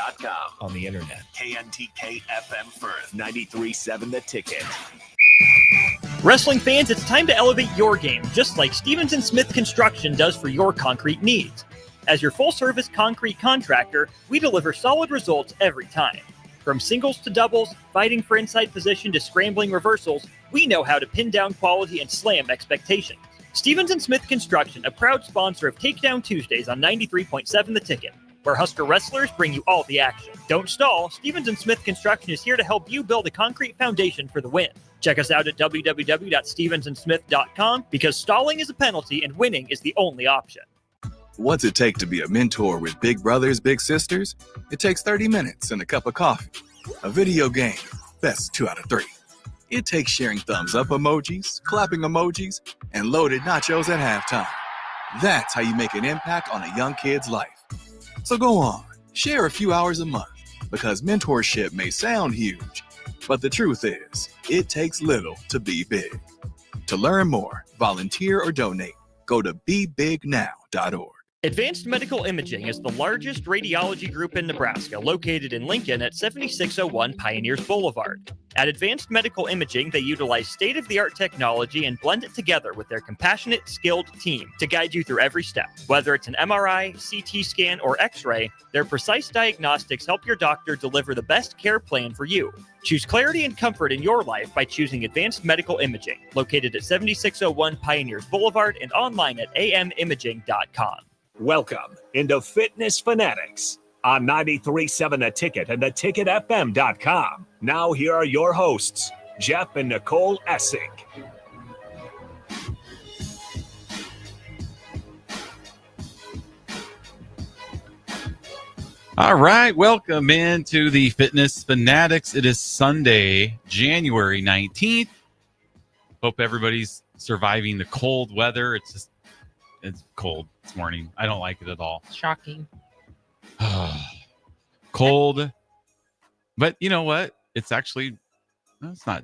KNTK.com. On the internet. KNTK FM Firth. 93.7 The Ticket. Wrestling fans, it's time to elevate your game, just like Stevens & Smith Construction does for your concrete needs. As your full-service concrete contractor, we deliver solid results every time. From singles to doubles, fighting for inside position to scrambling reversals, we know how to pin down quality and slam expectations. Stevens & Smith Construction, a proud sponsor of Takedown Tuesdays on 93.7 The Ticket, where Husker wrestlers bring you all the action. Don't stall, Stevens & Smith Construction is here to help you build a concrete foundation for the win. Check us out at www.stevensandsmith.com because stalling is a penalty and winning is the only option. What's it take to be a mentor with big brothers, big sisters? It takes 30 minutes and a cup of coffee. A video game, best 2 out of 3. It takes sharing thumbs up emojis, clapping emojis, and loaded nachos at halftime. That's how you make an impact on a young kid's life. So go on, share a few hours a month, because mentorship may sound huge, but the truth is, it takes little to be big. To learn more, volunteer, or donate, go to bebignow.org. Advanced Medical Imaging is the largest radiology group in Nebraska, located in Lincoln at 7601 Pioneers Boulevard. At Advanced Medical Imaging, they utilize state-of-the-art technology and blend it together with their compassionate, skilled team to guide you through every step. Whether it's an MRI, CT scan, or X-ray, their precise diagnostics help your doctor deliver the best care plan for you. Choose clarity and comfort in your life by choosing Advanced Medical Imaging, located at 7601 Pioneers Boulevard and online at amimaging.com. Welcome into Fitness Fanatics on 93.7 The Ticket and theticketfm.com. Now here are your hosts, Jeff and Nicole Essig. All right, welcome into the Fitness Fanatics. It is Sunday, January 19th. Hope everybody's surviving the cold weather. It's cold this morning. I don't like it at all. Shocking. Cold. But you know what? It's not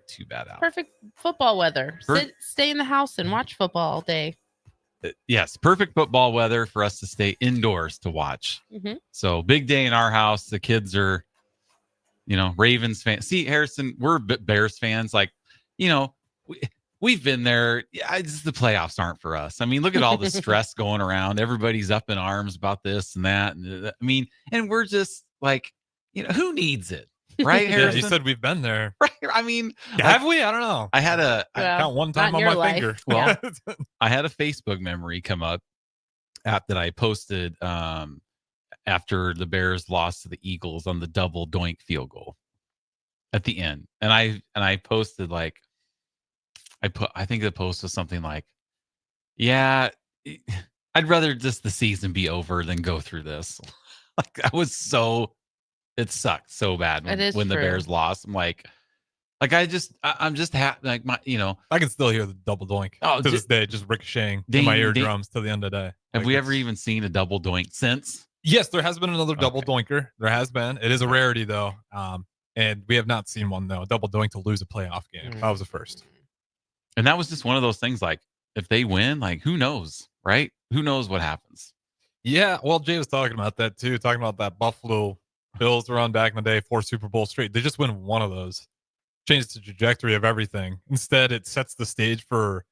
too bad out. Perfect football weather. Stay in the house and watch football all day. Yes, perfect football weather for us to stay indoors to watch. Mm-hmm. So big day in our house. The kids are, Ravens fans. See, Harrison, we're Bears fans. Like, we've been there. Yeah, the playoffs aren't for us. I mean, look at all the stress going around. Everybody's up in arms about this and that. And and we're just like, who needs it? Right, Harrison? Yeah, you said we've been there. Right. I mean, have we? I don't know. I count one time on my finger. Well, I had a Facebook memory come up that I posted after the Bears lost to the Eagles on the double doink field goal at the end. And I posted I think the post was something like, yeah, I'd rather just the season be over than go through this. It sucked so bad when the Bears lost. I'm I'm just happy. Like I can still hear the double doink to this day, just ricocheting in my eardrums to the end of the day. Have we ever even seen a double doink since? Yes, there has been another double doinker. There has been. It is a rarity though. And we have not seen one though. A double doink to lose a playoff game. That was the first. And that was just one of those things. Like if they win, who knows, right? Who knows what happens? Yeah. Well, Jay was talking about that too. Talking about that Buffalo Bills run back in the day, 4 Super Bowls straight. They just win one of those. Changed the trajectory of everything. Instead, it sets the stage for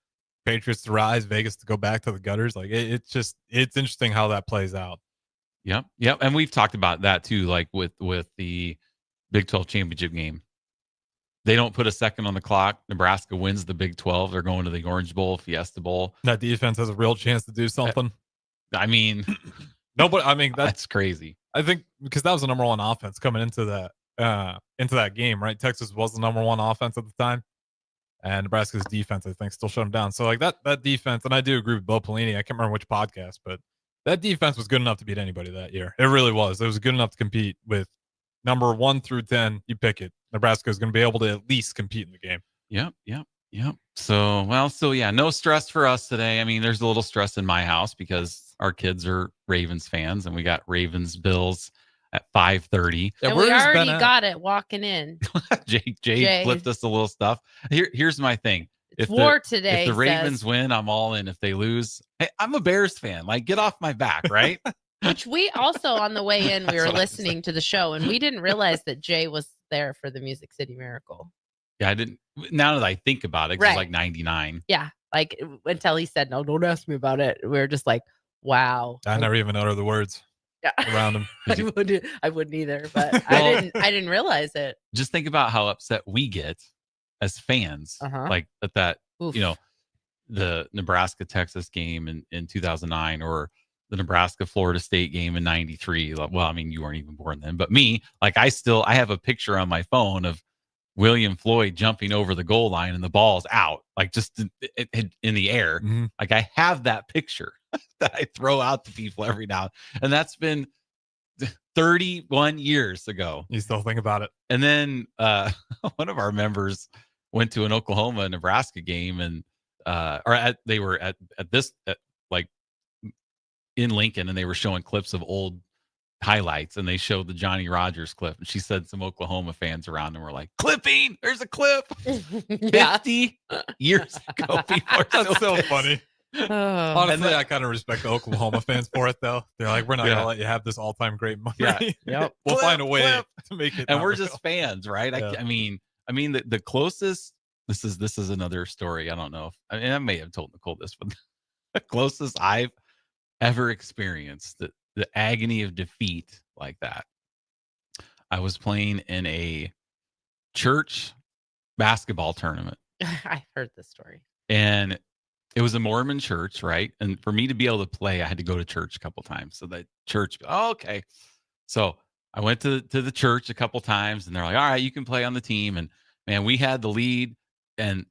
Patriots to rise, Vegas to go back to the gutters. It's interesting how that plays out. Yep. And we've talked about that too, like with the Big 12 championship game. They don't put a second on the clock. Nebraska wins the Big 12. They're going to the Orange Bowl, Fiesta Bowl. That defense has a real chance to do something. That's crazy. I think because that was the number one offense coming into that game, right? Texas was the number one offense at the time, and Nebraska's defense, I think, still shut them down. So that defense, and I do agree with Bill Pelini. I can't remember which podcast, but that defense was good enough to beat anybody that year. It really was. It was good enough to compete with number 1 through 10. You pick it. Nebraska is going to be able to at least compete in the game. Yep. So no stress for us today. I mean, there's a little stress in my house because our kids are Ravens fans, and we got Ravens Bills at 5:30. And we already got it walking in. Jay flipped us a little stuff. Here's my thing. It's war today. If the Ravens win, I'm all in. If they lose, hey, I'm a Bears fan. Get off my back, right? Which we also, on the way in, we That's were what I listening to the show, and we didn't realize that Jay was there for the Music City Miracle. Yeah, I didn't. Now that I think about it, 'cause it's Right. like 99. Yeah, like until he said, "No, don't ask me about it." We were just like, "Wow." I never even uttered the words Yeah. around him. I wouldn't either, but Well- I didn't realize it. Just think about how upset we get as fans, Uh-huh. like that Oof. you know, the Nebraska Texas game in 2009, or the Nebraska Florida State game in 93. Well, I mean, you weren't even born then, but me, like I have a picture on my phone of William Floyd jumping over the goal line and the ball's out, like just in the air. Mhm. Like I have that picture that I throw out to people every now, and that's been 31 years ago. You still think about it. And then one of our members went to an Oklahoma Nebraska game, and they were at like in Lincoln, and they were showing clips of old highlights, and they showed the Johnny Rogers clip, and she said some Oklahoma fans around them were like, "Clipping, there's a clip." Yeah. 50 years ago. People are That's still so funny. Oh. Honestly, I kind of respect the Oklahoma fans for it, though. They're like, we're not Yeah. gonna let you have this all-time great memory. Yeah. Yep. We'll Clip, find a way clip. to make it. And not we're real. just fans, right? Yeah. I mean the closest. This is another story. I don't know if I may have told Nicole this, but the closest I've ever experienced the agony of defeat like that. I was playing in a church basketball tournament, I heard this story. and it was a Mormon church, right? And for me to be able to play, I had to go to church a couple times. So that church, okay. So I went to the church a couple times, and they're like, "All right, you can play on the team." And man, we had the lead, and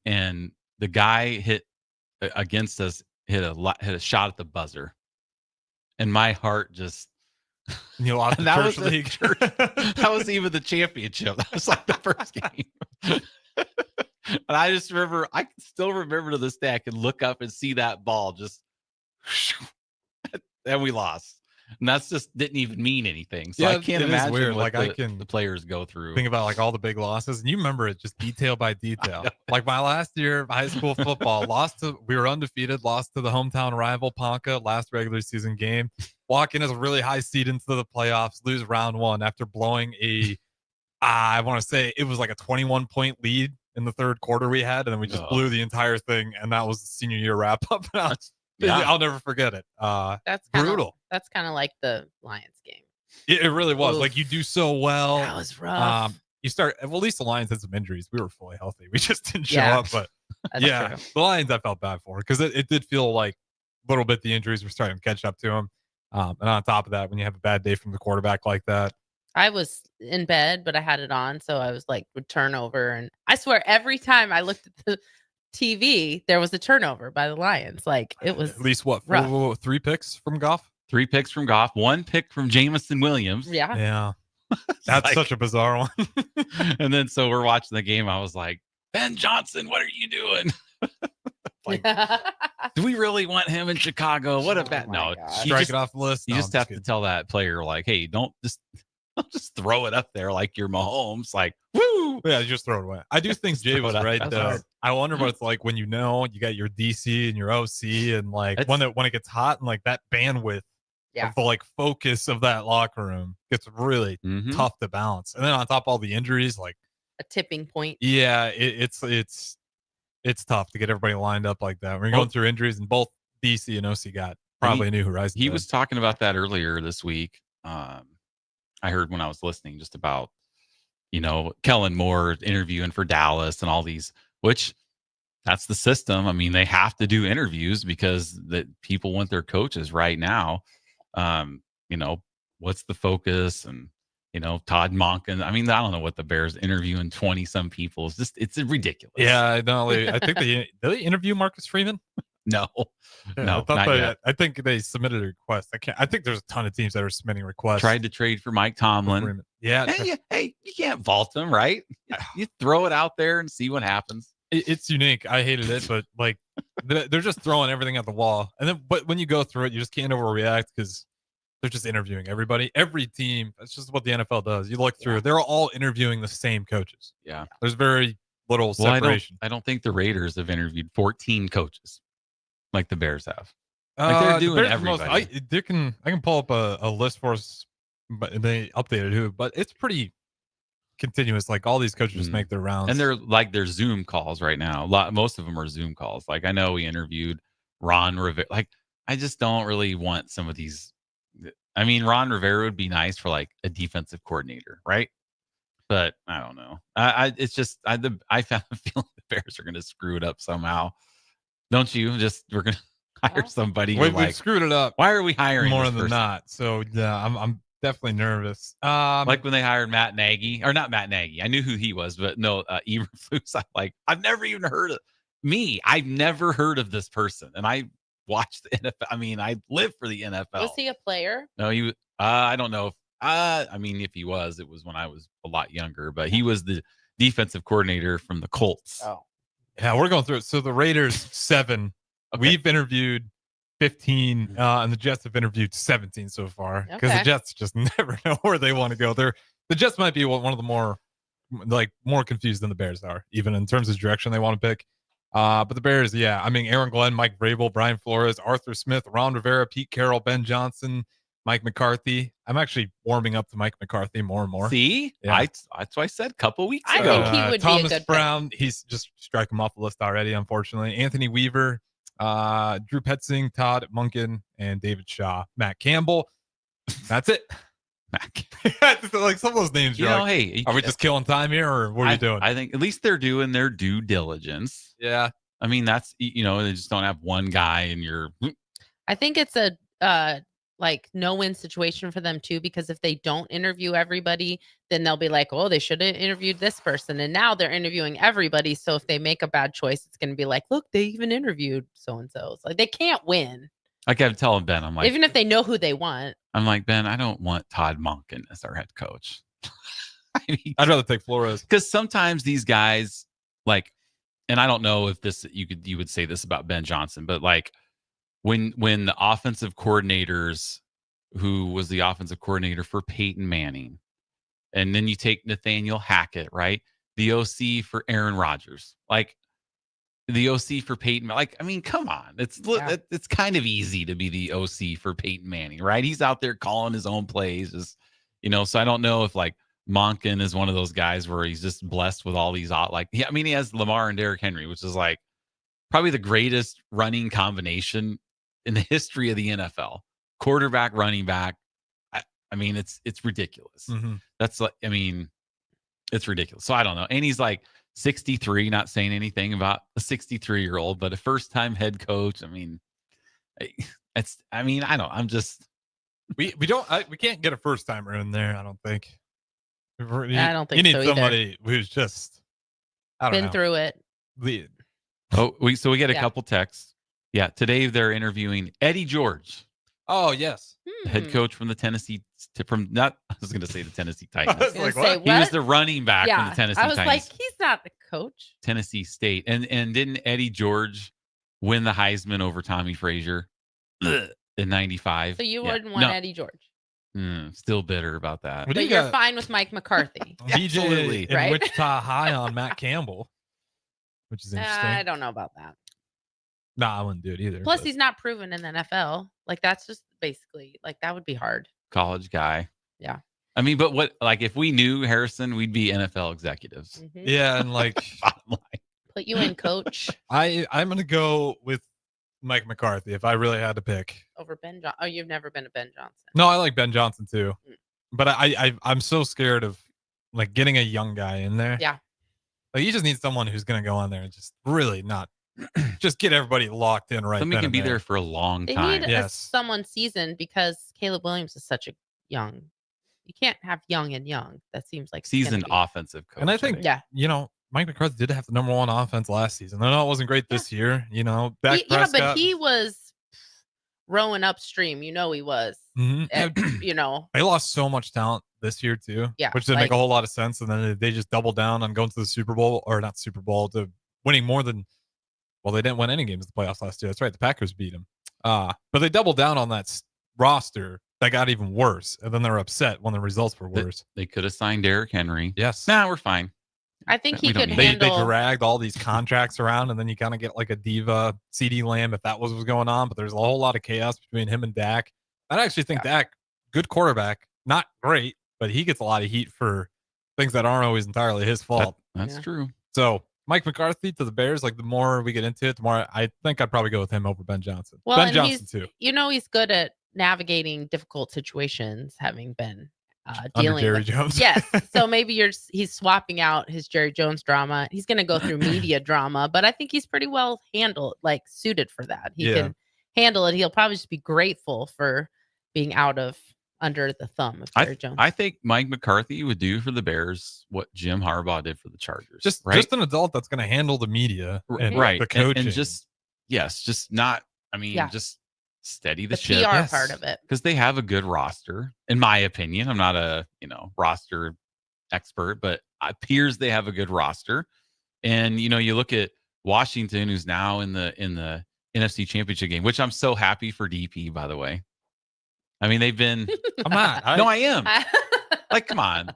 the guy hit against us hit a shot at the buzzer, and my heart just. You lost the And that church was the league. church. That was even the championship. That was like the first game. And I just remember, I can still remember to this day, I could look up and see that ball just, and we lost. And that's just didn't even mean anything. So Yeah, I can't it is imagine weird. what Like, the players go through. Think about like all the big losses, and you remember it just detail by detail. Like my last year of high school football, we were undefeated, lost to the hometown rival Ponca last regular season game. Walk in as a really high seed into the playoffs, lose round one after blowing I want to say it was like a 21-point lead in the third quarter we had, and then we just blew the entire thing, and that was the senior year wrap up. I'll never forget it. That's brutal. That's kind of like the Lions game. It really was. Oof. Like you do so well. That was rough. You start, well, at least the Lions had some injuries. We were fully healthy. We just didn't show Yeah. up. But That's yeah, true. the Lions I felt bad for because it did feel like a little bit the injuries were starting to catch up to them. And on top of that, when you have a bad day from the quarterback like that, I was in bed, but I had it on, so I was like would turn over, and I swear every time I looked at the TV, there was a turnover by the Lions. Like it was at least what, rough. 3 picks from Goff? 3 picks from Goff, 1 pick from Jamison Williams. Yeah. Yeah. That's like, such a bizarre one. And then so we're watching the game. I was like, Ben Johnson, what are you doing? Like, do we really want him in Chicago? What a bad no. Strike it off the list. You No, just I'm have to kidding. tell that player, like, hey, don't just throw it up there like you're Mahomes. Like, woo! Yeah, just throw it away. I do think Jay was right That's though. hard. I wonder what it's like when you got your DC and your OC, and like when it gets hot, and like that bandwidth of the like focus of that locker room gets really tough to balance. And then on top of all the injuries, like a tipping point. Yeah, it's tough to get everybody lined up like that. We're going through injuries, and both DC and OC got probably a new horizon. He was talking about that earlier this week. I heard when I was listening just about, Kellen Moore interviewing for Dallas and all these, which that's the system. I mean, they have to do interviews because people want their coaches right now. What's the focus? And, Todd Monken. I mean, I don't know what the Bears interviewing 20 some people is it's ridiculous. Yeah, I know. I think did they interview Marcus Freeman? No, Yeah, no, not yet. yet. I think they submitted a request. I think there's a ton of teams that are submitting requests. Tried to trade for Mike Tomlin. Yeah. Hey, you can't vault him, right? You throw it out there and see what happens. It's unique. I hated it, but like they're just throwing everything at the wall. And then, but when you go through it, you just can't overreact because they're just interviewing everybody. Every team. That's just what the NFL does. You look through, they're all interviewing the same coaches. Yeah. There's very little separation. I don't think the Raiders have interviewed 14 coaches like the Bears have. Like they're doing Bears are most- everybody. I can pull up a list for us, but they updated who, but it's pretty continuous. Like all these coaches just make their rounds, and they're Zoom calls right now. Most of them are Zoom calls. Like I know we interviewed Ron Rivera. Like I just don't really want some of these. I mean, Ron Rivera would be nice for like a defensive coordinator, right? But I don't know. It's just I found the feeling the Bears are going to screw it up somehow. Don't you? We're going to hire somebody. We've screwed it up. Why are we hiring more this than person? not? So yeah, I'm definitely nervous. Like when they hired Matt Nagy, or not Matt Nagy. I knew who he was, but no, Eberflus. I'm like, I've never even heard of I've never heard of this person, and I watched the NFL. I mean, I live for the NFL. Was he a player? No, he was. I don't know if. I mean, if he was, it was when I was a lot younger. But he was the defensive coordinator from the Colts. Oh, yeah, we're going through it. So the Raiders 7. Okay. We've interviewed 15, and the Jets have interviewed 17 so far because the Jets just never know where they want to go. The Jets might be one of the more confused than the Bears are, even in terms of direction they want to pick. But the Bears, yeah, I mean, Aaron Glenn, Mike Vrabel, Brian Flores, Arthur Smith, Ron Rivera, Pete Carroll, Ben Johnson, Mike McCarthy. I'm actually warming up to Mike McCarthy more and more. See, yeah. that's what I said a couple weeks I ago. think he would Thomas be a good Brown. He's just strike him off the list already, unfortunately. Anthony Weaver, Drew Petzing, Todd Munkin, and David Shaw. Matt Campbell. That's it. Like some of those names. You know, hey, are we just killing time here, or what are you doing? I think at least they're doing their due diligence. Yeah. I mean, that's they just don't have one guy in your. I think it's a like no-win situation for them too, because if they don't interview everybody, then they'll be like, oh, they should have interviewed this person, and now they're interviewing everybody. So if they make a bad choice, it's going to be like, look, they even interviewed so and so. It's like they can't win. Like I'm telling Ben, I'm like, even if they know who they want. I'm like, Ben, I don't want Todd Monken as our head coach. I mean, I'd rather take Flores, because sometimes these guys like, and I don't know if this you would say this about Ben Johnson, but like when the offensive coordinators, who was the offensive coordinator for Peyton Manning, and then you take Nathaniel Hackett, right? The OC for Aaron Rodgers, like the OC for Peyton. Like, I mean, come on, it's kind of easy to be the OC for Peyton Manning, right? He's out there calling his own plays, just So I don't know if like Monken is one of those guys where he's just blessed with all these he has Lamar and Derrick Henry, which is like probably the greatest running combination in the history of the NFL. Quarterback, running back. I mean, it's ridiculous. Mm-hmm. That's like, I mean, it's ridiculous. So I don't know. And he's like 63, not saying anything about a 63-year-old, but a first-time head coach. I mean, I don't. I'm just. We can't get a first timer in there. I don't think. I don't think you need so somebody who's just been through it. So we get a couple texts. Yeah, today they're interviewing Eddie George. Oh yes, the head coach from the Tennessee. I was going to say the Tennessee Titans. Like, what? He was the running back from the Tennessee Titans. I was Titans. like, he's not the coach. Tennessee State, and didn't Eddie George win the Heisman over Tommy Frazier in '95? So you wouldn't want Eddie George. Still bitter about that. But you're fine with Mike McCarthy. DJ in right? Wichita High on Matt Campbell, which is interesting. I don't know about that. No, I wouldn't do it either. Plus, he's not proven in the NFL. Like, that's just basically, like, that would be hard. College guy. Yeah. I mean, but what, like, if we knew Harrison, we'd be NFL executives. Mm-hmm. Yeah, and like, put you in, coach. I'm gonna go with Mike McCarthy if I really had to pick over Ben Johnson. Oh, you've never been a Ben Johnson. No, I like Ben Johnson too, but I'm so scared of like getting a young guy in there. Yeah. Like you just need someone who's gonna go in there and just really not just get everybody locked in right. Somebody can be there for a long time. They need someone seasoned because Caleb Williams is such a young. You can't have young and young. That seems like seasoned offensive coach. And I think Mike McCarthy did have the number one offense last season. I know it wasn't great this year. But he was rowing upstream. He was. Mm-hmm. They lost so much talent this year too. Yeah, which didn't make a whole lot of sense. And then they just doubled down on going to the Super Bowl, or not Super Bowl, to winning more than. Well, they didn't win any games in the playoffs last year. That's right. The Packers beat them. But they doubled down on that roster that got even worse. And then they were upset when the results were worse. They could have signed Derrick Henry. Yes. Nah, we're fine. I think We he don't could need- They handle. dragged all these contracts around, and then you kind of get like a diva CD Lamb if that was what's going on. But there's a whole lot of chaos between him and Dak. I actually think Dak, good quarterback, not great, but he gets a lot of heat for things that aren't always entirely his fault. That's Yeah. true. So Mike McCarthy to the Bears, like the more we get into it, the more I think I'd probably go with him over Ben Johnson. Well, Ben and Johnson too. he's good at navigating difficult situations, having been Under dealing Jerry with. Jones. Yes, so maybe he's swapping out his Jerry Jones drama. He's going to go through media drama, but I think he's pretty well suited for that. He can handle it. He'll probably just be grateful for being under the thumb of Jerry Jones. I think Mike McCarthy would do for the Bears what Jim Harbaugh did for the Chargers. Just an adult that's going to handle the media and right. the coaching. And just not, just steady the ship. PR part of it. Because they have a good roster, in my opinion. I'm not a, roster expert, but it appears they have a good roster. And, you look at Washington, who's now in the NFC Championship game, which I'm so happy for DP, by the way. I mean, they've been. I'm not. I am. Like, come on.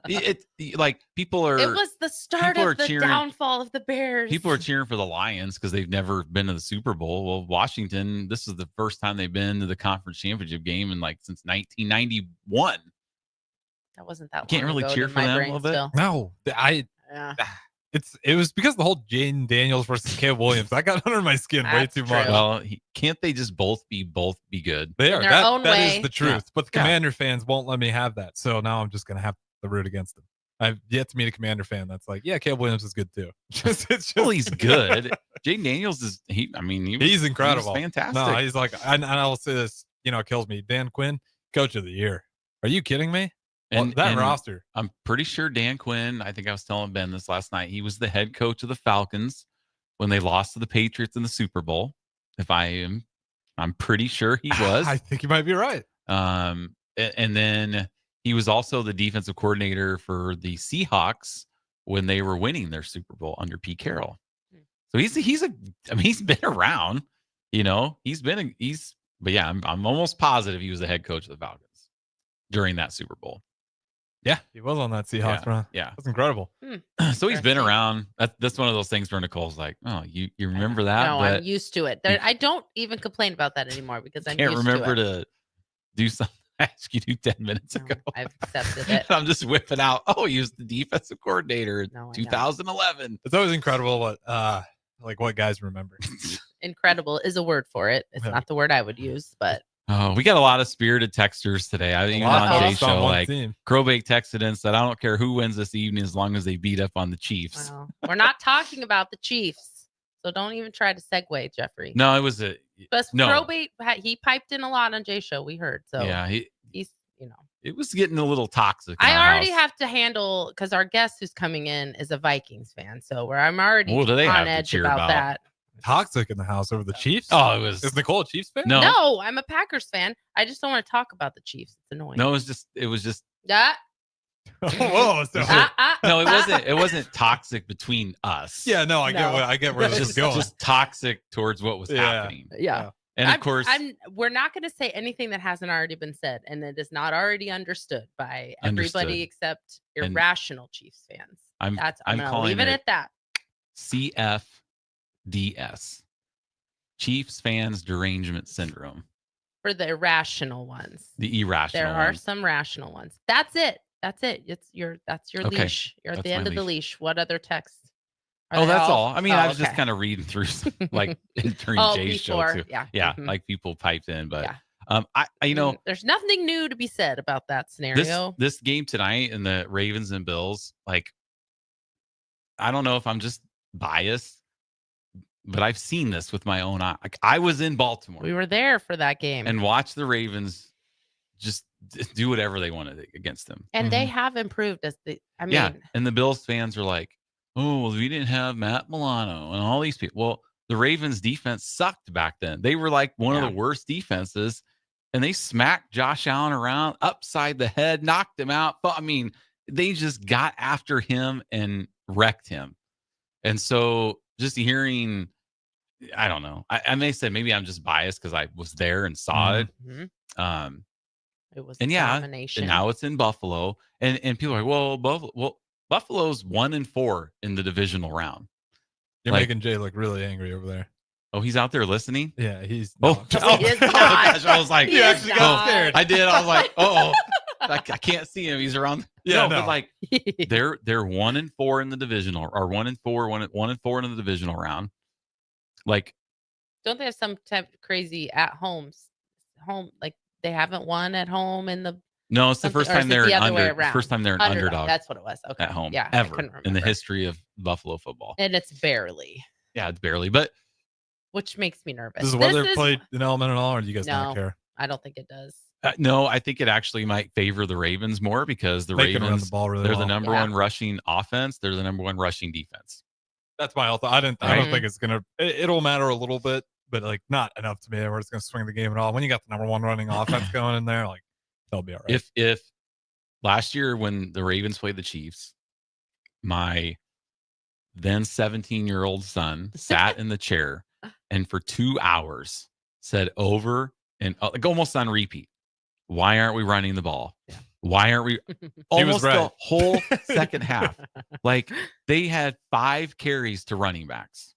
People are. It was the start of the downfall of the Bears. People are cheering for the Lions because they've never been to the Super Bowl. Well, Washington, this is the first time they've been to the conference championship game since 1991. That wasn't that long Can't really ago cheer in for my them a brain little bit? still. No, it was because of the whole Jaden Daniels versus Caleb Williams. I got under my skin way That's too true. much. Well, can't they just both be good? They are. In their own That way. is the truth. Yeah. But the Commander fans won't let me have that. So now I'm just gonna have to root against them. I've yet to meet a Commander fan that's like, yeah, Caleb Williams is good too. It's just, Well, he's good. Jaden Daniels he's incredible. He was fantastic. No, he's like, and I'll say this, it kills me. Dan Quinn, Coach of the Year. Are you kidding me? And that roster. I'm pretty sure Dan Quinn, I think I was telling Ben this last night, he was the head coach of the Falcons when they lost to the Patriots in the Super Bowl. I'm pretty sure he was. I think you might be right. And then he was also the defensive coordinator for the Seahawks when they were winning their Super Bowl under Pete Carroll. So he's been around, but yeah, I'm almost positive he was the head coach of the Falcons during that Super Bowl. Yeah, he was on that Seahawks run. Yeah. That's incredible. So he's been around. That's one of those things where Nicole's like, oh, you remember that? No, but I'm used to it. I don't even complain about that anymore because I'm can't used remember to it. to do something I asked you to do 10 minutes ago. I've accepted it. I'm just whipping out. Oh, he was the defensive coordinator in 2011. It's always incredible what guys remember. Incredible is a word for it. It's not the word I would use, but Oh, we got a lot of spirited texters today. I think on Jay's show, like Crowbake texted in, said, I don't care who wins this evening as long as they beat up on the Chiefs. Well, we're not talking about the Chiefs, so don't even try to segue, Jeffrey. No, it was Crowbake, he piped in a lot on Jay's show. We heard. So yeah, he's it was getting a little toxic. I already have to handle because our guest who's coming in is a Vikings fan, so I'm already on edge about that. Toxic in the house over the Chiefs. Oh, it was. Is Nicole a Chiefs fan? No, I'm a Packers fan. I just don't want to talk about the Chiefs. It's annoying. No, it was just. Whoa! No, it wasn't toxic between us. Yeah, no, I get where this is going. Just toxic towards what was happening. Yeah. And of course, we're not going to say anything that hasn't already been said, and it is not already understood by everybody except irrational Chiefs fans. I'm going to leave it at that. CFDS, Chiefs fans derangement syndrome. For the irrational ones. The irrational. There are some rational ones. That's it. That's your leash. You're at the end of the leash. What other texts? That's all. I mean, I was just kind of reading through during Jay's show too. Yeah. Like people piped in, but there's nothing new to be said about that scenario. This game tonight and the Ravens and Bills, like, I don't know if I'm just biased, but I've seen this with my own eye. Like, I was in Baltimore. We were there for that game and watched the Ravens just do whatever they wanted against them. And they have improved and the Bills fans are like, oh, well, we didn't have Matt Milano and all these people. Well, the Ravens defense sucked back then. They were like one of the worst defenses, and they smacked Josh Allen around upside the head, knocked him out. But I mean, they just got after him and wrecked him. And so just hearing, I don't know. I may say maybe I'm just biased because I was there and saw it. It was and domination. And now it's in Buffalo. And people are like, well, Buffalo. Well, Buffalo's 1-4 in the divisional round. You're Like- making Jay look really angry over there. Oh, he's out there listening? Yeah, he's. Oh, just- He is not. gosh, I was like, He You is actually got not. scared. I did. I was like, oh, I can't see him. He's around. Yeah, But no. like they're 1-4 in the divisional, or 1-4, 1-4 in the divisional round. Like, Don't they have some type of crazy at home? Like they haven't won at home in the no, it's the something- first or is time it they're the an other way under. around? First time they're an underdog That's what it was. Okay. at home, Yeah, I ever couldn't in the remember. history of Buffalo football. And it's barely, Yeah, it's barely, but which makes me nervous. Does the weather play an element at all, or do you guys not No. care? I don't think it does. no, I think it actually might favor the Ravens more because the They can run Ravens, the ball really they're well. the number Yeah. one rushing offense. They're the number one rushing defense. That's my thought. I don't Right. think it's gonna. It'll matter a little bit, but like not enough to me where it's gonna swing the game at all. When you got the number one running offense going in there, like they'll be all right. If last year when the Ravens played the Chiefs, my then 17-year-old son sat in the chair and for 2 hours said over and like almost on repeat, why aren't we running the ball? Yeah. Why aren't we? was Almost the right. whole second half. Like they had 5 carries to running backs.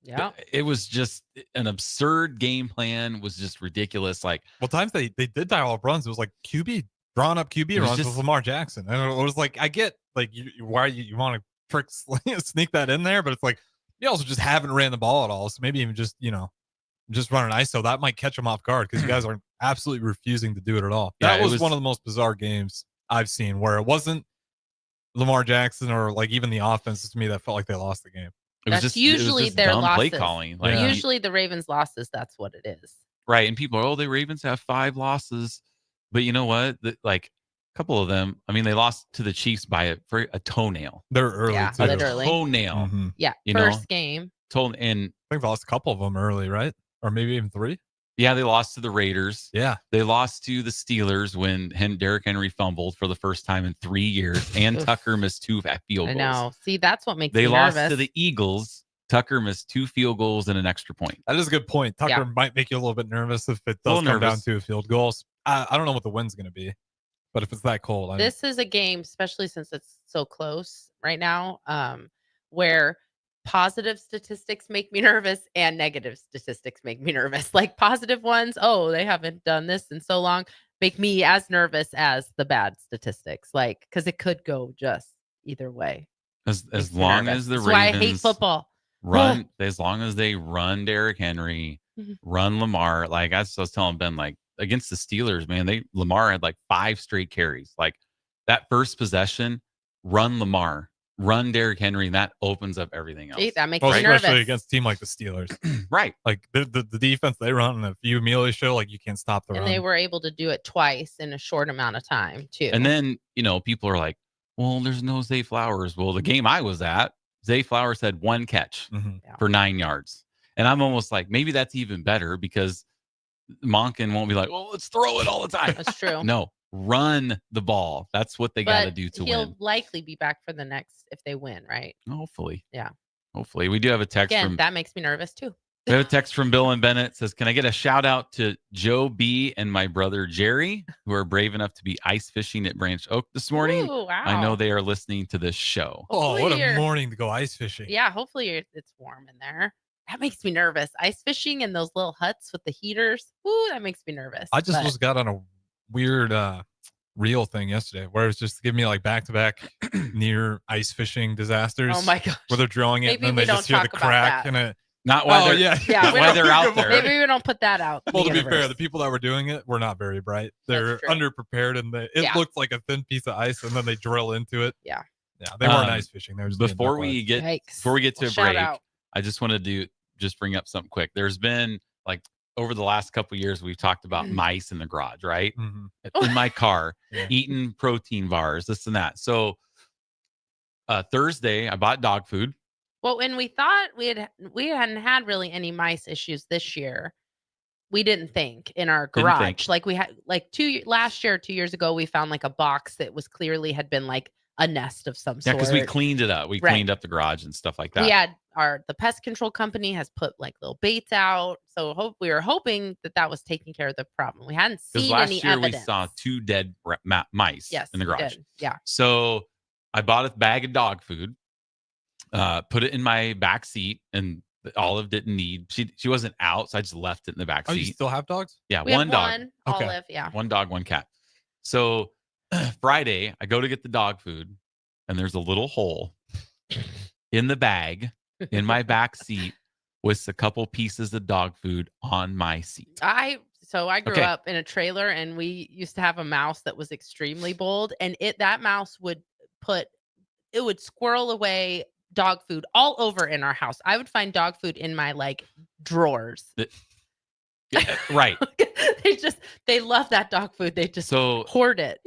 Yeah. It was just an absurd game plan, was just ridiculous. Like, Well, times they did dial up runs. It was like QB drawing up QB It was runs just- with Lamar Jackson, and it was like I get like why you want to trick sneak that in there, but it's like you also just haven't ran the ball at all. So maybe even just just run an ISO that might catch them off guard because you guys are absolutely refusing to do it at all. Yeah, That it was was- one of the most bizarre games I've seen where it wasn't Lamar Jackson or like even the offense to me that felt like they lost the game. it That's was just usually it was just their dumb play losses. calling. Like, Yeah. Usually the Ravens losses, that's what it is. right. And people are, the Ravens have 5 losses. But you know what? Like a couple of them, I mean, they lost to the Chiefs by a toenail. They're early Yeah, too. literally. Toenail. Mhm. Yeah. You know? First game. And I think they lost a couple of them early, right? Or maybe even 3. yeah, they lost to the Raiders. Yeah. They lost to the Steelers when Derrick Henry fumbled for the first time in 3 years, and Oof. Tucker missed 2 field I goals. know. See, that's what makes They me lost nervous. to the Eagles. Tucker missed 2 field goals and an extra point. That is a good point. Tucker Yeah. might make you a little bit nervous if it A does little come down nervous. to a field goal. I don't know what the win's going to be, but if it's that cold, This is a game, especially since it's so close right now, where positive statistics make me nervous and negative statistics make me nervous. Like positive ones, oh, they haven't done this in so long, make me as nervous as the bad statistics. Like, because it could go just either way. As Makes me long nervous. as the That's why I hate Ravens football. run, as long as they run Derrick Henry, Mhm. run Lamar. Like I was telling Ben, like against the Steelers, man, Lamar had like 5 straight carries. Like that first possession, run Lamar, run Derrick Henry, and that opens up everything else. See, that makes well, me especially nervous. against a team like the Steelers. Right. Like the defense they run, and if you immediately show like you can't stop the And run. they were able to do it twice in a short amount of time, too. And then, people are like, well, there's no Zay Flowers. Well, the game I was at, Zay Flowers had 1 catch Mhm. for 9 yards. And I'm almost like, maybe that's even better because Monken won't be like, well, let's throw it all the time. That's true. No, run the ball. That's what they got to But do to he'll win. likely be back for the next if they win, right? Hopefully. Yeah. Hopefully. We do have a text Again, from that makes me nervous too. we have a text from Bill and Bennett. It says, can I get a shout out to Joe B and my brother Jerry, who are brave enough to be ice fishing at Branch Oak this morning? Ooh, wow. I know they are listening to this show. Oh, what Hopefully a you're- morning to go ice fishing! Yeah, hopefully it's warm in there. That makes me nervous. Ice fishing in those little huts with the heaters. Ooh, that makes me nervous. I just But got on a weird reel thing yesterday where it was just giving me like back to back near ice fishing disasters. Oh my gosh. Where they're drilling it Maybe and then we they just don't hear the talk about crack that. and it. Not while Oh they're yeah, Yeah, we why don't- they're out there. Maybe we don't put that out. in Well, the to be fair, universe. the people that were doing it were not very bright. They're true. underprepared, and it Yeah. looked like a thin piece of ice, and then they drill into it. Yeah. Yeah, they weren't Um, ice fishing. They were just being before duck we lines. get Yikes. before we get to Well, a shout break, out. I just want to just bring up something quick. There's been like over the last couple of years, we've talked about mice in the garage, right? Mhm. In my car, Yeah. eating protein bars, this and that. So Thursday, I bought dog food. Well, when we thought we hadn't had really any mice issues this year, we didn't think in our Didn't garage. think. Like we had like last year, 2 years ago, we found like a box that was clearly had been like a nest of some Yeah, sort. because we cleaned it up. We Right. cleaned up the garage and stuff like that. We had the pest control company has put like little baits out. So we were hoping that was taking care of the problem. We hadn't Because seen last any year evidence. we saw 2 dead mice Yes, in the we garage. did. Yeah. So I bought a bag of dog food, put it in my back seat, and Olive didn't need. She wasn't out, so I just left it in the back Oh, you seat. still have dogs? Yeah, We one have dog, one, Okay. Olive, yeah. one dog, one cat. So Friday, I go to get the dog food, and there's a little hole in the bag in my back seat with a couple pieces of dog food on my seat. I grew Okay. up in a trailer, and we used to have a mouse that was extremely bold, and that mouse would squirrel away dog food all over in our house. I would find dog food in my like drawers. Yeah, right. They love that dog food. They just So hoard it.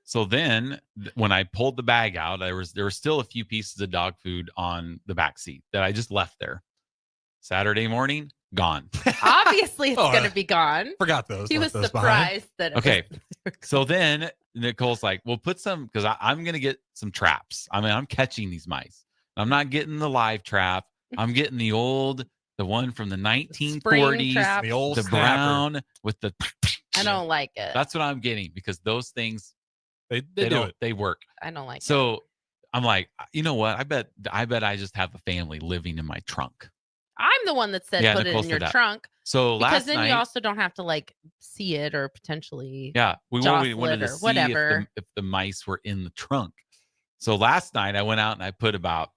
So then when I pulled the bag out, there were still a few pieces of dog food on the back seat that I just left there. Saturday morning, gone. Obviously, it's Oh, going to be gone. Forgot those. He left was those behind. surprised that. Okay. So then Nicole's like, "Well, put some, because I'm going to get some traps. I mean, I'm catching these mice. I'm not getting the live trap. I'm getting the one from the 1940s, trap. The old the snapper. brown with the. I don't like it. That's what I'm getting, because those things They they do don't it. they work. I don't like it. So I'm like, you know what? I bet I just have a family living in my trunk. I'm the one that said Yeah, put Nicole it in your said that. trunk, So because last then night, you also don't have to like see it or potentially. yeah, we jostle wanted it to or see whatever. if the mice were in the trunk. So last night I went out and I put about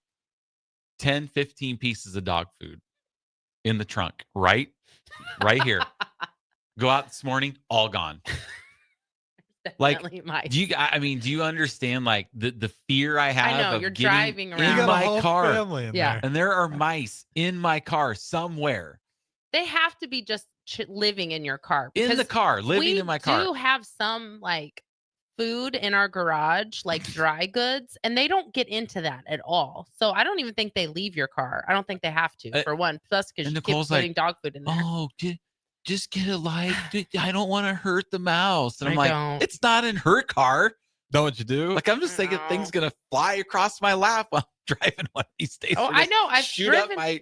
10, 15 pieces of dog food in the trunk, right here. Go out this morning, all gone. Like, Definitely mice. do you understand like the fear I have? I know, of you're getting driving in You around. got my a whole car, family in Yeah. there. and there are mice in my car somewhere. They have to be just living in your car. In the because car, living in my We car. do have some like food in our garage, like dry goods, and they don't get into that at all. So I don't even think they leave your car. I don't think they have to, for one. Plus, because and you keep Nicole's like, putting dog food in there. Oh, just get it live. I don't want to hurt the mouse. And I'm I like, don't. it's not in her car. Know what you do? Like, I'm just thinking No. things gonna fly across my lap while I'm driving one of these days. Oh, They're I just know. shoot up my.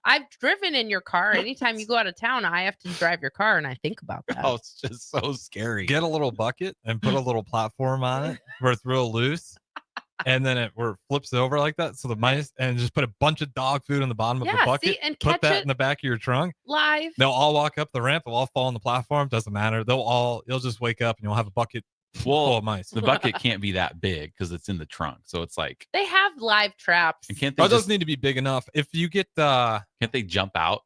I've driven in your car. Anytime you go out of town, I have to drive your car, and I think about that. Oh, it's just so scary. Get a little bucket and put a little platform on it where it's real loose, and then where it flips over like that. So the mice, and just put a bunch of dog food in the bottom of the Yeah, bucket. see, and put catch that it in the back of your trunk. Live. They'll all walk up the ramp. They'll all fall on the platform. Doesn't matter. You'll just wake up and you'll have a bucket full Well, of mice. the bucket can't be that big because it's in the trunk. So it's like, They have live traps. and can't Oh, they it just, doesn't need to be big enough. If you get can't they jump out?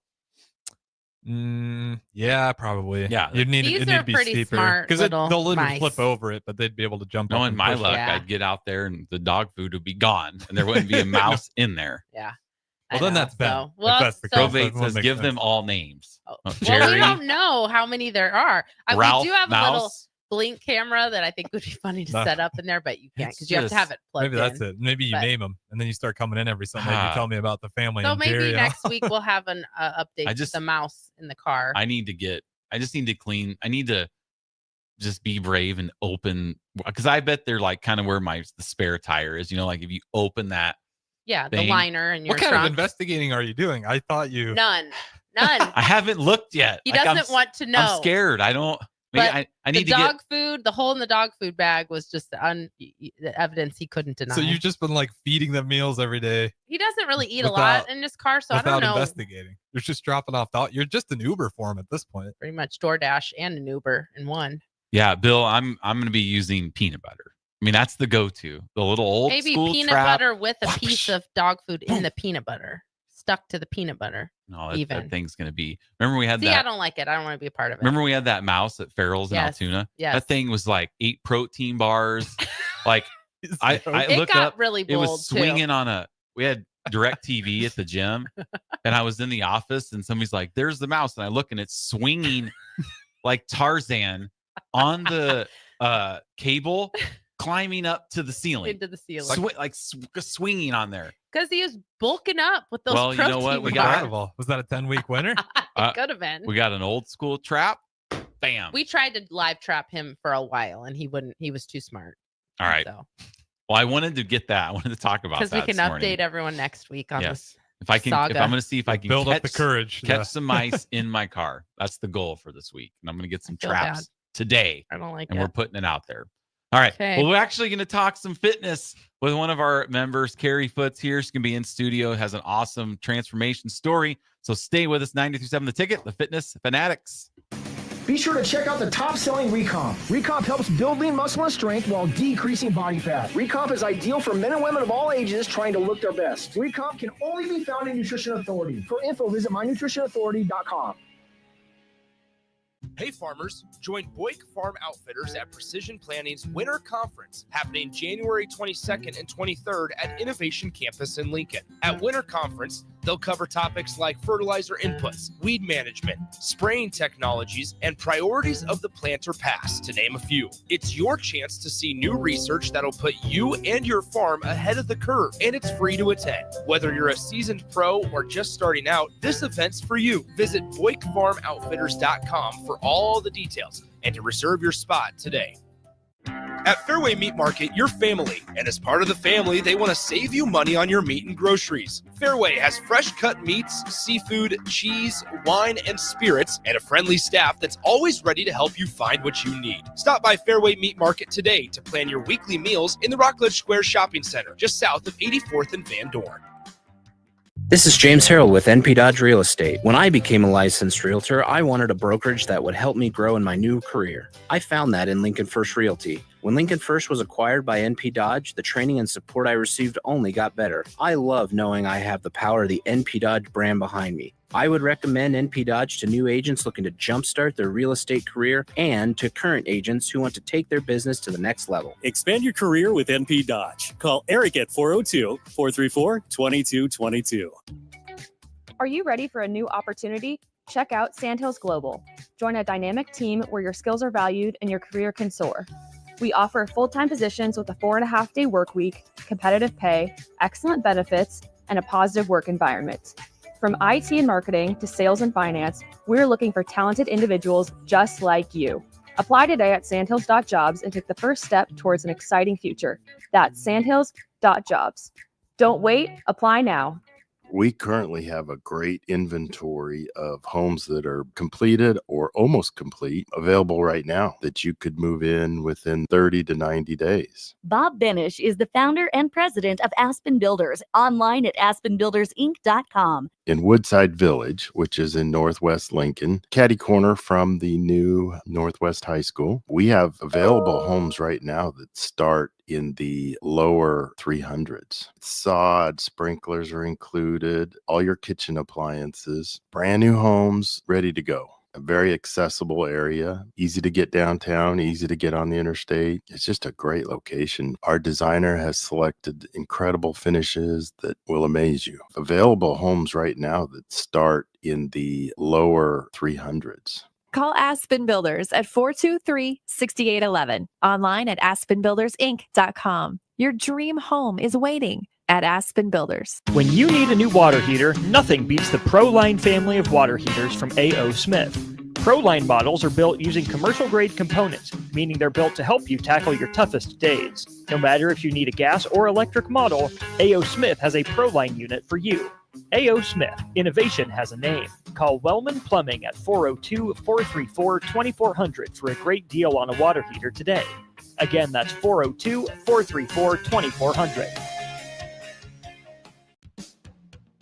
yeah, probably. Yeah. You'd need These it need are to be pretty steeper smart because little they'll literally mice. flip over it, but they'd be able to jump up. No, in and my push it. luck, Yeah. I'd get out there and the dog food would be gone, and there wouldn't be a mouse in there. Yeah. Well, I then know. that's bad. So, If well, that's the so- case. Probate that would says make give sense. them all names. well, Jerry, we don't know how many there are. Ralph, We do have a little Mouse. blink camera that I think would be funny to No. set up in there, but you can't It's because you have to just- have it plugged Maybe that's in. it. Maybe you But- name them, and then you start coming in every Sunday. And you tell me about the family. So and maybe Jerry and next all. week we'll have an update I to just- the mouse in the car. I just need to clean. I need to just be brave and open, because I bet they're like kind of where the spare tire is. You know, like if you open that, yeah, the thing. liner in your What kind of trunk. investigating are you doing? I thought you. None. I haven't looked yet. He Like, doesn't want to know. I'm scared. I don't. Maybe But I The need to dog get. food, the hole in the dog food bag was just the evidence he couldn't deny. So you've just been like feeding them meals every day He doesn't really eat a without- lot in his car, so I without don't know. investigating. You're just dropping off. You're just an Uber for him at this point. Pretty much DoorDash and an Uber in one. Yeah, Bill, I'm going to be using peanut butter. I mean, that's the go-to. The little old Maybe school peanut trap. butter with a piece of dog food in the peanut butter, stuck to the peanut butter. No, that even. thing's going to be. Remember we had See, I that. don't like it. I don't want to be a part of it. Remember we had that mouse at Farrell's in Yes, Altoona. yes. That thing was like 8 protein bars. Like I it looked got up. really It bold was too. swinging on a. We had direct TV at the gym, and I was in the office, and somebody's like, "There's the mouse," and I look, and it's swinging like Tarzan on the cable, climbing up to the ceiling, into the ceiling swinging on there. because he was bulking up with those Well, you know protein what? We bars. got- Incredible. Was that a 10-week winner? It could have been. We got an old school trap. Bam. We tried to live trap him for a while, and he wouldn't. He was too smart. All right. So Well, I wanted to get that. I wanted to talk about because that. we can this morning. update everyone next week on Yes. this. If I can, saga. if I'm going to see if I can Build catch, up the courage. catch some mice in my car. That's the goal for this week, and I'm going to get some feel traps bad. today, I don't like and it. we're putting it out there. All right. Okay. Well, we're actually going to talk some fitness with one of our members. Carrie Foots here. She's going to be in studio, has an awesome transformation story. So stay with us. 93.7 The Ticket, the Fitness Fanatics. Be sure to check out the top-selling Recomp. Recomp helps build lean muscle and strength while decreasing body fat. Recomp is ideal for men and women of all ages trying to look their best. Recomp can only be found in Nutrition Authority. For info, visit mynutritionauthority.com. Hey farmers, join Boyk Farm Outfitters at Precision Planning's Winter Conference, happening January 22nd and 23rd at Innovation Campus in Lincoln. At Winter Conference, they'll cover topics like fertilizer inputs, weed management, spraying technologies, and priorities of the planter pass, to name a few. It's your chance to see new research that'll put you and your farm ahead of the curve, and it's free to attend. Whether you're a seasoned pro or just starting out, this event's for you. Visit BoykFarmOutfitters.com for all the details and to reserve your spot today. At Fairway Meat Market, you're family, and as part of the family, they want to save you money on your meat and groceries. Fairway has fresh cut meats, seafood, cheese, wine, and spirits, and a friendly staff that's always ready to help you find what you need. Stop by Fairway Meat Market today to plan your weekly meals in the Rockledge Square Shopping Center, just south of 84th and Van Dorn. This is James Harrell with NP Dodge Real Estate. When I became a licensed realtor, I wanted a brokerage that would help me grow in my new career. I found that in Lincoln First Realty. When Lincoln First was acquired by NP Dodge, the training and support I received only got better. I love knowing I have the power of the NP Dodge brand behind me. I would recommend NP Dodge to new agents looking to jumpstart their real estate career and to current agents who want to take their business to the next level. Expand your career with NP Dodge. Call Eric at 402-434-2222. Are you ready for a new opportunity? Check out Sandhills Global. Join a dynamic team where your skills are valued and your career can soar. We offer full-time positions with a 4.5-day work week, competitive pay, excellent benefits, and a positive work environment. From IT and marketing to sales and finance, we're looking for talented individuals just like you. Apply today at sandhills.jobs and take the first step towards an exciting future. That's sandhills.jobs. Don't wait, apply now. We currently have a great inventory of homes that are completed or almost complete available right now that you could move in within 30 to 90 days. Bob Benish is the founder and president of Aspen Builders, online at aspenbuildersinc.com. In Woodside Village, which is in Northwest Lincoln, catty corner from the new Northwest High School, we have available homes right now that start in the lower 300s. Sod, sprinklers are included, all your kitchen appliances, brand new homes ready to go. A very accessible area, easy to get downtown, easy to get on the interstate. It's just a great location. Our designer has selected incredible finishes that will amaze you. Available homes right now that start in the lower 300s. Call Aspen Builders at 423-6811. Online at aspenbuildersinc.com. Your dream home is waiting at Aspen Builders. When you need a new water heater, nothing beats the ProLine family of water heaters from A.O. Smith. ProLine models are built using commercial-grade components, meaning they're built to help you tackle your toughest days. No matter if you need a gas or electric model, A.O. Smith has a ProLine unit for you. A.O. Smith, innovation has a name. Call Wellman Plumbing at 402-434-2400 for a great deal on a water heater today. Again, that's 402-434-2400.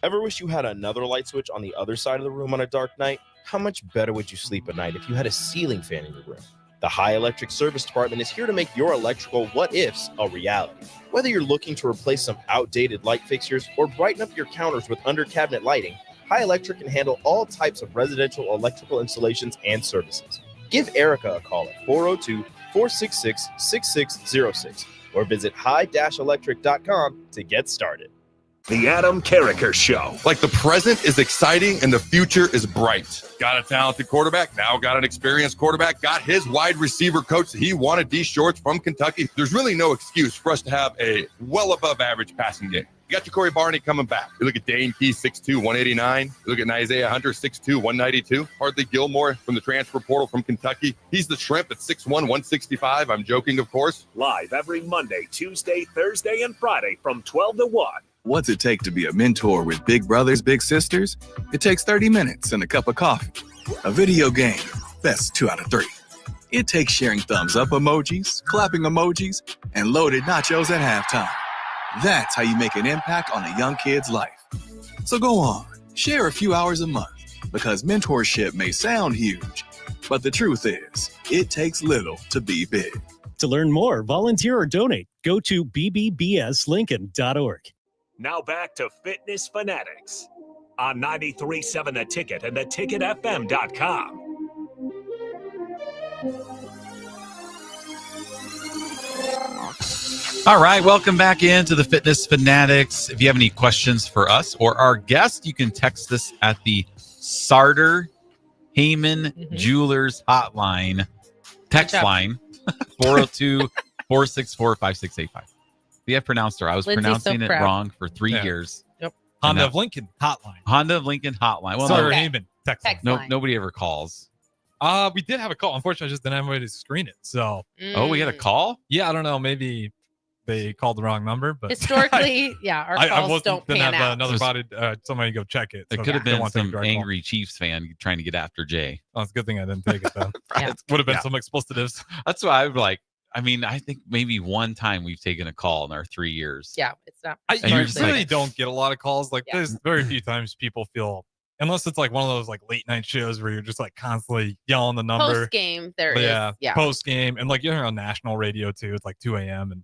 Ever wish you had another light switch on the other side of the room on a dark night? How much better would you sleep at night if you had a ceiling fan in your room? The High Electric Service Department is here to make your electrical what-ifs a reality. Whether you're looking to replace some outdated light fixtures or brighten up your counters with under-cabinet lighting, High Electric can handle all types of residential electrical installations and services. Give Erica a call at 402-466-6606 or visit high-electric.com to get started. The Adam Carricker Show. Like the present is exciting and the future is bright. Got a talented quarterback, now got an experienced quarterback, got his wide receiver coach that he wanted, D. Shorts from Kentucky. There's really no excuse for us to have a well above average passing game. You got your Corey Barney coming back. You look at Dane Key, 6'2", 189. You look at Isaiah Hunter, 6'2", 192. Hardly Gilmore from the transfer portal from Kentucky. He's the shrimp at 6'1", 165. I'm joking, of course. Live every Monday, Tuesday, Thursday, and Friday from 12 to 1. What's it take to be a mentor with big brothers, big sisters? It takes 30 minutes and a cup of coffee. A video game, best 2 out of 3. It takes sharing thumbs up emojis, clapping emojis, and loaded nachos at halftime. That's how you make an impact on a young kid's life. So go on, share a few hours a month, because mentorship may sound huge, but the truth is, it takes little to be big. To learn more, volunteer, or donate, go to bbbslincoln.org. Now back to Fitness Fanatics on 93.7 The Ticket and theticketfm.com. All right, welcome back into the Fitness Fanatics. If you have any questions for us or our guest, you can text us at the Sartor Heyman Jewelers hotline, text line 402-464-5685. See, I pronounced her. I was pronouncing it wrong for 3 years. Yep. Honda of Lincoln hotline. Honda of Lincoln hotline. Well, Sartor Heyman text line. Nobody ever calls. We did have a call. Unfortunately, I just didn't have a way to screen it. So, Oh, we got a call? Yeah, I don't know. Maybe they called the wrong number, but historically, our calls don't pan have out. another body, somebody go check it. It So could have they been want to take a some direct angry Chiefs fan trying to get after Jay. call. Oh, it's a good thing I didn't take it though. Yeah. Would have been Yeah. some explosives. That's why I'm like, I mean, I think maybe one time we've taken a call in our 3 years. Yeah, it's not. I And you're just really like- don't get a lot of calls. Like Yeah. there's very few times people feel, unless it's like one of those like late night shows where you're just like constantly yelling the number. Post game, there But is. yeah, post game, and like you're on national radio too. It's like 2 a.m. and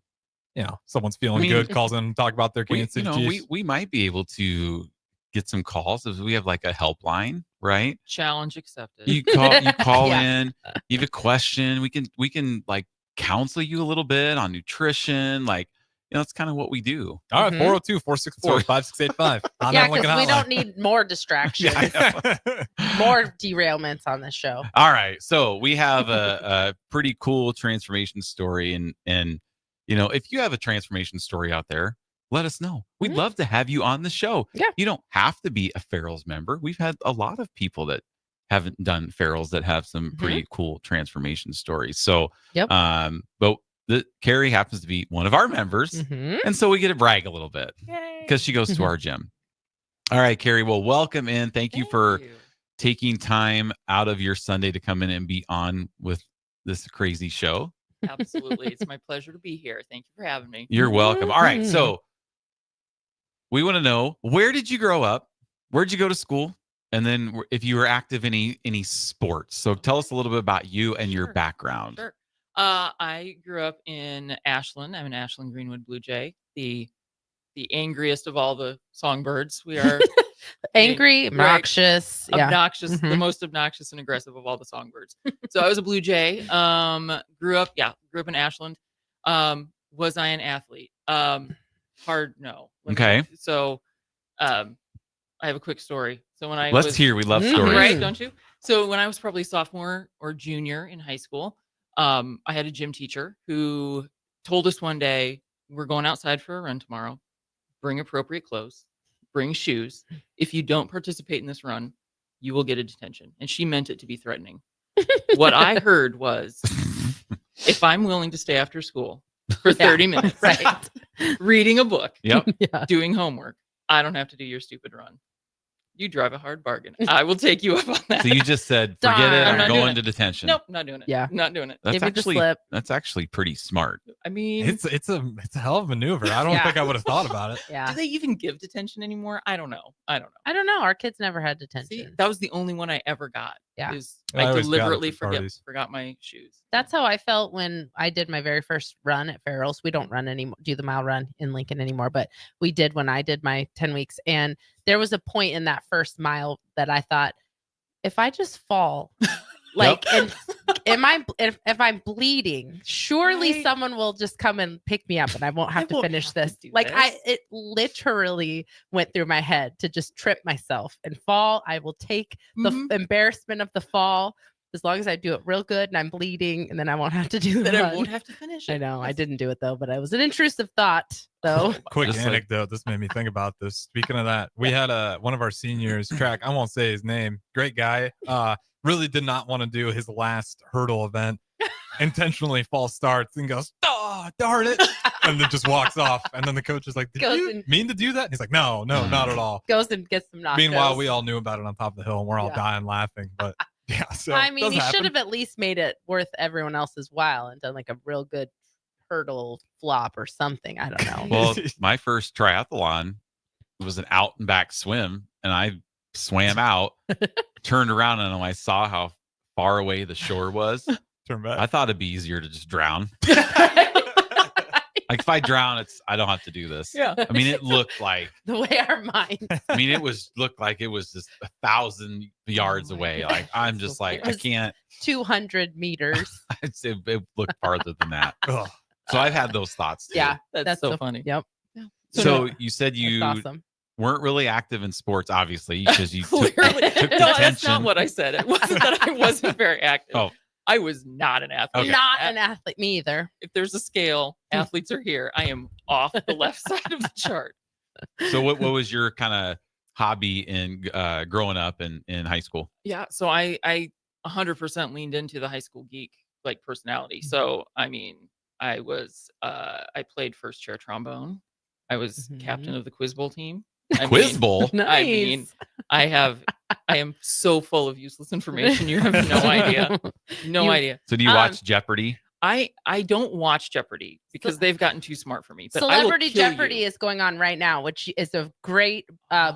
someone's feeling I mean, good, calls in and talk about their Kansas City Chiefs. we might be able to get some calls if we have like a helpline, right? Challenge accepted. You call Yeah. in, you have a question. We can like counsel you a little bit on nutrition, like that's kind of what we do. All right, Mhm. 402-464-5685. Yeah, because we don't need more distractions, more derailments on this show. All right, so we have a pretty cool transformation story, and if you have a transformation story out there, let us know. We'd love to have you on the show. Yeah. You don't have to be a Farrell's member. We've had a lot of people that haven't done Farrell's that have some pretty cool transformation stories. So, Yep. But Carrie happens to be one of our members, Mhm. and so we get to brag a little bit because she goes to our gym. All right, Carrie. Well, welcome in. Thank you for taking time out of your Sunday to come in and be on with this crazy show. Absolutely. It's my pleasure to be here. Thank you for having me. You're welcome. All right. So we want to know, where did you grow up? Where'd you go to school? And then if you were active in any sports. So tell us a little bit about you and your background. Sure. I grew up in Ashland. I'm an Ashland Greenwood Blue Jay, the angriest of all the songbirds. We are Angry, right, obnoxious, obnoxious, the Mhm. most obnoxious and aggressive of all the songbirds. So I was a Blue Jay. Grew up in Ashland. Was I an athlete? Hard no. Okay. So, I have a quick story. So when I Let's hear. We love stories. right? Don't you? So when I was probably sophomore or junior in high school, I had a gym teacher who told us one day, "We're going outside for a run tomorrow. Bring appropriate clothes. Bring shoes. If you don't participate in this run, you will get a detention." And she meant it to be threatening. What I heard was, if I'm willing to stay after school for 30 minutes, right, reading a book, Yep. doing homework, I don't have to do your stupid run. You drive a hard bargain. I will take you up on that. So you just said, forget it. I'm I'm not doing going it. to detention. Nope, not doing it. Yeah. Not doing it. That's Give me the actually slip. that's actually pretty smart. I mean, It's a hell of a maneuver. I don't Yeah. think I would have thought about it. Yeah. do they even give detention anymore? I don't know. I don't know. Our kids never had See, detention. that was the only one I ever got. Yeah. Is I I always got it deliberately for parties. forgot my shoes. That's how I felt when I did my very first run at Farrell's. We don't run anymore, do the mile run in Lincoln anymore, but we did when I did my 10 weeks. And there was a point in that first mile that I thought, if I just fall, like, and if I'm bleeding, surely Right. someone will just come and pick me up and I won't have to won't finish have to this. do Like this. it literally went through my head to just trip myself and fall. I will take the Mhm. embarrassment of the fall as long as I do it real good and I'm bleeding, and then I won't have to do Then the I run. won't have to finish it. I know I didn't do it though, but it was an intrusive thought though. Quick Just like- anecdote. This made me think about this. Speaking of that, we had one of our seniors track. I won't say his name. Great guy. Really did not want to do his last hurdle event. Intentionally false starts and goes, "Oh, darn it!" and then just walks off. And then the coach is like, "Did Goes you and- mean to do that?" And he's like, "No, not at all." Goes and gets some nachos. Meanwhile, we all knew about it on top of the hill, and we're all Yeah. dying laughing. But Yeah, so I mean, does he should happen. have at least made it worth everyone else's while and done like a real good hurdle flop or something. I don't know. Well, my first triathlon was an out and back swim, and I swam out, turned around, and I saw how far away the shore was. Turn back. I thought it'd be easier to just drown. Like if I drown, I don't have to do this. Yeah. I mean, it looked like The way our minds. I mean, looked like it was just 1,000 yards away. Like I'm just like I can't. 200 meters. It looked farther than that. Ugh. So I've had those thoughts too. Yeah, That's so funny. Yep. So you said you That's awesome. weren't really active in sports, obviously, because you took Clearly. the No, that's tension. not what I said. It wasn't that I wasn't very active. Oh. I was not an athlete. Okay. Not an athlete. Me either. If there's a scale, athletes are here. I am off the left side of the chart. So what was your kind of hobby in growing up in high school? Yeah. So I 100% leaned into the high school geek like personality. So, I mean, I played first chair trombone. I was captain of the Quiz Bowl team. Quiz Bowl? I mean, I am so full of useless information. You have no idea. No idea. So do you watch Jeopardy? I don't watch Jeopardy because they've gotten too smart for me. But I will Celebrity kill Jeopardy you. is going on right now, which is a great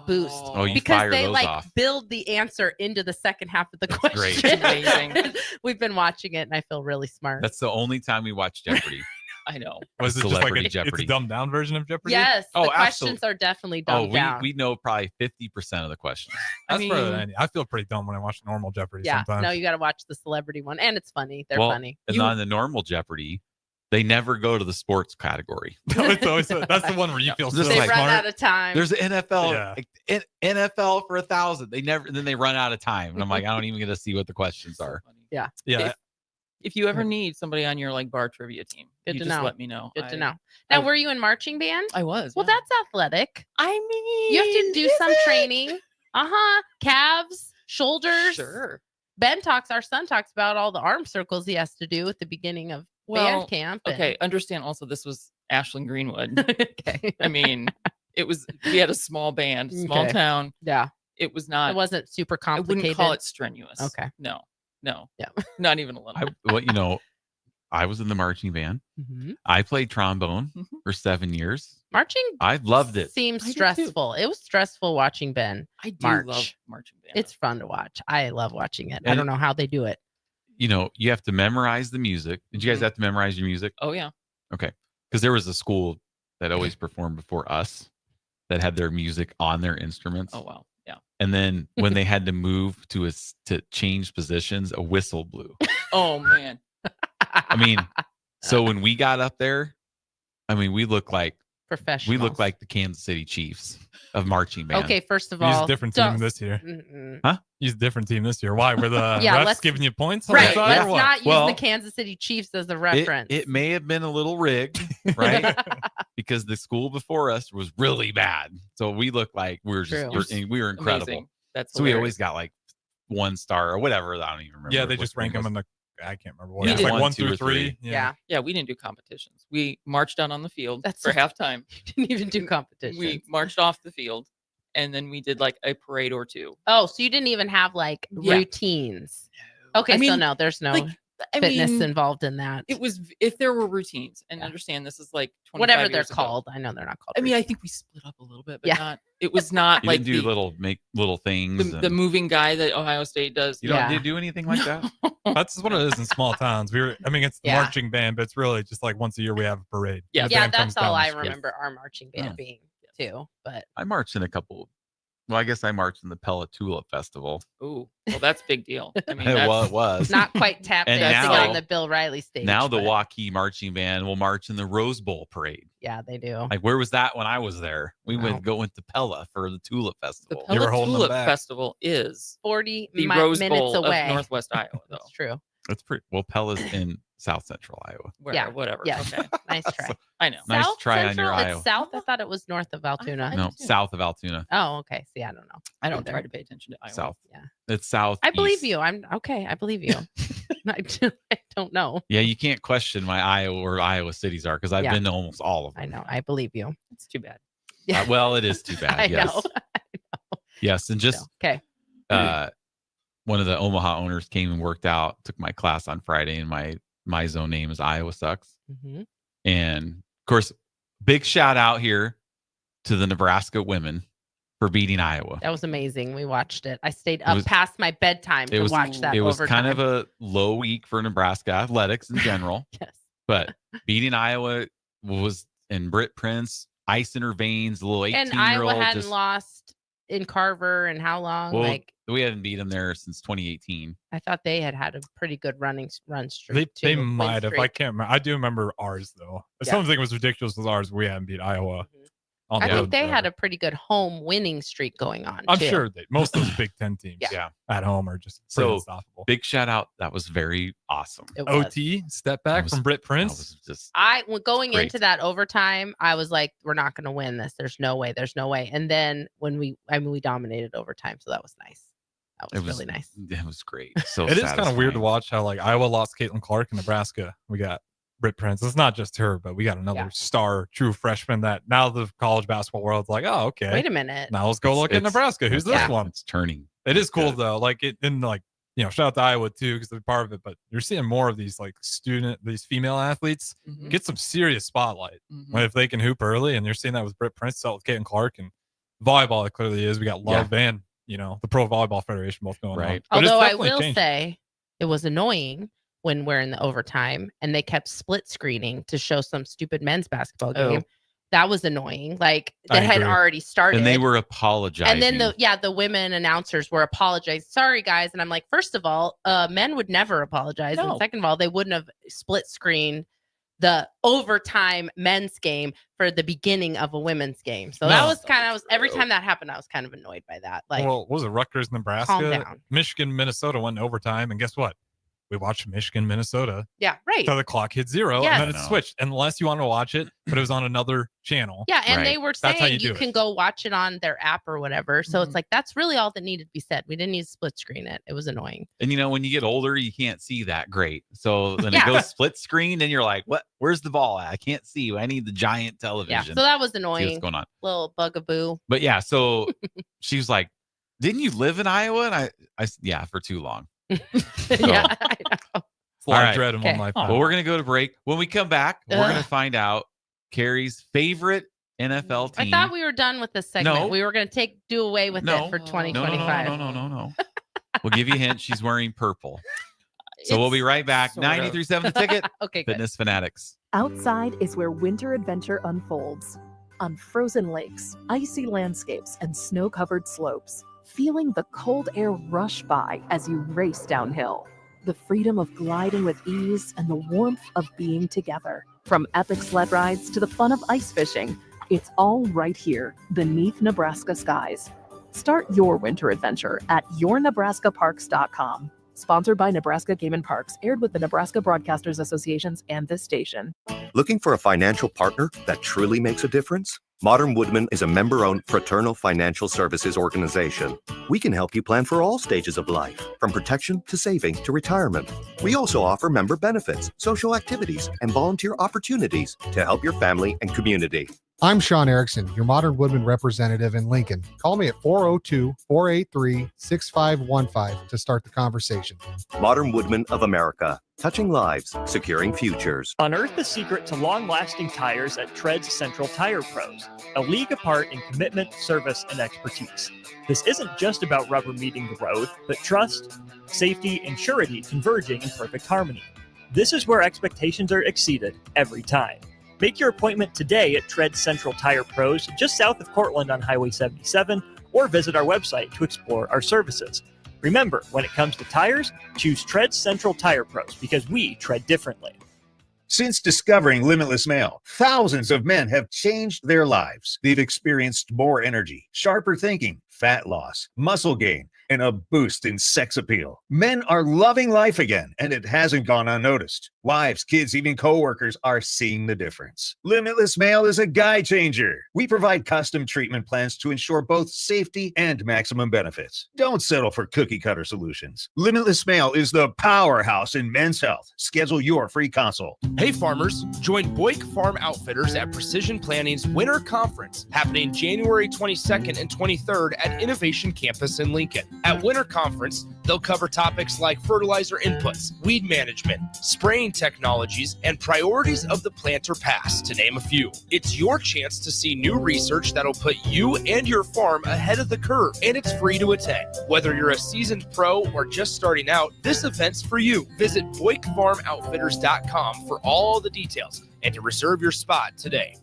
boost. Oh, you because fire they those like off. build the answer into the second half of the Great. question. Amazing. We've been watching it, and I feel really smart. That's the only time we watch Jeopardy. I know. Was it just like Celebrity it's Jeopardy. a dumbed down version of Jeopardy? Yes, Oh, the questions absolutely. are definitely dumbed down. we know probably 50% of the questions. That's better than any. I feel pretty dumb when I watch normal Jeopardy Yeah, sometimes. no, you got to watch the celebrity one, and it's funny. They're Well, funny. And on the normal Jeopardy, they never go to the sports category. It's always, that's the one where you feel so Just They like run smart. out of time. There's an NFL, Yeah. like, NFL for 1,000. They never, and then they run out of time, and I'm like, I don't even get to see what the questions are. Yeah. Yeah. If you ever need somebody on your like bar trivia team, Good you to just know. let me know. Good to know. Now, were you in marching band? I was. Well, yeah. that's athletic. I mean, You have to do is some it? training. Calves, shoulders. Sure. Our son talks about all the arm circles he has to do at the beginning of band camp. and- Okay, understand also this was Ashland Greenwood. Okay. I mean, we had a small band, small Okay. town. Yeah. It was not. It wasn't super I complicated. wouldn't call it strenuous. Okay. No. Yeah. Not even a little. I was in the marching band. Mhm. I played trombone Mhm. for 7 years. Marching I loved it. seems I did too. stressful. It was stressful watching Ben. I do March. love marching band. It's fun to watch. I love watching it. I And- don't know how they do it. You have to memorize the music. Did you guys have to memorize your music? Oh yeah. Okay. Because there was a school that always performed before us that had their music on their instruments. Oh wow. Yeah. And then when they had to move to change positions, a whistle blew. Oh man. I mean, so when we got up there, I mean, we look like Professionals. the Kansas City Chiefs of marching band. Okay, first of You used all, a different team don't- this year. Mm-mm. Use a different team this year. Why? Were the Yeah, refs let's- giving you points? on Right. the side, Let's or what? not use Well, the Kansas City Chiefs as a It, reference. it may have been a little rigged, right? Because the school before us was really bad. So we looked like we were True. we were incredible. Amazing. That's So we hilarious. always got like 1 star or whatever. I don't even remember. Yeah, they what just the rank thing them was. in the. I can't remember what. Yeah, It's like 1, 1 2, through or 3. 3. yeah. Yeah, we didn't do competitions. We marched out on the field That's for so- halftime. Didn't even do competition. We marched off the field, and then we did like a parade or two. Oh, so you didn't even have like Yeah. routines. Okay, I so mean, no, there's no like, I fitness mean, involved in that. It was if there were routines, and Yeah. understand this is like 25 Whatever they're years ago. called. I know they're not called. I mean, I routines. think we split up a little bit, but Yeah. not. It was not You like didn't do the, little things. the and- moving guy that Ohio State does. you don't Yeah. did you do anything like that? That's what it is in small towns. It's the Yeah. marching band, but it's really just like once a year we have a parade. Yeah. The yeah, band comes that's all down I the street. remember our marching band Oh. being too. But I marched in a couple. Well, I guess I marched in the Pella Tulip Festival. Ooh, well, that's a big deal. I mean, Well, that's, it was. not quite tap And dancing now- on the Bill Riley stage. Now the but Waukee Marching Band will march in the Rose Bowl parade. Yeah, they do. Like, where was that when I was there? We Wow. went to Pella for the Tulip the Festival. You were Pella holding them Tulip back. Festival is 40 the mi- Rose minutes Bowl away. of Northwest Iowa, though. That's true. It's pretty well. Pella's in South Central Iowa. Where, Yeah. whatever. Yeah. Okay, Nice try. I know. Nice South try on your Central? Iowa. It's south. I thought it was north of Altoona. I No, do too. south of Altoona. Oh, okay. See, I don't know. I don't Either. try to pay attention to Iowa. South. Yeah. It's south. I believe east. you. I'm okay. I believe you. I don't know. Yeah, you can't question my Iowa or Iowa cities are because I've Yeah. been to almost all of them. I know. I believe you. It's too bad. Well, it is too bad. I yes. know. Yes, and just Okay. uh one of the Omaha owners came and worked out, took my class on Friday, and my zone name is Iowa Sucks. Mm-hmm. And of course, big shout out here to the Nebraska women for beating Iowa. That was amazing. We watched it. I stayed up past my bedtime to watch that. It was overtime. kind of a low week for Nebraska athletics in general. Yes. But beating Iowa was, and Britt Prince, ice in her veins, a little 18-year-old. And Iowa hadn't lost in Carver in how long? Well, we haven't beat them there since 2018. I thought they had a pretty good run streak. They might have. I can't remember. I do remember ours though. Yeah. Something was ridiculous with ours. We haven't beat Iowa. I think they had a pretty good home winning streak going on. I'm too. sure most of those Big Ten teams at home are just pretty unstoppable. Big shout out. That was very awesome. OT step back from Britt Prince. Going great. into that overtime, I was like, we're not going to win this. There's no way. And then when we dominated overtime. So that was nice. That was really nice. It was great. So it is kind of weird to watch how like Iowa lost Caitlin Clark and Nebraska. We got Britt Prince. It's not just her, but we got another star true freshman that now the college basketball world's like, oh, okay. Wait a minute. Now let's go look at Nebraska. Who's this one? It's turning. It is cool though. Like it in like, shout out to Iowa too, because they're part of it, but you're seeing more of these like these female athletes get some serious spotlight if they can hoop early. And you're seeing that with Britt Prince, with Caitlin Clark, and volleyball. It clearly is. We got Love and the Pro Volleyball Federation both going on. But although I will say it was annoying when we're in the overtime and they kept split screening to show some stupid men's basketball game. That was annoying. Like that had already started. And they were apologizing. And then the women announcers were apologizing. Sorry, guys. And I'm like, first of all, men would never apologize. No. And second of all, they wouldn't have split screened the overtime men's game for the beginning of a women's game. So that was every time that happened, I was kind of annoyed by that. Like, well, what was it? Rutgers, Nebraska, calm down. Michigan, Minnesota went in overtime. And guess what? We watched Michigan, Minnesota. Yeah, right. Until the clock hit 0, Yes. and then it switched. Unless you want to watch it, but it was on another channel. Yeah, and they were That's how saying you you do can it. go watch it on their app or whatever. So it's like that's really all that needed to be said. We didn't need to split screen it. It was annoying. And when you get older, you can't see that great. So then it goes split screen, and you're like, "What? Where's the ball at? I can't see. I need the giant television." Yeah, so that was See annoying. what's going on? Little bugaboo. But yeah, so she was like, "Didn't you live in Iowa?" And I yeah, for too long. Yeah, I know. It's a lot of dread in one life. Well, we're gonna go to break. When we come back, we're gonna find out Carrie's favorite NFL team. I thought we were done with this segment. No. We were going to do away with it for 2025. No. We'll give you a hint. She's wearing purple. So we'll be right back. 93.7 The Ticket. Okay, good. Fitness Fanatics. Outside is where winter adventure unfolds. On frozen lakes, icy landscapes, and snow-covered slopes. Feeling the cold air rush by as you race downhill. The freedom of gliding with ease and the warmth of being together. From epic sled rides to the fun of ice fishing, it's all right here beneath Nebraska skies. Start your winter adventure at yournebraskaparks.com. Sponsored by Nebraska Game and Parks, aired with the Nebraska Broadcasters Associations and this station. Looking for a financial partner that truly makes a difference? Modern Woodman is a member-owned fraternal financial services organization. We can help you plan for all stages of life, from protection to saving to retirement. We also offer member benefits, social activities, and volunteer opportunities to help your family and community. I'm Sean Erickson, your Modern Woodman representative in Lincoln. Call me at 402-483-6515 to start the conversation. Modern Woodman of America, touching lives, securing futures. Unearth the secret to long-lasting tires at Tread's Central Tire Pros, a league apart in commitment, service, and expertise. This isn't just about rubber meeting the road, but trust, safety, and surety converging in perfect harmony. This is where expectations are exceeded every time. Make your appointment today at Tread Central Tire Pros, just south of Cortland on Highway 77, or visit our website to explore our services. Remember, when it comes to tires, choose Tread Central Tire Pros because we tread differently. Since discovering Limitless Mail, thousands of men have changed their lives. They've experienced more energy, sharper thinking, fat loss, muscle gain, and a boost in sex appeal. Men are loving life again, and it hasn't gone unnoticed. Wives, kids, even coworkers are seeing the difference. Limitless Mail is a guy changer. We provide custom treatment plans to ensure both safety and maximum benefits. Don't settle for cookie-cutter solutions. Limitless Mail is the powerhouse in men's health. Schedule your free consult Hey farmers, join Boyk Farm Outfitters at Precision Planning's Winter Conference happening January 22nd and 23rd at Innovation Campus in Lincoln. At Winter Conference, they'll cover topics like fertilizer inputs, weed management, spraying technologies, and priorities of the planter pass, to name a few. It's your chance to see new research that'll put you and your farm ahead of the curve, and it's free to attend. Whether you're a seasoned pro or just starting out, this event's for you. Visit BoykFarmOutfitters.com for all the details and to reserve your spot today.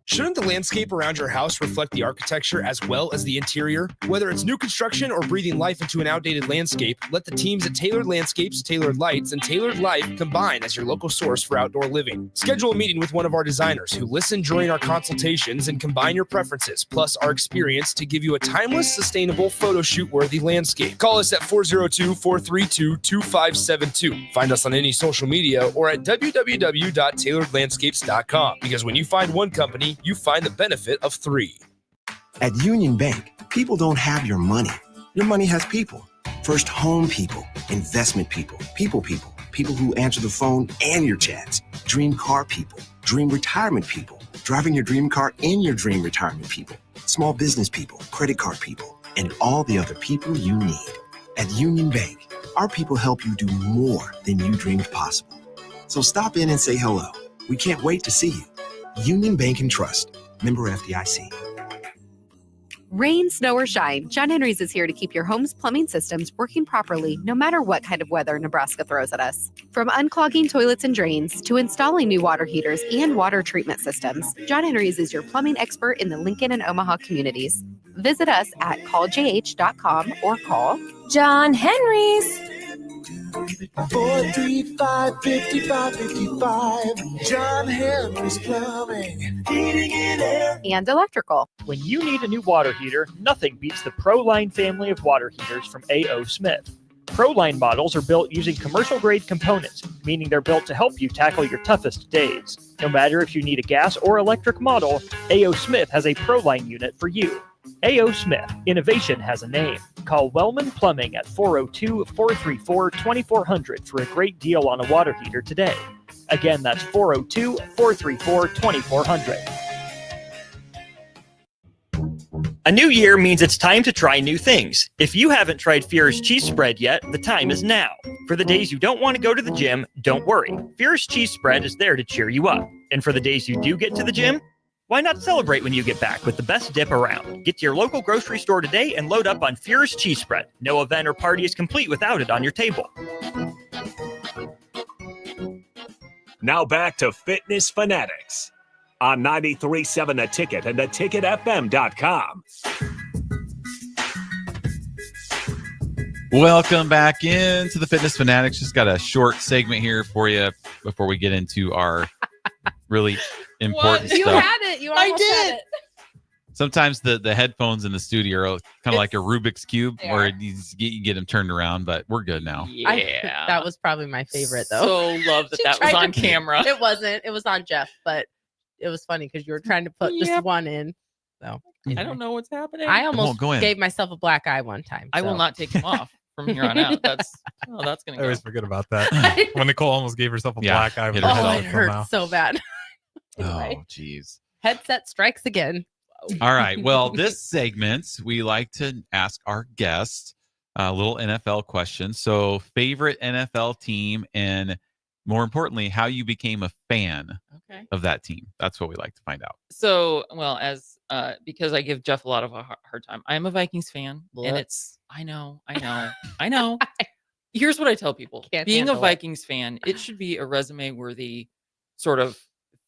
Shouldn't the landscape around your house reflect the architecture as well as the interior? Whether it's new construction or breathing life into an outdated landscape, let the teams at Tailored Landscapes, Tailored Lights, and Tailored Life combine as your local source for outdoor living. Schedule a meeting with one of our designers who listen during our consultations and combine your preferences, plus our experience to give you a timeless, sustainable, photo shoot-worthy landscape. Call us at 402-432-2572. Find us on any social media or at www.tailoredlandscapes.com, because when you find one company, you find the benefit of three. At Union Bank, people don't have your money. Your money has people. First home people, investment people, people who answer the phone and your chats, dream car people, dream retirement people, driving your dream car in your dream retirement people, small business people, credit card people, and all the other people you need. At Union Bank, our people help you do more than you dreamed possible. So stop in and say hello. We can't wait to see you. Union Bank and Trust, member FDIC. Rain, snow, or shine, John Henry's is here to keep your home's plumbing systems working properly no matter what kind of weather Nebraska throws at us. From unclogging toilets and drains to installing new water heaters and water treatment systems, John Henry's is your plumbing expert in the Lincoln and Omaha communities. Visit us at calljh.com or call John Henry's. 435-5555. John Henry's Plumbing, Heating and Air. and electrical. When you need a new water heater, nothing beats the ProLine family of water heaters from A.O. Smith. ProLine models are built using commercial-grade components, meaning they're built to help you tackle your toughest days. No matter if you need a gas or electric model, A.O. Smith has a ProLine unit for you. A.O. Smith, innovation has a name. Call Wellman Plumbing at 402-434-2400 for a great deal on a water heater today. Again, that's 402-434-2400. A new year means it's time to try new things. If you haven't tried Fear's cheese spread yet, the time is now. For the days you don't want to go to the gym, don't worry. Fear's cheese spread is there to cheer you up. And for the days you do get to the gym, why not celebrate when you get back with the best dip around? Get to your local grocery store today and load up on Fear's cheese spread. No event or party is complete without it on your table. Now back to Fitness Fanatics on 93.7 The Ticket and theticketfm.com. Welcome back into the Fitness Fanatics. Just got a short segment here for you before we get into our really important You stuff. had it. You almost had it. Sometimes the headphones in the studio are kind of like a Rubik's Cube where you get them turned around, but we're good now. Yeah. That was probably my favorite, though. So love that She that was tried on to- camera. It wasn't. It was on Jeff, but it was funny because you were trying to put Yep. just one in. So I don't know what's happening. I almost go in. gave myself a black eye one time. I will so. not take them off from here on out. That's gonna I go. always forget about that. When Nicole almost gave herself a Yeah, black eye. hit with her her Oh, head it headset hurt somehow. so bad. Anyway, Oh, jeez. headset strikes again. All right. Well, this segment, we like to ask our guests a little NFL question. So, favorite NFL team, and more importantly, how you became a fan Okay. of that team. That's what we like to find out. So, well, as because I give Jeff a lot of a hard time. I'm a Vikings fan, What? and it's I know. Here's what I tell people: Can't being a handle it. Vikings fan, it should be a resume-worthy sort of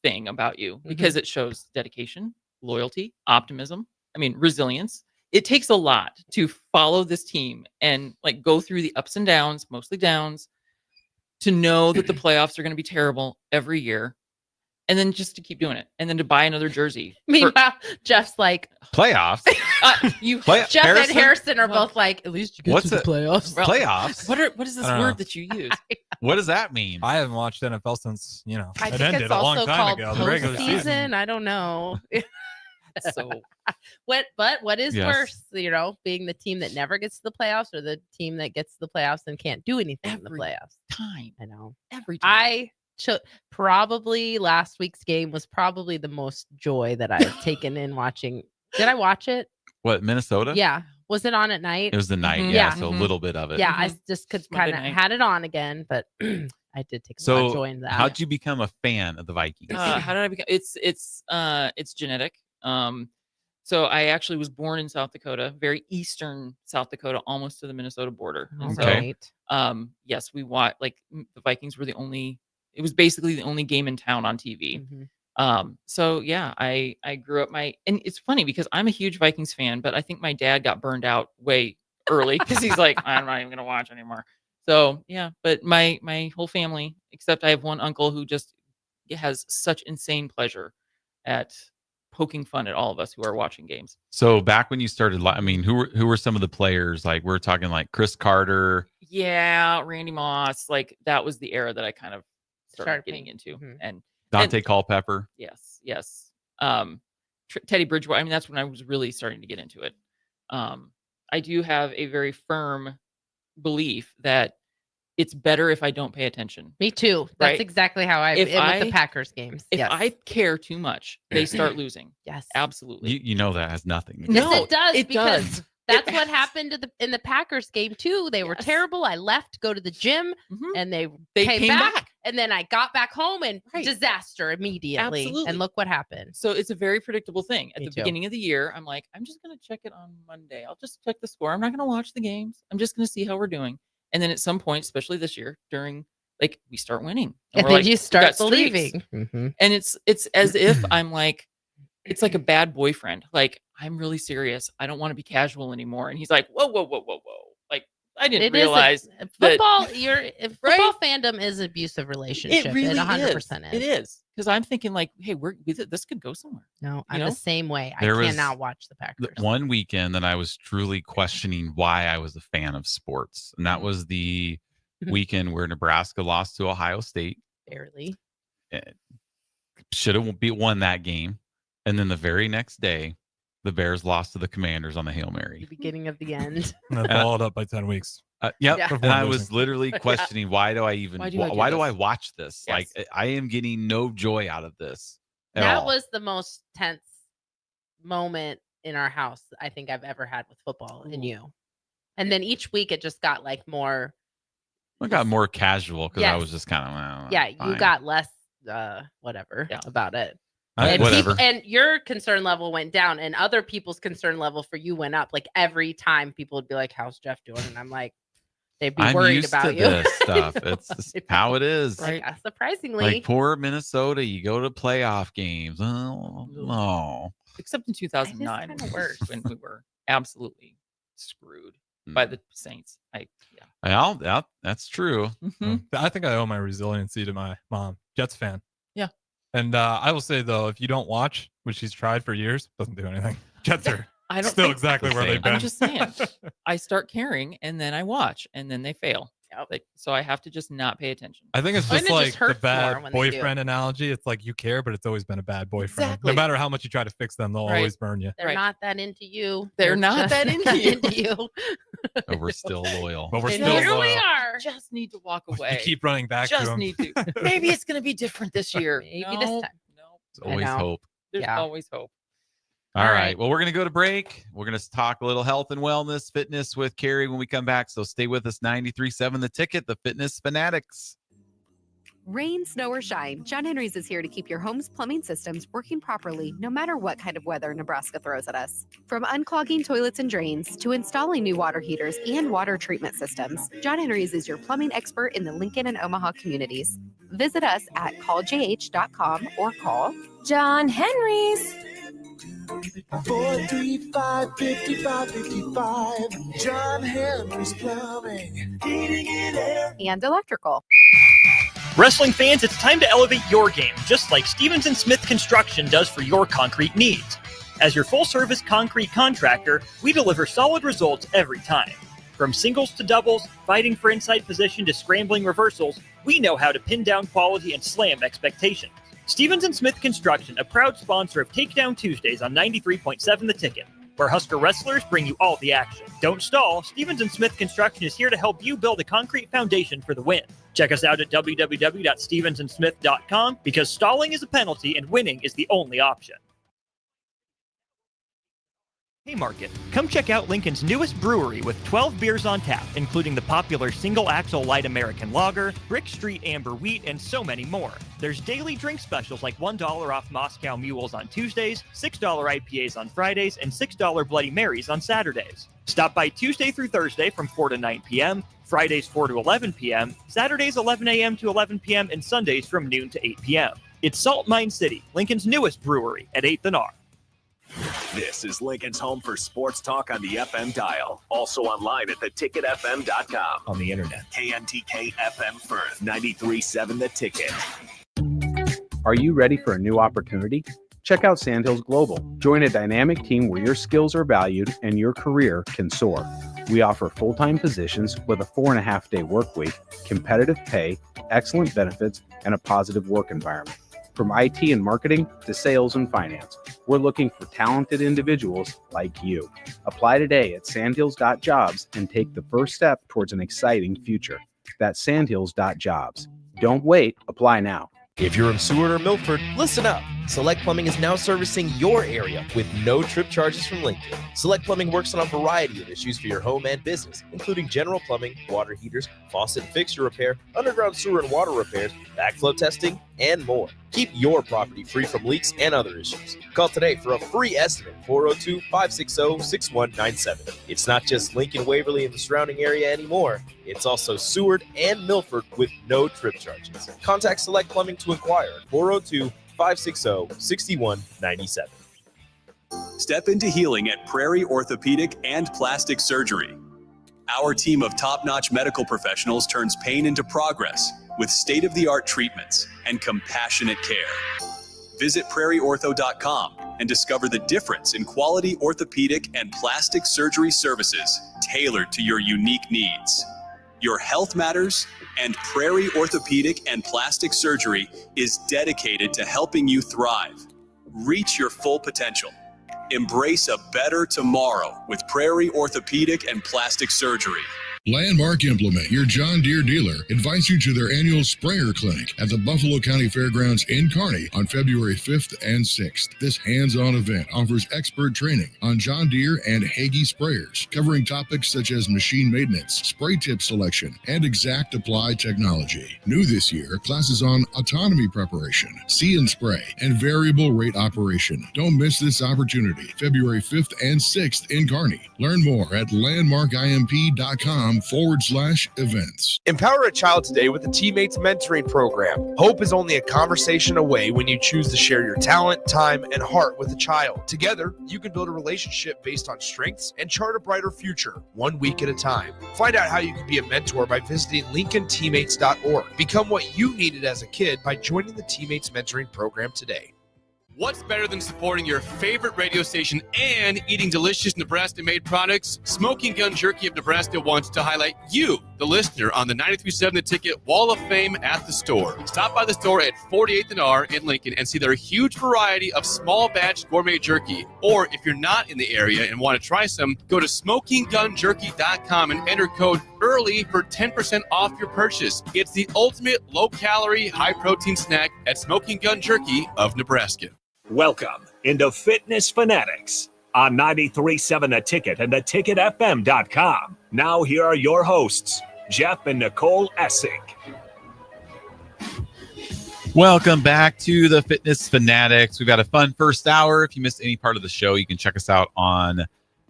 thing about you because it shows dedication, loyalty, optimism. I mean, resilience. It takes a lot to follow this team and like go through the ups and downs, mostly downs, to know that the playoffs are going to be terrible every year, and then just to keep doing it, and then to buy another jersey. Meanwhile, Jeff's like, Playoffs? Jeff and Harrison are both like, at least you get What's to the it? playoffs. Well, Playoffs? What is this I don't word know. that you use? What does that mean? I haven't watched NFL since, I it think ended it's a long also time called ago. The regular season. postseason. I don't know. So What is Yes. worse, being the team that never gets to the playoffs or the team that gets to the playoffs and can't do anything in the Every playoffs? time, I know. every time. I probably last week's game was probably the most joy that I've taken in watching. Did I watch it? What, Minnesota? Yeah. Was it on at night? It was the night. Mhm. Yeah. So a little bit of it. Yeah, I just could Monday kind of night. had it on again, but I did take a lot of joy in that. How'd you become a fan of the Vikings? How did I become? It's genetic. So I actually was born in South Dakota, very eastern South Dakota, almost to the Minnesota border. And Okay. So, yes, we watched. Like the Vikings were the only. It was basically the only game in town on TV. So yeah, I grew up and it's funny because I'm a huge Vikings fan, but I think my dad got burned out way early because he's like, I'm not even gonna watch anymore. So yeah, but my whole family, except I have one uncle who just has such insane pleasure at poking fun at all of us who are watching games. So back when you started, I mean, who were some of the players? Like we're talking like Chris Carter. Yeah, Randy Moss, like that was the era that I kind of started getting into, and Dante Culpepper. Yes. Teddy Bridgewater. I mean, that's when I was really starting to get into it. I do have a very firm belief that it's better if I don't pay attention. Me too. That's Right? exactly how I If with the Packers games. If Yes. I care too much, they start losing. Yes. Absolutely. You know that has nothing. Yes, it does it because does. that's what happened in the Packers game too. They were terrible. I left to go to the gym, and they came back, and then I got back home and disaster immediately. Absolutely. And look what happened. So it's a very predictable thing. At Me the too. beginning of the year, I'm like, I'm just going to check it on Monday. I'll just check the score. I'm not going to watch the games. I'm just going to see how we're doing. And then at some point, especially this year, during like we start winning, And we're then like, you "We've start got streaks." believing. And it's as if I'm like, it's like a bad boyfriend. Like I'm really serious. I don't want to be casual anymore. And he's like, whoa. Like I didn't realize that football. Football fandom is an abusive relationship. it really 100% is. It is because I'm thinking like, hey, this could go somewhere. No, I'm You the know? same way. There I was cannot watch the Packers. One weekend that I was truly questioning why I was a fan of sports, and that was the weekend where Nebraska lost to Ohio State. Barely. Should have won that game, and then the very next day, the Bears lost to the Commanders on the Hail Mary. The beginning of the end. And they followed up by 10 weeks. Yep. Yeah. And I was literally questioning why do I even Why do I do why do this? I watch this? Yes. Like I am getting no joy out of this. At That all. was the most tense moment in our house I think I've ever had with football and you. And then each week it just got like more. I got more casual because I Yes. was just kind of Yeah, you fine. got less whatever about it. And whatever. and your concern level went down, and other people's concern level for you went up. Like every time people would be like, "How's Jeff doing?" And I'm like, they'd be I'm worried used about to you. this stuff. It's just how it is. Like, surprisingly, Like poor Minnesota, you go to playoff games. Oh no. Except in 2009, kinda worse. when we were absolutely screwed by the Saints. Well, that's true. I think I owe my resiliency to my mom. Jets fan. Yeah. And I will say though, if you don't watch, which she's tried for years, doesn't do anything. Jets are I don't still think- exactly where they've been. I'm just saying. I start caring and then I watch and then they fail. Like, so I have to just not pay attention. I think it's And just it like just the hurts more bad when they do. boyfriend analogy. It's like you care, but it's always been a bad boyfriend. Exactly. No matter how much you try to fix them, they'll Right. always burn you. they're not that into you. They're not just that into you. you. But we're still loyal. But we're And still here we loyal. are. Just need to walk away. You keep running back to Just them. need to. Maybe it's going to be different this year. Maybe No, this time. No. There's always hope. There's Yeah. always hope. All right. Well, we're going to go to break. We're going to talk a little health and wellness, fitness with Carrie when we come back. So stay with us. 93.7 The Ticket, the Fitness Fanatics. Rain, snow, or shine, John Henry's is here to keep your home's plumbing systems working properly no matter what kind of weather Nebraska throws at us. From unclogging toilets and drains to installing new water heaters and water treatment systems, John Henry's is your plumbing expert in the Lincoln and Omaha communities. Visit us at calljh.com or call John Henry's. 435-5555. John Henry's Plumbing, Heating and Air. and electrical. Wrestling fans, it's time to elevate your game, just like Stevens & Smith Construction does for your concrete needs. As your full-service concrete contractor, we deliver solid results every time. From singles to doubles, fighting for inside position to scrambling reversals, we know how to pin down quality and slam expectations. Stevens & Smith Construction, a proud sponsor of Takedown Tuesdays on 93.7 The Ticket. where Husker wrestlers bring you all the action. Don't stall. Stevens & Smith Construction is here to help you build a concrete foundation for the win. Check us out at www.stevensandsmith.com because stalling is a penalty and winning is the only option. Haymarket. Come check out Lincoln's newest brewery with 12 beers on tap, including the popular Single Axle Light American Lager, Brick Street Amber Wheat, and so many more. There's daily drink specials like $1 off Moscow Mules on Tuesdays, $6 IPAs on Fridays, and $6 Bloody Marys on Saturdays. Stop by Tuesday through Thursday from 4 to 9 p.m., Fridays 4 to 11 p.m., Saturdays 11 a.m. to 11 p.m., and Sundays from noon to 8 p.m. It's Salt Mine City, Lincoln's newest brewery at 8th and R. This is Lincoln's home for sports talk on the FM dial. Also online at theticketfm.com. On the internet. KNTK FM Firth, 93.7 The Ticket. Are you ready for a new opportunity? Check out Sandhills Global. Join a dynamic team where your skills are valued and your career can soar. We offer full-time positions with a 4.5-day work week, competitive pay, excellent benefits, and a positive work environment. From IT and marketing to sales and finance, we're looking for talented individuals like you. Apply today at sandhills.jobs and take the first step towards an exciting future. That's sandhills.jobs. Don't wait, apply now. If you're in Seward or Milford, listen up. Select Plumbing is now servicing your area with no trip charges from Lincoln. Select Plumbing works on a variety of issues for your home and business, including general plumbing, water heaters, faucet and fixture repair, underground sewer and water repairs, backflow testing, and more. Keep your property free from leaks and other issues. Call today for a free estimate, 402-560-6197. It's not just Lincoln, Waverly, and the surrounding area anymore. It's also Seward and Milford with no trip charges. Contact Select Plumbing to inquire at 402-560-6197. Step into healing at Prairie Orthopedic and Plastic Surgery. Our team of top-notch medical professionals turns pain into progress with state-of-the-art treatments and compassionate care. Visit prairieortho.com and discover the difference in quality orthopedic and plastic surgery services tailored to your unique needs. Your health matters, and Prairie Orthopedic and Plastic Surgery is dedicated to helping you thrive. Reach your full potential. Embrace a better tomorrow with Prairie Orthopedic and Plastic Surgery. Landmark Implement, your John Deere dealer, invites you to their annual sprayer clinic at the Buffalo County Fairgrounds in Kearney on February 5th and 6th. This hands-on event offers expert training on John Deere and Hagie sprayers, covering topics such as machine maintenance, spray tip selection, and exact apply technology. New this year, classes on autonomy preparation, see and spray, and variable rate operation. Don't miss this opportunity, February 5th and 6th in Kearney. Learn more at landmarkimp.com/events. Empower a child today with the Teammates Mentoring Program. Hope is only a conversation away when you choose to share your talent, time, and heart with a child. Together, you can build a relationship based on strengths and chart a brighter future, 1 week at a time. Find out how you can be a mentor by visiting LincolnTeammates.org. Become what you needed as a kid by joining the Teammates Mentoring Program today. What's better than supporting your favorite radio station and eating delicious Nebraska-made products? Smoking Gun Jerky of Nebraska wants to highlight you, the listener, on the 93.7 The Ticket Wall of Fame at the store. Stop by the store at 48th and R in Lincoln and see their huge variety of small batch gourmet jerky. Or if you're not in the area and want to try some, go to smokinggunjerky.com and enter code EARLY for 10% off your purchase. It's the ultimate low-calorie, high-protein snack at Smoking Gun Jerky of Nebraska. Welcome into Fitness Fanatics on 93.7 The Ticket and theticketfm.com. Now here are your hosts, Jeff and Nicole Essig. Welcome back to the Fitness Fanatics. We've got a fun first hour. If you missed any part of the show, you can check us out on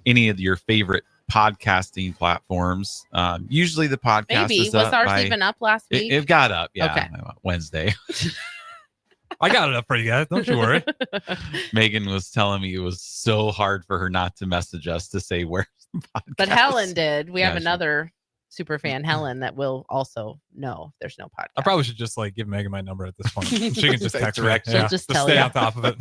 any of your favorite podcasting platforms. Usually the podcast is was up ours even up last week? It got up, yeah, Okay. Wednesday. I got it up for you guys. Don't you worry. Megan was telling me it was so hard for her not to message us to say where's the podcast. But Helen did. We have Yeah, another super fan, Helen, that will also know if there's no podcast. I probably should just give Megan my number at this point. She can just text me. Direct. Yeah, She'll just tell stay you. on top of it.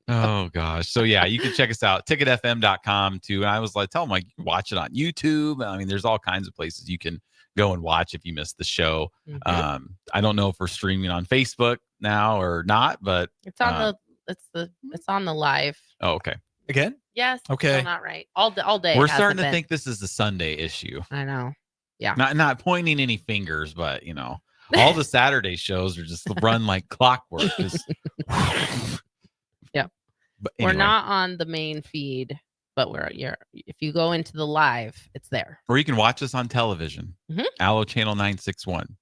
Oh gosh. So yeah, you can check us out, ticketfm.com too. And I was like, tell them like watch it on YouTube. I mean, there's all kinds of places you can go and watch if you missed the show. Mhm. I don't know if we're streaming on Facebook now or not, but It's on it's on the live. oh, okay. Again? Yes. Okay. Still not right. All day. We're it starting to hasn't think this is a Sunday issue. been. I know. Yeah. Not pointing any fingers, but all the Saturday shows are just run like clockwork. Just Yeah. But We're anyway. not on the main feed, but if you go into the live, it's there. Or you can watch us on television. Mhm. Allo Channel 961.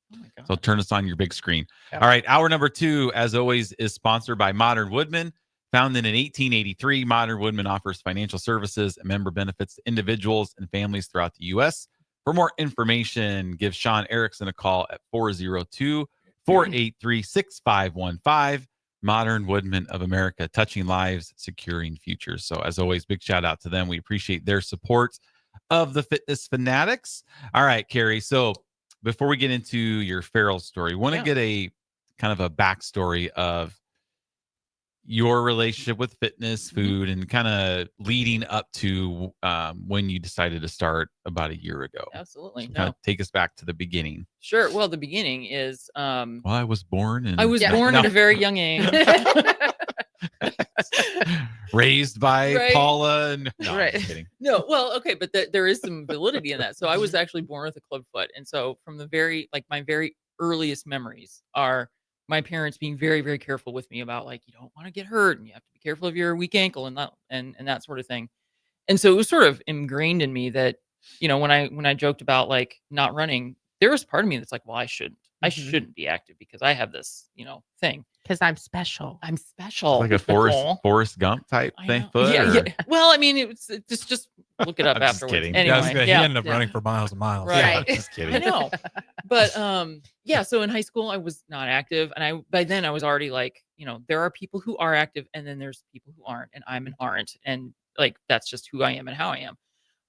So turn us on your big screen. Yep. All right. Hour number 2, as always, is sponsored by Modern Woodman. Founded in 1883, Modern Woodman offers financial services and member benefits to individuals and families throughout the U.S. For more information, give Sean Erickson a call at 402-483-6515. Modern Woodman of America, touching lives, securing futures. So as always, big shout out to them. We appreciate their support of the Fitness Fanatics. All right, Carrie. So before we get into your feral story, want to get a kind of a backstory of your relationship with fitness, food, and kind of leading up to when you decided to start about a year ago. Absolutely. So kind of take us back to the beginning. Sure. Well, the beginning is Well, I was born I was born at a very young age. Raised by Right. Paula. And, no, Right. I'm just kidding. No, well, okay, but there is some validity in that. So I was actually born with a club foot, and so from the my very earliest memories are my parents being very, very careful with me about like you don't want to get hurt, and you have to be careful of your weak ankle and that sort of thing. And so it was sort of ingrained in me that when I joked about like not running, there was part of me that's like, well, I shouldn't be active because I have this thing. Because I'm special. I'm special. Like a Forrest Gump type thing. Yeah. Well, I mean, it's just look it up I'm just afterwards. kidding. Anyway, he ended up running for miles and miles. Right. Just kidding. I know. But yeah, so in high school I was not active, and by then I was already like, there are people who are active and then there's people who aren't, and I'm an aren't, and like that's just who I am and how I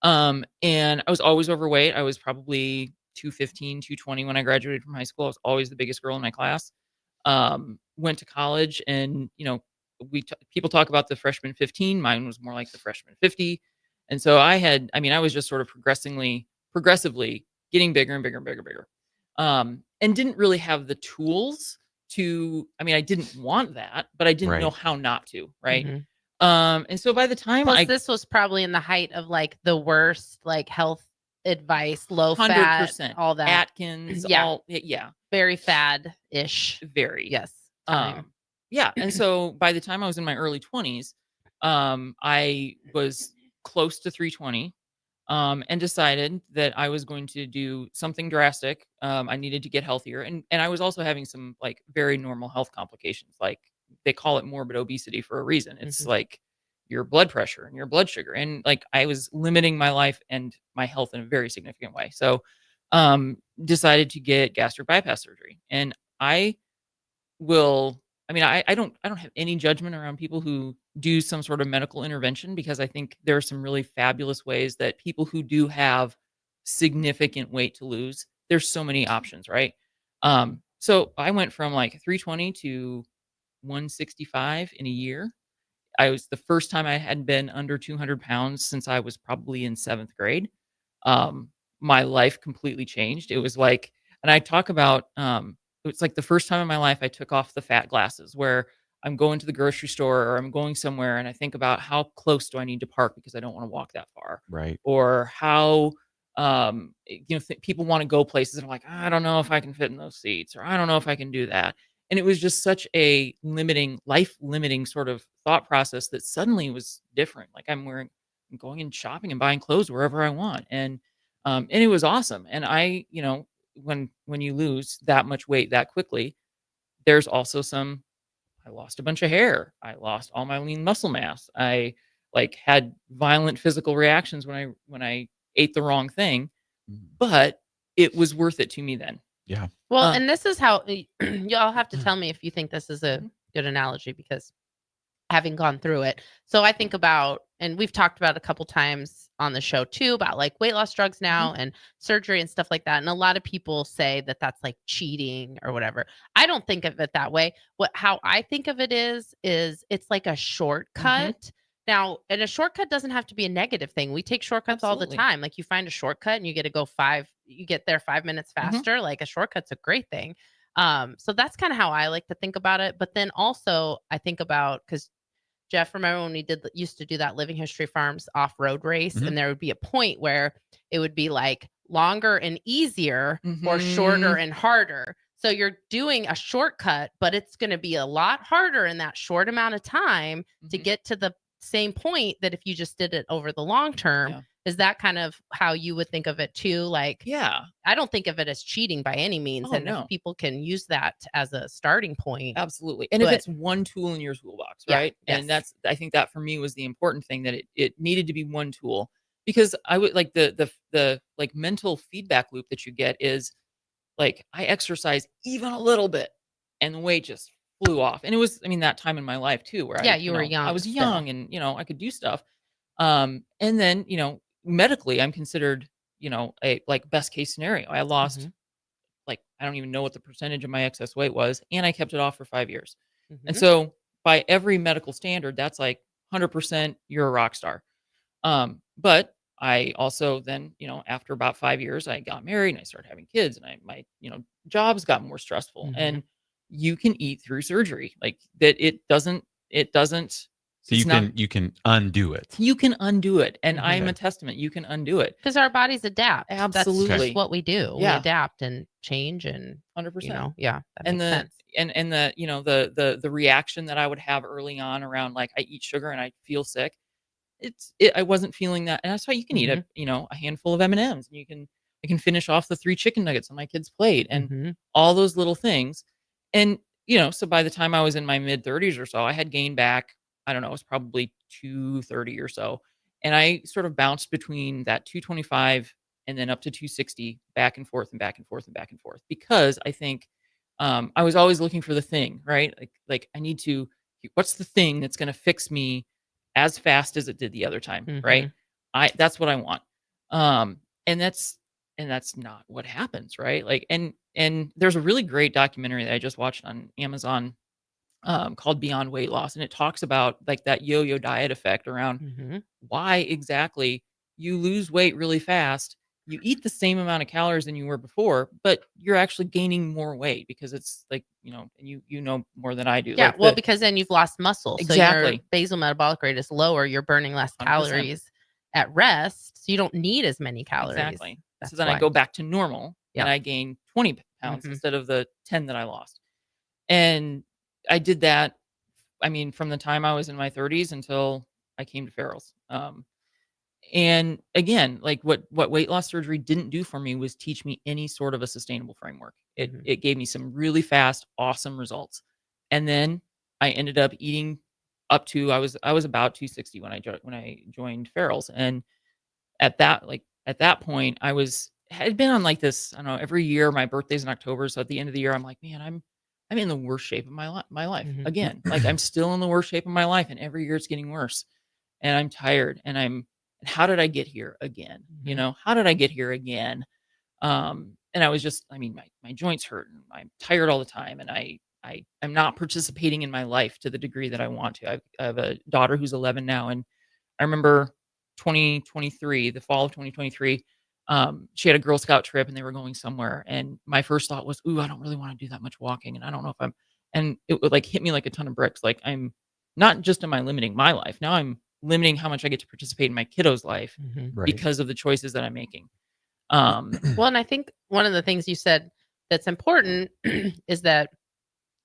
am. And I was always overweight. I was probably 215, 220 when I graduated from high school. I was always the biggest girl in my class. Went to college, and people talk about the freshman 15. Mine was more like the freshman 50. And so I was just sort of progressively getting bigger and bigger and bigger. And didn't really have the tools to, I didn't want that, but I didn't know how not to. Right. Mhm. And so by the time Plus, this was probably in the height of like the worst, like health advice, low fat, 100%, all that. Atkins, Yeah. Very fad-ish. Very. Yes. Time. Yeah. And so by the time I was in my early 20s, I was close to 320, and decided that I was going to do something drastic. I needed to get healthier. And I was also having some like very normal health complications. Like they call it morbid obesity for a reason. It's like your blood pressure and your blood sugar. And like I was limiting my life and my health in a very significant way. So decided to get gastric bypass surgery. And I don't have any judgment around people who do some sort of medical intervention, because I think there are some really fabulous ways that people who do have significant weight to lose, there's so many options, right? So I went from like 320 to 165 in a year. I was the first time I had been under 200 pounds since I was probably in 7th grade. My life completely changed. It was like, and I talk about, it's like the first time in my life I took off the fat glasses, where I'm going to the grocery store or I'm going somewhere and I think about how close do I need to park because I don't want to walk that far. Right. Or how, people want to go places and I'm like, I don't know if I can fit in those seats, or I don't know if I can do that. And it was just such a life limiting sort of thought process that suddenly was different. Like I'm going and shopping and buying clothes wherever I want. And it was awesome. And I, when you lose that much weight that quickly, there's also I lost a bunch of hair. I lost all my lean muscle mass. I like had violent physical reactions when I ate the wrong thing, but it was worth it to me then. Yeah. Well, and this is how y'all have to tell me if you think this is a good analogy, because having gone through it. So I think about, and we've talked about a couple times on the show too, about like weight loss drugs now and surgery and stuff like that. And a lot of people say that that's like cheating or whatever. I don't think of it that way. How I think of it is it's like a shortcut. Now, and a shortcut doesn't have to be a negative thing. We take shortcuts all the time. Like you find a shortcut and you get to go you get there 5 minutes faster. Like a shortcut's a great thing. So that's kind of how I like to think about it. But then also I think about, because Jeff, remember when we used to do that Living History Farms off-road race, and there would be a point where it would be like longer and easier or shorter and harder. So you're doing a shortcut, but it's going to be a lot harder in that short amount of time to get to the same point that if you just did it over the long term. Yeah. Is that kind of how you would think of it too? Like, yeah, I don't think of it as cheating by any means. Oh, And no. if people can use that as a starting point. Absolutely. And if it's one tool in your toolbox, right? Yeah, And I think that for me was the important thing, that it needed to be one tool, because I would like the like mental feedback loop that you get is like, I exercise even a little bit and the weight just flew off. And it was, I mean, that time in my life too, where you were young. I was still. young and, I could do stuff. And then, medically, I'm considered, a like best case scenario. I lost like, I don't even know what the percentage of my excess weight was, and I kept it off for 5 years. And so by every medical standard, that's like 100% you're a rock star. But I also then, after about 5 years, I got married and I started having kids, and my jobs got more stressful. And you can eat through surgery, like that. It doesn't. So you can undo it. You can undo it. And I'm a testament. You can undo it. Because our bodies adapt. Absolutely. That's just what we do. Yeah. We adapt and change, and 100%. yeah, that And makes sense. and the reaction that I would have early on around, like, I eat sugar and I feel sick. I wasn't feeling that. And that's why you can eat a handful of M&Ms, and I can finish off the 3 chicken nuggets on my kid's plate, and all those little things. And, so by the time I was in my mid 30s or so, I had gained back, I don't know, it was probably 230 or so. And I sort of bounced between that 225 and then up to 260, back and forth and back and forth and back and forth, because I think I was always looking for the thing, right? Like I need to, what's the thing that's going to fix me as fast as it did the other time, right? That's what I want. And that's not what happens, right? Like, and there's a really great documentary that I just watched on Amazon called Beyond Weight Loss. And it talks about like that yo-yo diet effect around why exactly you lose weight really fast. You eat the same amount of calories than you were before, but you're actually gaining more weight, because it's like, and you know more than I do. Yeah, like because then you've lost muscle. Exactly. So your basal metabolic rate is lower. You're burning less 100%. calories at rest. So you don't need as many calories. Exactly. That's so then why. I go back to normal and I gain 20 pounds instead of the 10 that I lost. And I did that, I mean, from the time I was in my 30s until I came to Farrell's. And again, like what weight loss surgery didn't do for me was teach me any sort of a sustainable framework. It gave me some really fast, awesome results. And then I ended up eating up to, I was about 260 when I joined Farrell's. And at that point, had been on like this, I don't know, every year. My birthday's in October, so at the end of the year, I'm like, man, I'm in the worst shape of my life again. Like, I'm still in the worst shape of my life, and every year it's getting worse. And I'm tired, and how did I get here again? How did I get here again? And I was just, I mean, my joints hurt, and I'm tired all the time, and I'm not participating in my life to the degree that I want to. I have a daughter who's 11 now, and I remember 2023, the fall of 2023, she had a Girl Scout trip and they were going somewhere. And my first thought was, ooh, I don't really want to do that much walking. And I don't know if and it would like hit me like a ton of bricks. Like, I'm not just am I limiting my life, now I'm limiting how much I get to participate in my kiddo's life because of the choices that I'm making. Well, and I think one of the things you said that's important is that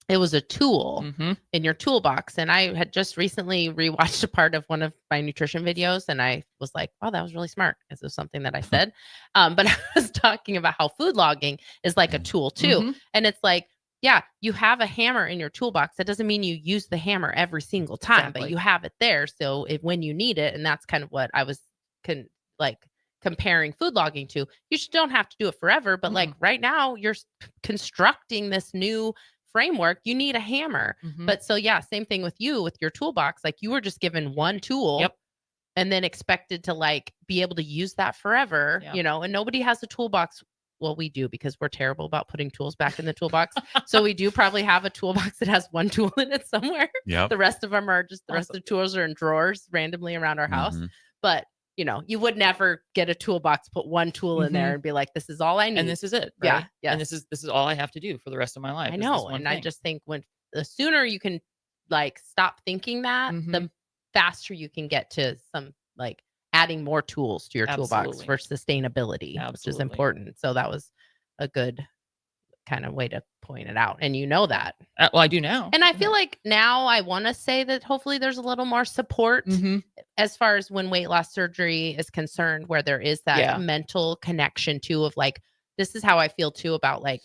it was a tool in your toolbox. And I had just recently rewatched a part of one of my nutrition videos, and I was like, wow, that was really smart, because it was something that I said. But I was talking about how food logging is like a tool too. And it's like, yeah, you have a hammer in your toolbox. That doesn't mean you use the hammer every single time, but you have it there. So when you need it, and that's kind of what I was comparing food logging to, you just don't have to do it forever. But like right now, you're constructing this new framework, you need a hammer. But so yeah, same thing with you with your toolbox. Like, you were just given one tool and then expected to like be able to use that forever, and nobody has a toolbox. Well, we do, because we're terrible about putting tools back in the toolbox. So we do probably have a toolbox that has one tool in it somewhere. The rest of them are just, the rest of the tools are in drawers randomly around our house. But you would never get a toolbox, put one tool in there and be like, this is all I need. And this is it. Right? Yeah. And this is all I have to do for the rest of my life. I know. And I just think the sooner you can like stop thinking that, faster you can get to some like adding more tools to your toolbox for sustainability, which is important. So that was a good kind of way to point it out. And you know that. Well, I do now. And I feel like now I want to say that hopefully there's a little more support as far as when weight loss surgery is concerned, where there is that mental connection too of like, this is how I feel too about like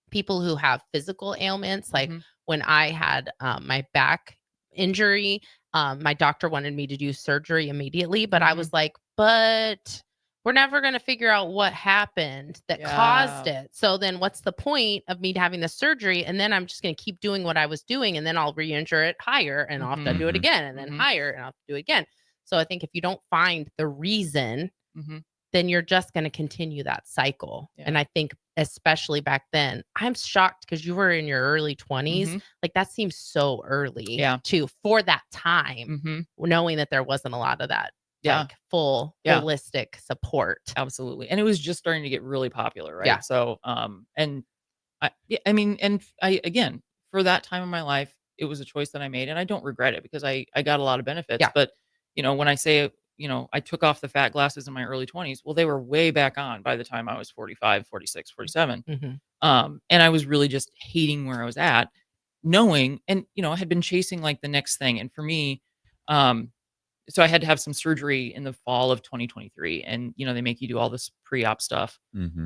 people who have physical ailments. Like when I had my back injury, my doctor wanted me to do surgery immediately, but I was like, but we're never going to figure out what happened that caused it. So then what's the point of me having the surgery? And then I'm just going to keep doing what I was doing. And then I'll re-injure it higher and I'll have to do it again and then higher and I'll have to do it again. So I think if you don't find the reason, then you're just going to continue that cycle. And I think especially back then, I'm shocked because you were in your early 20s. Like that seems so early too for that time, knowing that there wasn't a lot of that. Like full holistic support. Absolutely. And it was just starting to get really popular, right? Yeah. So and I mean, and I again, for that time in my life, it was a choice that I made and I don't regret it because I got a lot of benefits. But you know, when I say, you know, I took off the fat glasses in my early 20s, well, they were way back on by the time I was 45, 46, 47. And I was really just hating where I was at, knowing, and you know, I had been chasing like the next thing. And for me, so I had to have some surgery in the fall of 2023. And, you know, they make you do all this pre-op stuff.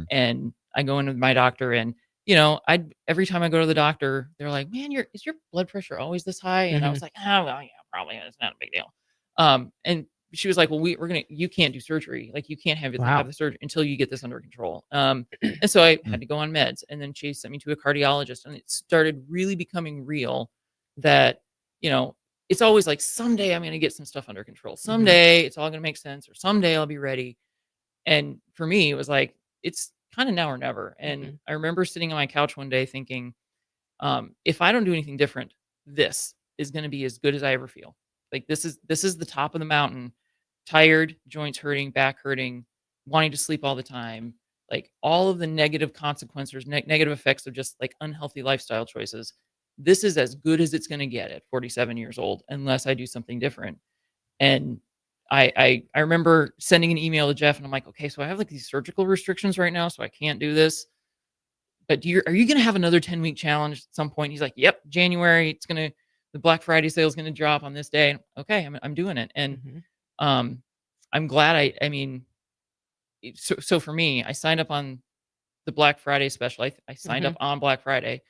And I go in with my doctor and, you know, every time I go to the doctor, they're like, man, is your blood pressure always this high? And I was like, oh, well, yeah, probably. It's not a big deal. And she was like, well, you can't do surgery. Like you can't have the surgery until you get this under control. And so I had to go on meds and then she sent me to a cardiologist and it started really becoming real that, you know, it's always like someday I'm going to get some stuff under control. Someday it's all going to make sense or someday I'll be ready. And for me, it was like, it's kind of now or never. And I remember sitting on my couch one day thinking, if I don't do anything different, this is going to be as good as I ever feel. Like this is the top of the mountain, tired, joints hurting, back hurting, wanting to sleep all the time, like all of the negative consequences, negative effects of just like unhealthy lifestyle choices. This is as good as it's going to get at 47 years old, unless I do something different. And I remember sending an email to Jeff and I'm like, okay, so I have like these surgical restrictions right now, so I can't do this. But are you going to have another 10-week challenge at some point? He's like, yep, January, the Black Friday sale is going to drop on this day. Okay, I'm doing it. And I'm glad I mean, so for me, I signed up on the Black Friday special. I signed up on Black Friday.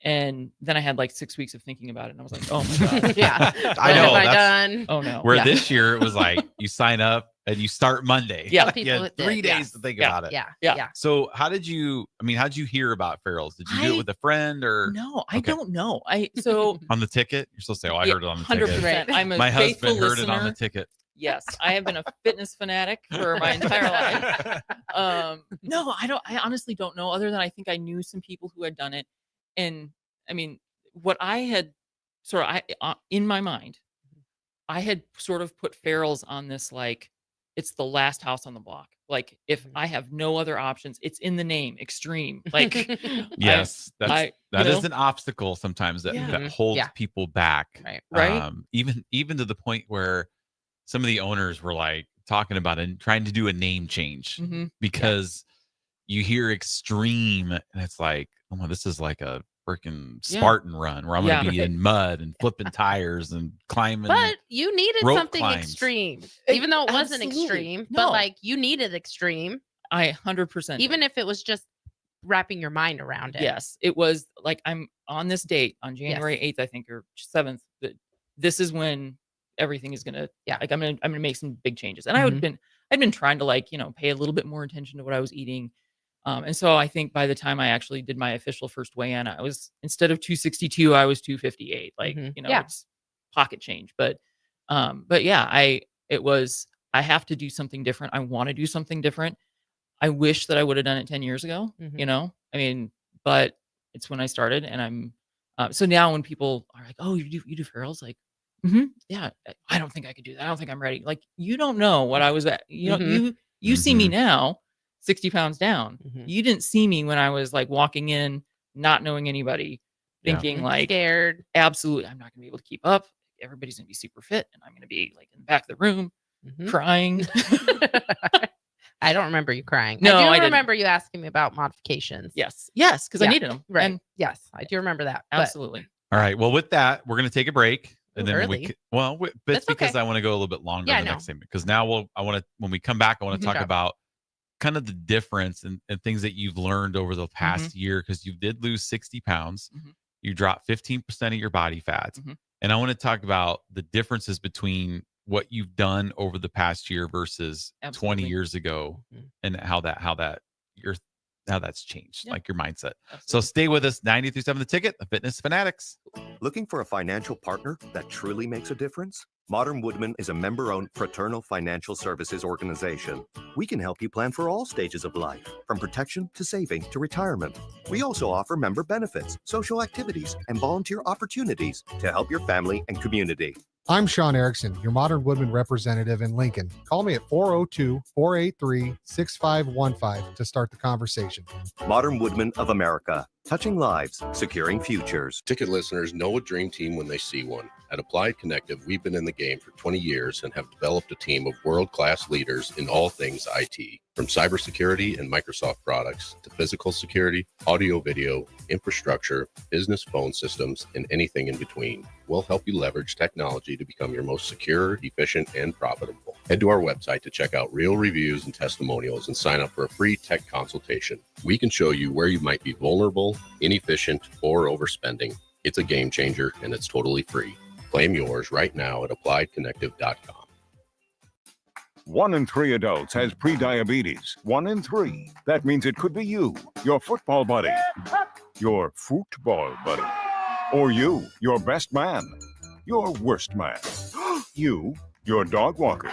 And then I had like 6 weeks of thinking about it. And I was like, oh my God. I know. What have I done? Oh no. Where this year it was like you sign up and you start Monday. Yeah. You had 3 days to think about it. Yeah. So how did you hear about Farrell's? Did you do it with a friend or? No, I don't know. So on the ticket? You're supposed to say, oh, I heard it on the 100%. ticket. I'm a My faithful husband heard listener. it on the ticket. Yes, I have been a fitness fanatic for my entire life. No, I honestly don't know, other than I think I knew some people who had done it. And I mean, what I had sort of in my mind, I had sort of put Farrell's on this, like, it's the last house on the block. Like, if I have no other options, it's in the name, extreme. Like, yes, that is an obstacle sometimes that holds people back. Right. Even to the point where some of the owners were like talking about it and trying to do a name change because you hear extreme and it's like, oh, well, this is like a freaking Spartan run where I'm going to be in mud and flipping tires and climbing. But you needed something extreme, even though it wasn't Absolutely. extreme. No. But like you needed extreme. I 100%. Even if it was just wrapping your mind around it. Yes, it was like I'm on this date on January 8th, I think, or 7th. This is when everything is gonna like I'm gonna make some big changes. And I'd been trying to, like, you know, pay a little bit more attention to what I was eating. And so I think by the time I actually did my official first weigh-in, I was, instead of 262, I was 258. Like, you know, it's pocket change. But yeah, I have to do something different. I want to do something different. I wish that I would have done it 10 years ago, you know, I mean, but it's when I started, and I'm, so now when people are like, oh, you do Farrell's, like, yeah, I don't think I could do that. I don't think I'm ready. Like, you don't know what I was at, you know, you see me now, 60 pounds down. You didn't see me when I was like walking in, not knowing anybody, thinking like scared. Absolutely, I'm not gonna be able to keep up. everybody's going to be super fit and I'm going to be like in the back of the room Mm-hmm. crying. I don't remember you crying. No, I I do didn't. remember you asking me about modifications. Yes, because I needed them. Right. And yes, I do remember that. but- absolutely. All right. Well, with that, we're going to take a break. And then Early. but it's That's because okay. I want to go a little bit longer Yeah, in the no. next segment. Because now when we come back, I want to talk Sure. about kind of the difference and things that you've learned over the past Mm-hmm. year. Because you did lose 60 pounds. Mhm. You dropped 15% of your body fat. Mhm. And I want to talk about the differences between what you've done over the past year versus 20 Absolutely. years ago, Mhm. and how that's changed, Yeah. like your mindset. So Absolutely. stay with us. 93.7 The Ticket, the Fitness Fanatics. Looking for a financial partner that truly makes a difference? Modern Woodman is a member-owned fraternal financial services organization. We can help you plan for all stages of life, from protection to saving to retirement. We also offer member benefits, social activities, and volunteer opportunities to help your family and community. I'm Sean Erickson, your Modern Woodman representative in Lincoln. Call me at 402-483-6515 to start the conversation. Modern Woodman of America, touching lives, securing futures. Ticket listeners know a dream team when they see one. At Applied Connective, we've been in the game for 20 years and have developed a team of world-class leaders in all things IT. From cybersecurity and Microsoft products to physical security, audio-video, infrastructure, business phone systems, and anything in between. We'll help you leverage technology to become your most secure, efficient, and profitable. Head to our website to check out real reviews and testimonials and sign up for a free tech consultation. We can show you where you might be vulnerable, inefficient, or overspending. It's a game changer, and it's totally free. Claim yours right now at appliedconnective.com. 1 in 3 adults has prediabetes. 1 in 3. That means it could be you, your football buddy, your football buddy, or you, your best man, your worst man, you, your dog walker,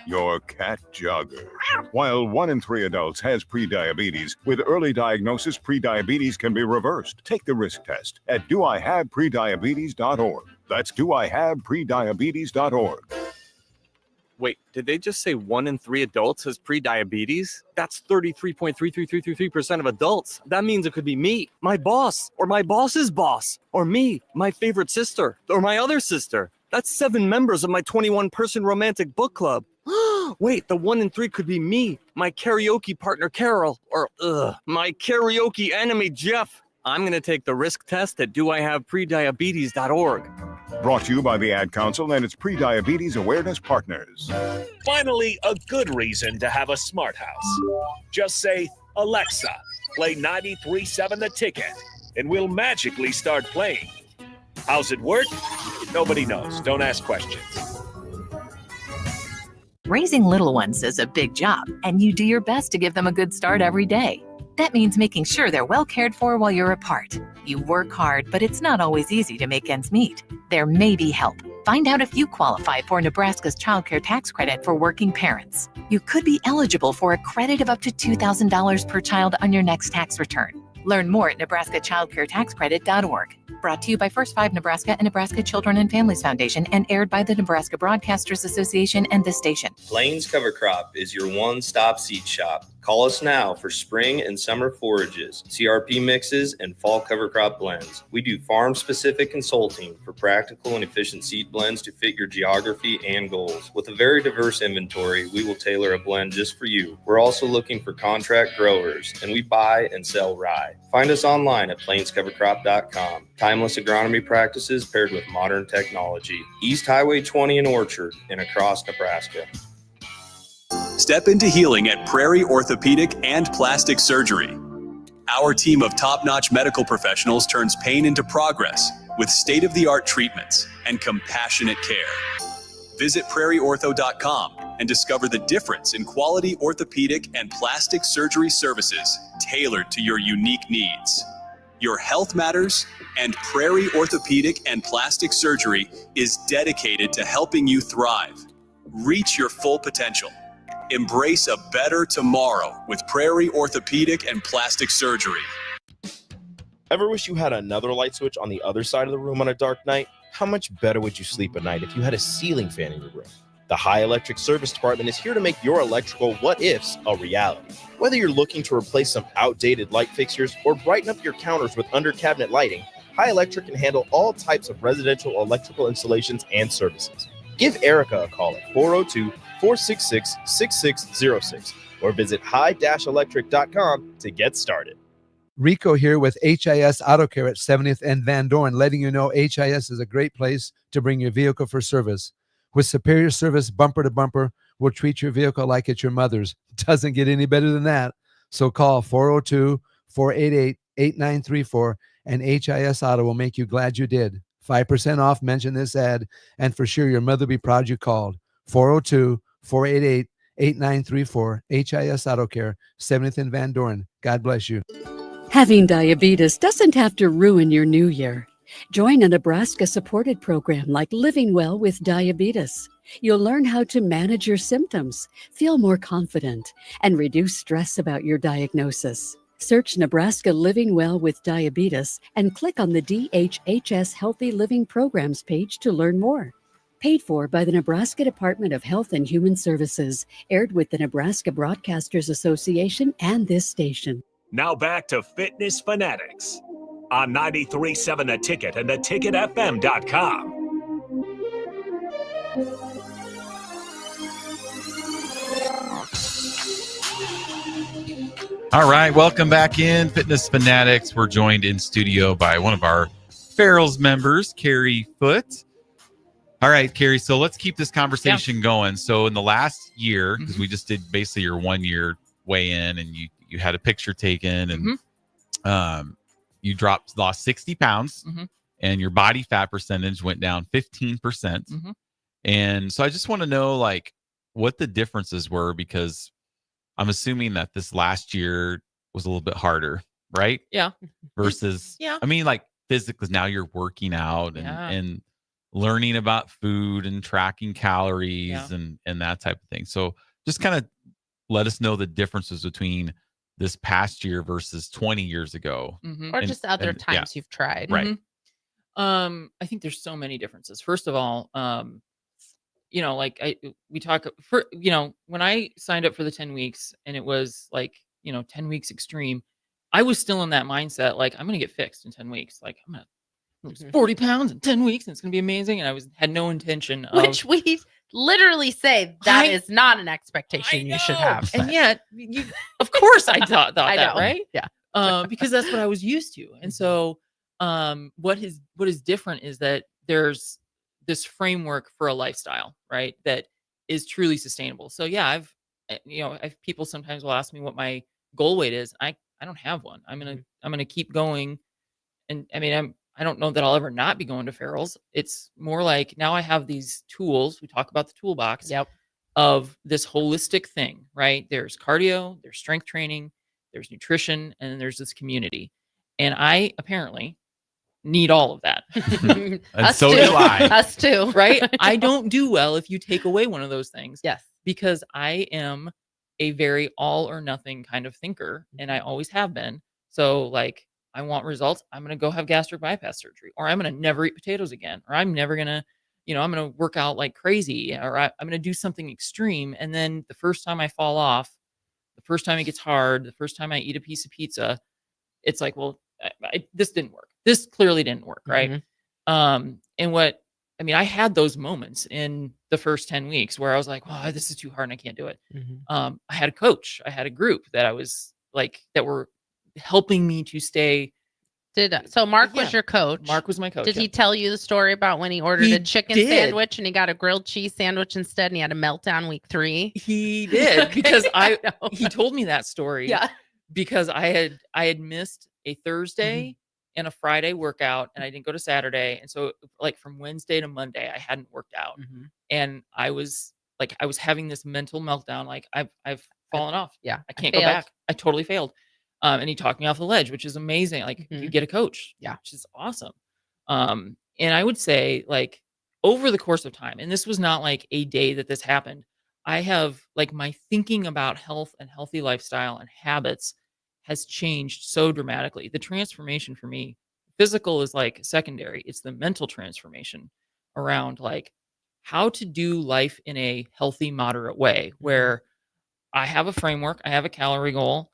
your cat jogger. While 1 in 3 adults has prediabetes, with early diagnosis, prediabetes can be reversed. Take the risk test at doihaveprediabetes.org. That's doihaveprediabetes.org. Wait, did they just say 1 in 3 adults has prediabetes? That's 33.33333% of adults. That means it could be me, my boss, or my boss's boss, or me, my favorite sister, or my other sister. That's 7 members of my 21-person romantic book club. Wait, the 1 in 3 could be me, my karaoke partner Carol, or my karaoke enemy Jeff. I'm going to take the risk test at doihaveprediabetes.org. Brought to you by the Ad Council and its Prediabetes Awareness Partners. Finally, a good reason to have a smart house. Just say, Alexa, play 93.7 The Ticket, and we'll magically start playing. How's it work? Nobody knows. Don't ask questions. Raising little ones is a big job, and you do your best to give them a good start every day. That means making sure they're well cared for while you're apart. You work hard, but it's not always easy to make ends meet. There may be help. Find out if you qualify for Nebraska's Child Care Tax Credit for working parents. You could be eligible for a credit of up to $2,000 per child on your next tax return. Learn more at nebraskachildcaretaxcredit.org. Brought to you by First 5 Nebraska and Nebraska Children and Families Foundation and aired by the Nebraska Broadcasters Association and this station. Plains Cover Crop is your one-stop seed shop. Call us now for spring and summer forages, CRP mixes, and fall cover crop blends. We do farm-specific consulting for practical and efficient seed blends to fit your geography and goals. With a very diverse inventory, we will tailor a blend just for you. We're also looking for contract growers, and we buy and sell rye. Find us online at plainscovercrop.com. Timeless agronomy practices paired with modern technology. East Highway 20 in Orchard and across Nebraska. Step into healing at Prairie Orthopedic and Plastic Surgery. Our team of top-notch medical professionals turns pain into progress with state-of-the-art treatments and compassionate care. Visit prairieortho.com and discover the difference in quality orthopedic and plastic surgery services tailored to your unique needs. Your health matters, and Prairie Orthopedic and Plastic Surgery is dedicated to helping you thrive. Reach your full potential. Embrace a better tomorrow with Prairie Orthopedic and Plastic Surgery. Ever wish you had another light switch on the other side of the room on a dark night? How much better would you sleep at night if you had a ceiling fan in your room? The High Electric Service Department is here to make your electrical what-ifs a reality. Whether you're looking to replace some outdated light fixtures or brighten up your counters with under-cabinet lighting, High Electric can handle all types of residential electrical installations and services. Give Erica a call at 402-466-6606 or visit high-electric.com to get started. Rico here with HIS Auto Care at 70th and Van Dorn, letting you know HIS is a great place to bring your vehicle for service. With superior service bumper to bumper, we'll treat your vehicle like it's your mother's. Doesn't get any better than that. So call 402-488-8934 and HIS Auto will make you glad you did. 5% off, mention this ad, and for sure your mother will be proud you called. 402-488-8934, HIS Auto Care, 70th and Van Dorn. God bless you. Having diabetes doesn't have to ruin your new year. Join a Nebraska-supported program like Living Well with Diabetes. You'll learn how to manage your symptoms, feel more confident, and reduce stress about your diagnosis. Search Nebraska Living Well with Diabetes and click on the DHHS Healthy Living Programs page to learn more. Paid for by the Nebraska Department of Health and Human Services, aired with the Nebraska Broadcasters Association and this station. Now back to Fitness Fanatics on 93.7 The Ticket and theticketfm.com. All right, welcome back in Fitness Fanatics. We're joined in studio by one of our Farrell's members, Carrie Foote. All right, Carrie, so let's keep this conversation going. So in the last year, because we just did basically your 1 year weigh in and you had a picture taken and you lost 60 pounds and your body fat percentage went down 15%. And so I just want to know like what the differences were, because I'm assuming that this last year was a little bit harder, right? Yeah. Versus, I mean, like physically now you're working out and learning about food and tracking calories and that type of thing. So just kind of let us know the differences between this past year versus 20 years ago. Or just other times you've tried. Right. I think there's so many differences. First of all, you know, like we talk for, you know, when I signed up for the 10 weeks and it was like, you know, 10 weeks extreme, I was still in that mindset. Like, I'm going to get fixed in 10 weeks. Like I'm going to lose 40 pounds in 10 weeks and it's going to be amazing. And I had no intention of. Which we literally say that is not an expectation you should have. And yet, of course I thought I that, know. right? Yeah. Because that's what I was used to. And so what is different is that there's this framework for a lifestyle, right? That is truly sustainable. So yeah, people sometimes will ask me what my goal weight is. I don't have one. I'm going to keep going. And I mean, I don't know that I'll ever not be going to Farrell's. It's more like now I have these tools. We talk about the toolbox of this holistic thing, right? There's cardio, there's strength training, there's nutrition, and then there's this community. And I apparently need all of that. And so do I. Us too. Right? I don't do well if you take away one of those things. Yes. Because I am a very all or nothing kind of thinker, and I always have been. So like, I want results. I'm going to go have gastric bypass surgery, or I'm going to never eat potatoes again, or I'm never going to, I'm going to work out like crazy, or I'm going to do something extreme. And then the first time I fall off, the first time it gets hard, the first time I eat a piece of pizza, it's like, well, this didn't work. This clearly didn't work. Right. And I had those moments in the first 10 weeks where I was like, oh, this is too hard and I can't do it. I had a coach, I had a group that I was like, that were helping me to stay. So Mark was your coach. Mark was my coach. Did he tell you the story about when he ordered a chicken sandwich and he got a grilled cheese sandwich instead and he had a meltdown week 3? He did, because he told me that story. Yeah. Because I had missed a Thursday and a Friday workout and I didn't go to Saturday. And so like from Wednesday to Monday, I hadn't worked out. And I was having this mental meltdown. Like I've fallen off. Yeah. I can't go back. I totally failed. And he talked me off the ledge, which is amazing. Like you get a coach, which is awesome. And I would say like over the course of time, and this was not like a day that this happened, I have like my thinking about health and healthy lifestyle and habits has changed so dramatically. The transformation for me, physical is like secondary. It's the mental transformation around like how to do life in a healthy, moderate way where I have a framework, I have a calorie goal,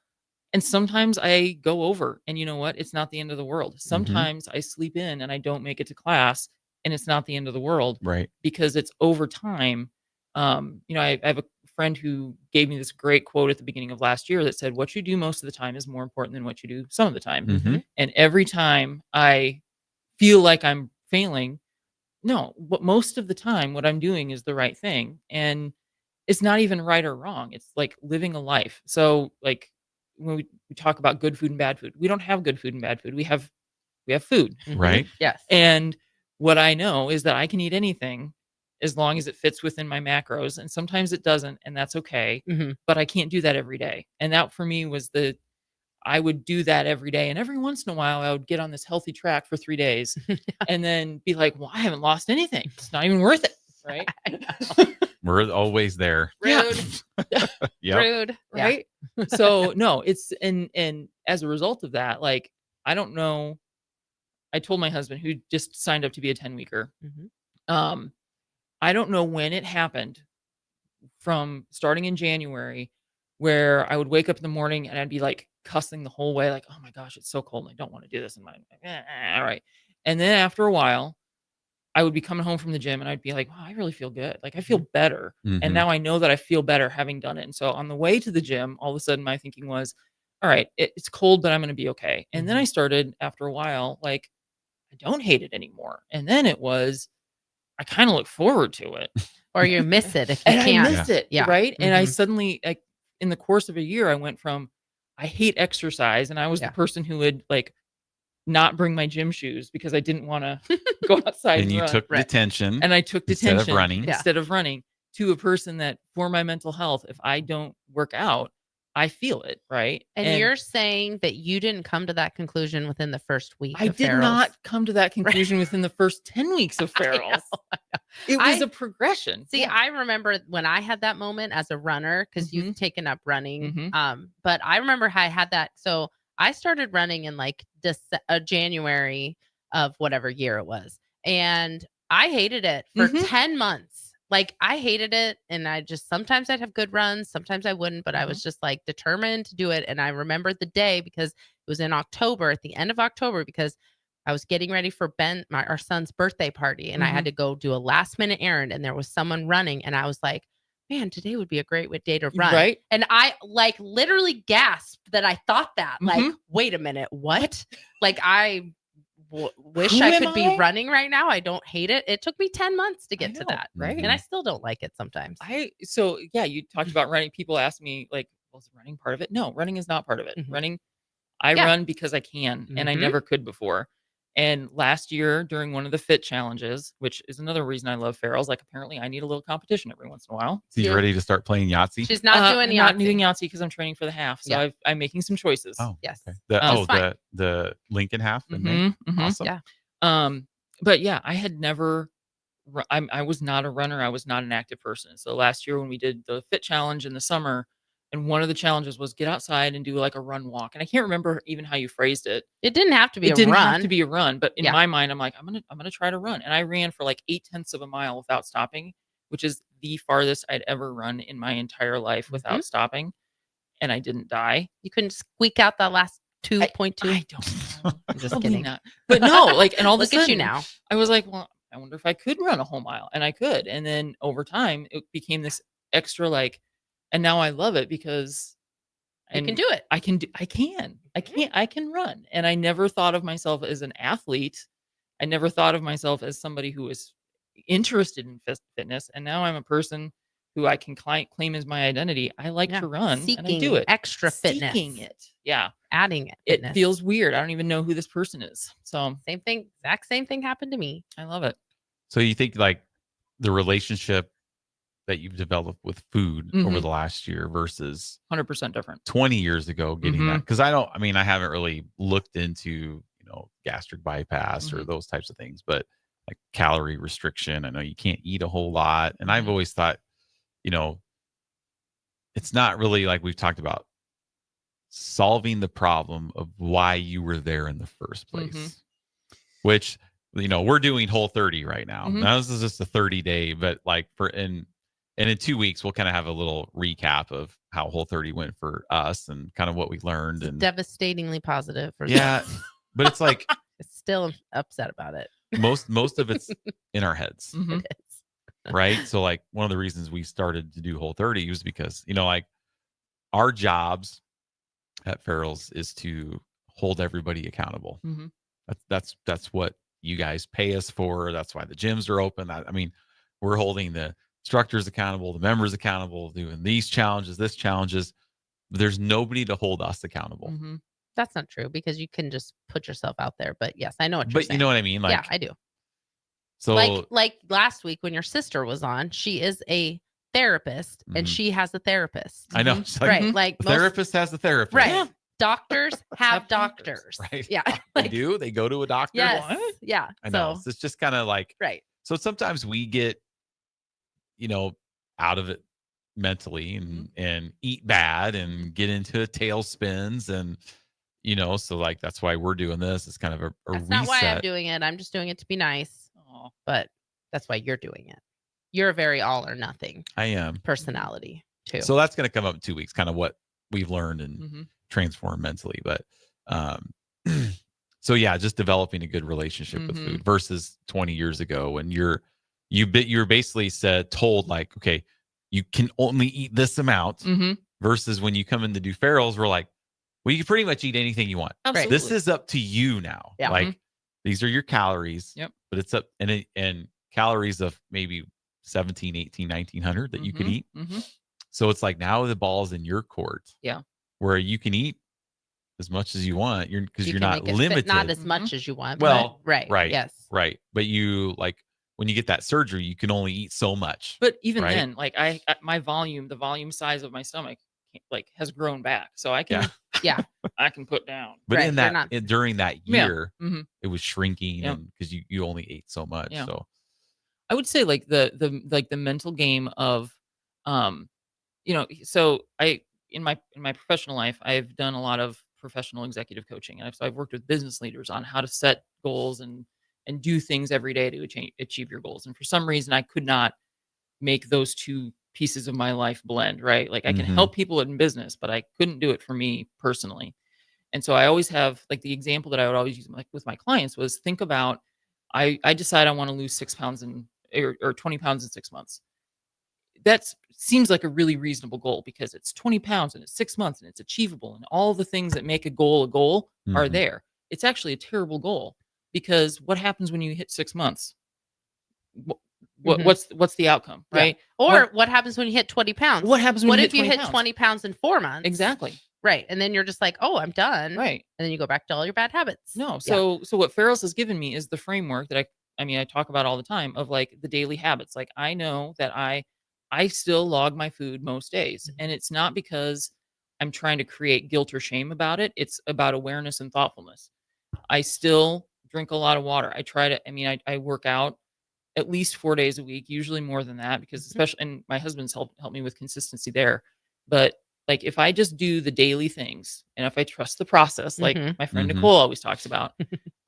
And sometimes I go over, and you know what? It's not the end of the world. Sometimes I sleep in and I don't make it to class, and it's not the end of the world. Right. Because it's over time. I have a friend who gave me this great quote at the beginning of last year that said, "What you do most of the time is more important than what you do some of the time." Mhm. And every time I feel like I'm failing, no, but most of the time, what I'm doing is the right thing. And it's not even right or wrong. It's like living a life. So, like, when we talk about good food and bad food, we don't have good food and bad food. We have food. Right. Yes. And what I know is that I can eat anything as long as it fits within my macros. And sometimes it doesn't, and that's okay. But I can't do that every day. And that for me was I would do that every day. And every once in a while, I would get on this healthy track for 3 days and then be like, well, I haven't lost anything. It's not even worth it. Right. We're always there. Rude. Yep. Rude. Right. So no, it's and as a result of that, like, I don't know. I told my husband, who just signed up to be a 10-weeker. I don't know when it happened, from starting in January, where I would wake up in the morning and I'd be like cussing the whole way, like, oh my gosh, it's so cold and I don't want to do this. And all right. And then after a while, I would be coming home from the gym and I'd be like, wow, I really feel good. Like, I feel better. And now I know that I feel better having done it. And so on the way to the gym, all of a sudden my thinking was, all right, it's cold, but I'm going to be okay. And then I started, after a while, like, I don't hate it anymore. And then it was, I kind of look forward to it. Or you miss it if you And can't. I missed it. Yeah. Right. And I suddenly, like, in the course of a year, I went from, I hate exercise. And I was the person who would, like, not bring my gym shoes because I didn't want to go outside. And you run. took detention. And I took instead detention of running. instead of running, to a person that, for my mental health, if I don't work out, I feel it. Right. And you're saying that you didn't come to that conclusion within the first week. I did not come to that conclusion within the first 10 weeks of Farrell's. It was a progression. See, I remember when I had that moment as a runner, because you've taken up running. But I remember how I had that. So I started running in like January of whatever year it was. And I hated it for 10 months. Like, I hated it. And sometimes I'd have good runs. Sometimes I wouldn't, but I was just like determined to do it. And I remembered the day because it was in October, at the end of October, because I was getting ready for our son's birthday party. And I had to go do a last minute errand, and there was someone running. And I was like, man, today would be a great day to run. Right. And I like literally gasped that I thought that, like, wait a minute, what? Like, I wish Who I am could be running right now. I don't hate it. It took me 10 months to get to that. Right. And I still don't like it sometimes. So yeah, you talked about running. People ask me, like, well, is running part of it? No, running is not part of it. Running, I run because I can, and I never could before. And last year, during one of the fit challenges, which is another reason I love Farrell's, like, apparently I need a little competition every once in a while. So you ready to start playing Yahtzee? She's not doing I'm not doing Yahtzee because I'm training for the half. So I'm making some choices. Oh, yes. Okay. The Lincoln half. Awesome. Yeah. But yeah, I had never. I was not a runner. I was not an active person. So last year when we did the fit challenge in the summer, and one of the challenges was get outside and do like a run walk. And I can't remember even how you phrased it. It didn't have to be It a didn't run. have to be a run, but in my mind, I'm like, I'm gonna try to run. And I ran for like 0.8 of a mile without stopping, which is the farthest I'd ever run in my entire life without stopping. And I didn't die. You couldn't squeak out that last 2.2. I don't know. I'm just Probably kidding. not. But no, like, and all of a Look at sudden, you now. I was like, well, I wonder if I could run a whole mile, and I could. And then over time, it became this extra, like, and now I love it because you can do it. I can run. And I never thought of myself as an athlete. I never thought of myself as somebody who was interested in fitness. And now I'm a person who I can claim as my identity. I like to run, and I do it. Extra fitness. Seeking it. Yeah. Adding it. It feels weird. I don't even know who this person is. So same thing. Exact same thing happened to me. I love it. So you think, like, the relationship that you've developed with food over the last year versus 100% different 20 years ago getting that? Because I haven't really looked into, gastric bypass or those types of things, but like calorie restriction, I know you can't eat a whole lot. And I've always thought, it's not really, like we've talked about, solving the problem of why you were there in the first place, which, we're doing Whole 30 right now. Now this is just a 30-day, but like And in 2 weeks, we'll kind of have a little recap of how Whole30 went for us and kind of what we learned. And Devastatingly positive. For yeah, but it's like still upset about it. most of it's in our heads, It is. right? So like one of the reasons we started to do Whole30 was because, you know, like our jobs at Farrell's is to hold everybody accountable. Mm-hmm. That's what you guys pay us for. That's why the gyms are open. I mean, we're holding the instructors accountable, the members accountable, doing these challenges, this challenges. There's nobody to hold us accountable. Mm-hmm. That's not true because you can just put yourself out there. But yes, I know what you're saying. But you know what I mean? Like, yeah, I do. So like last week when your sister was on, she is a therapist and she has a therapist. I know. Mm-hmm. Right. Like the therapist has a therapist. Right. Yeah. Doctors have doctors. Right. Yeah. They do. They go to a doctor. Yes. What? Yeah. I know. So it's just kind of like, right. So sometimes we get, you know, out of it mentally and eat bad and get into tailspins and, you know, so like that's why we're doing this. It's kind of a that's reset. not why I'm doing it. I'm just doing it to be nice. But that's why you're doing it. You're a very all or nothing. I am. Personality too. So that's going to come up in 2 weeks, kind of what we've learned and transformed mentally. But so yeah, just developing a good relationship with food versus 20 years ago when you're basically told like, okay, you can only eat this amount versus when you come in to do Farrell's, we're like, well, you can pretty much eat anything you want. Absolutely. This is up to you now. Yeah. Like these are your calories. Yep. But it's up and calories of maybe 17, 18, 1900 that you can eat. So it's like now the ball's in your court. Yeah. Where you can eat as much as you want. You're not limited. Not as much as you want. Well, right. Yes. Right. But you like when you get that surgery, you can only eat so much. But even then, like the volume size of my stomach like has grown back. So I can I can put down. But in that during that year, it was shrinking Yeah. and because you only ate so much. Yeah. So I would say like the mental game of you know, so in my professional life, I've done a lot of professional executive coaching. And I've worked with business leaders on how to set goals and do things every day to achieve your goals. And for some reason, I could not make those two pieces of my life blend, right? Like I can help people in business, but I couldn't do it for me personally. And so I always have like the example that I would always use with my clients was think about, I decide I want to lose 6 pounds or 20 pounds in 6 months. That seems like a really reasonable goal because it's 20 pounds and it's 6 months and it's achievable and all the things that make a goal are there. It's actually a terrible goal because what happens when you hit 6 months? What's the outcome, right? Yeah. Or what happens when you hit 20 pounds? What happens when if you hit 20 pounds in 4 months? Exactly. Right. And then you're just like, oh, I'm done. Right. And then you go back to all your bad habits. No. So what Farrell's has given me is the framework that I talk about all the time of like the daily habits. Like I know that I still log my food most days. And it's not because I'm trying to create guilt or shame about it. It's about awareness and thoughtfulness. I still drink a lot of water. I work out at least 4 days a week, usually more than that, because especially, and my husband's helped me with consistency there. But like, if I just do the daily things and if I trust the process, like my friend Nicole always talks about,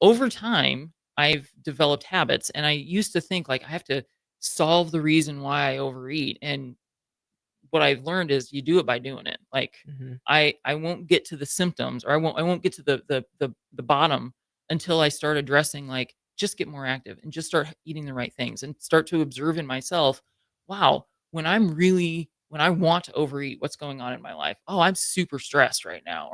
over time, I've developed habits. And I used to think like I have to solve the reason why I overeat. And what I've learned is you do it by doing it. Like I won't get to the symptoms or I won't get to the bottom until I start addressing like, just get more active and just start eating the right things and start to observe in myself, wow, when I want to overeat, what's going on in my life? Oh, I'm super stressed right now.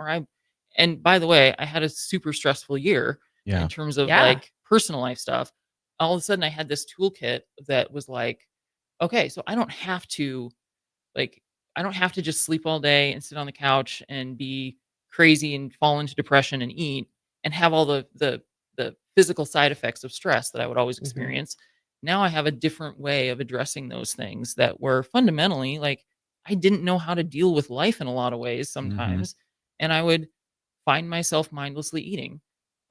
And by the way, I had a super stressful year in terms of like personal life stuff. All of a sudden I had this toolkit that was like, okay, so I don't have to just sleep all day and sit on the couch and be crazy and fall into depression and eat and have all the physical side effects of stress that I would always experience. Now I have a different way of addressing those things that were fundamentally like, I didn't know how to deal with life in a lot of ways sometimes. And I would find myself mindlessly eating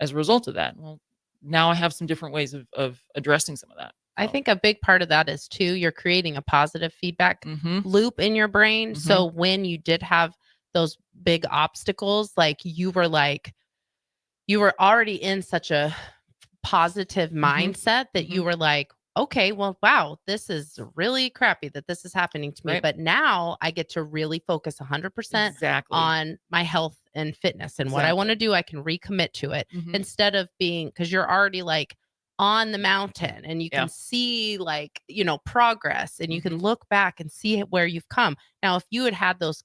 as a result of that. Well, now I have some different ways of addressing some of that. I think a big part of that is too, you're creating a positive feedback loop in your brain. So when you did have those big obstacles, like you were already in such a positive mindset that you were like, okay, well, wow, this is really crappy that this is happening to me. Right. But now I get to really focus 100% Exactly. on my health and fitness and what I want to do. I can recommit to it Mhm. instead of being, because you're already like on the mountain and you Yeah. can see like, progress, and you can Mhm. look back and see where you've come. Now, if you had those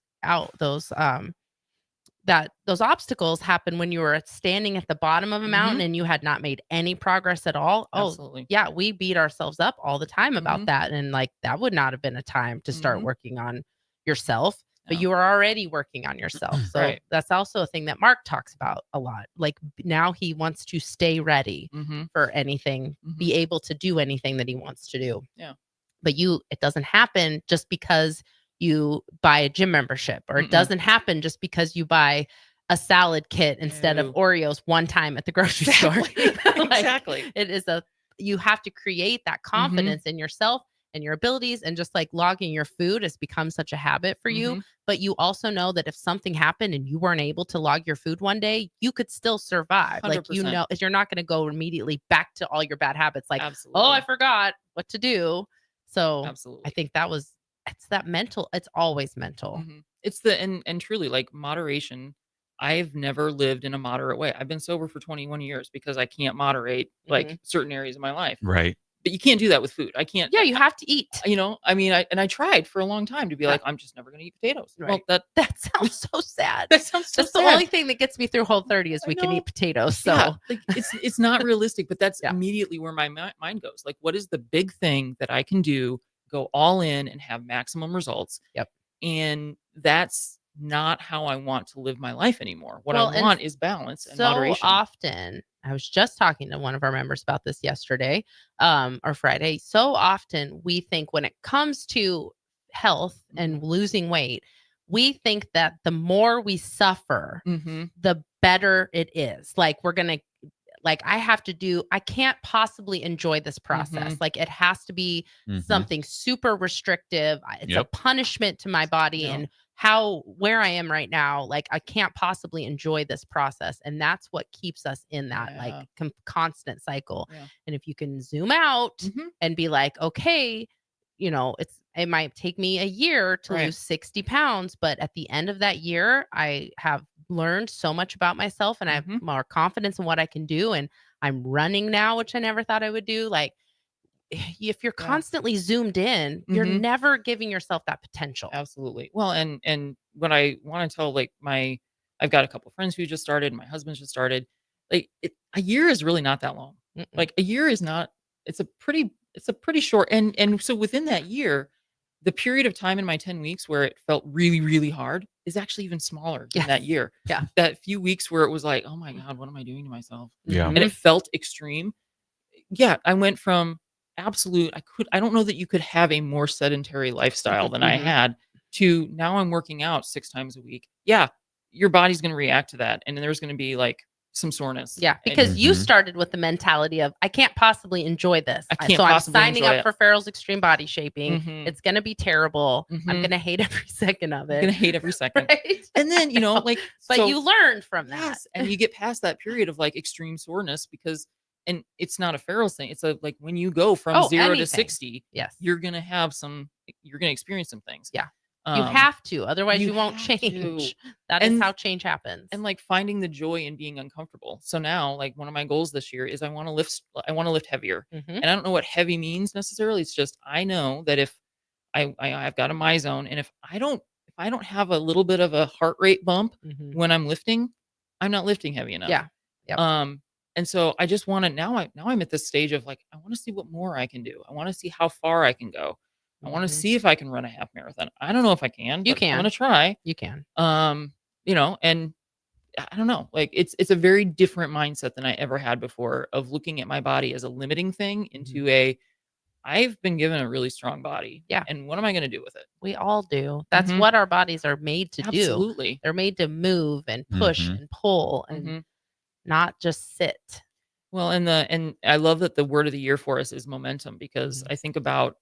those obstacles happen when you were standing at the bottom of a mountain Mhm. and you had not made any progress at all. Oh, Absolutely. yeah, we beat ourselves up all the time about Mhm. that. And like that would not have been a time to start Mhm. working on yourself, but No. you are already working on yourself. So Right. that's also a thing that Mark talks about a lot. Like now he wants to stay ready Mhm. for anything, Mhm. be able to do anything that he wants to do. Yeah. But it doesn't happen just because you buy a gym membership, or it Mm-mm. doesn't happen just because you buy a salad kit instead of No. Oreos one time at the grocery store. Like, Exactly. it is you have to create that confidence in yourself and your abilities, and just like logging your food has become such a habit for you. Mhm. But you also know that if something happened and you weren't able to log your food one day, you could still survive. Like, 100%. you're not going to go immediately back to all your bad habits. Like, Absolutely. oh, I forgot what to do. So Absolutely. I think it's that mental, it's always mental. Mhm. It's the and truly, like, moderation. I've never lived in a moderate way. I've been sober for 21 years because I can't moderate, like, Mhm. certain areas of my life. Right. But you can't do that with food. I can't. Yeah, you have to eat. I mean, I tried for a long time to be like, I'm just never going to eat potatoes. Well, Right. That sounds so sad. that sounds so That's the sad. only thing that gets me through Whole30 is we can know. eat potatoes. So Yeah, like it's not realistic, but that's Yeah. immediately where my mind goes. Like, what is the big thing that I can do, go all in and have maximum results? Yep. And that's not how I want to live my life anymore. What Well, I and want is balance and so moderation. often, I was just talking to one of our members about this yesterday, or Friday. So often we think when it comes to health and losing weight, we think that the more we suffer, Mhm. the better it is. Like I can't possibly enjoy this process. Mhm. Like it has to be Mhm. something super restrictive. It's a Yep. punishment to my body Yeah. and where I am right now. Like I can't possibly enjoy this process. And that's what keeps us in that Yeah. like constant cycle. Yeah. And if you can zoom out Mhm. and be like, okay, it might take me a year to Right. lose 60 pounds, but at the end of that year, I have learned so much about myself and I have Mhm. more confidence in what I can do. And I'm running now, which I never thought I would do. Like, if you're Yeah. constantly zoomed in, you're Mhm. never giving yourself that potential. Absolutely. Well, and what I want to tell, like, I've got a couple of friends who just started, my husband's just started. Like, a year is really not that long. Mm-mm. Like, a year is not. It's a pretty short. And so within that year, the period of time in my 10 weeks where it felt really, really hard is actually even smaller than Yes. that year. Yeah. That few weeks where it was like, oh my God, what am I doing to myself? Yeah. And it felt extreme. Yeah, I went from I don't know that you could have a more sedentary lifestyle than I Mhm. had, to now I'm working out 6 times a week. Yeah, your body's gonna react to that, and then there's gonna be, like, some soreness. Yeah, And because you Mhm. started with the mentality of I can't possibly enjoy this. I can't so I'm possibly signing enjoy up it. for Farrell's Extreme Body Shaping. Mhm. It's gonna be terrible. I'm Mhm. gonna hate every second of I'm it. gonna hate every second. Right? And then, like, But so you learned from that. yes, and you get past that period of, like, extreme soreness because and it's not a Farrell's thing. It's like, when you go from 0 to Anything. 60, Yes. you're gonna experience some things. Yeah. You have to, otherwise you won't have to. change. That is And- how change happens. And, like, finding the joy in being uncomfortable. So now, like, one of my goals this year is I want to lift heavier. Mhm. And I don't know what heavy means necessarily. It's just I know that if I've got a my zone, and if I don't have a little bit of a heart rate bump Mhm. when I'm lifting, I'm not lifting heavy enough. Yeah. Yep. And so I just want to now I'm at this stage of, like, I want to see what more I can do. I want to see how far I can go. I want to Mhm. see if I can run a half marathon. I don't know if I can. You but can. I'm gonna try. You can. And I don't know, like, it's a very different mindset than I ever had before, of looking at my body as a limiting thing into I've been given a really strong body. Yeah. And what am I going to do with it? We all do. That's Mhm. what our bodies are made to do. Absolutely. They're made to move and push Mhm. and pull and Mhm. not just sit. Well, and I love that the word of the year for us is momentum, because Mm-hmm. I think about,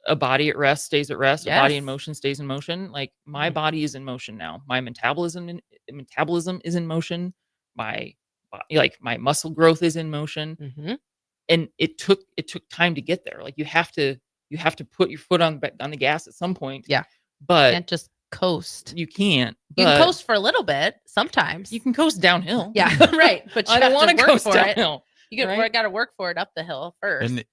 a body at rest stays at rest, a body in Yes. motion stays in motion. Like, my Mhm. body is in motion now. My metabolism is in motion. My muscle growth is in motion. Mhm. And it took time to get there. Like you have to put your foot on the gas at some point. Yeah. But can't just coast. You can't. You can but coast for a little bit sometimes. You can coast downhill. Yeah, right. But you I don't have want to to work coast for downhill. it. You right? got to work for it up the hill first. And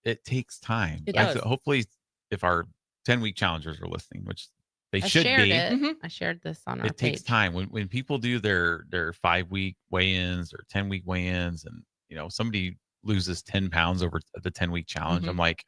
it takes time. It Like, does. hopefully, if our 10-week challengers are listening, which they I should shared be, it. I shared this on our it takes page. time. When people do their 5-week weigh-ins or 10-week weigh-ins, and somebody loses 10 pounds over the 10-week challenge, I'm like,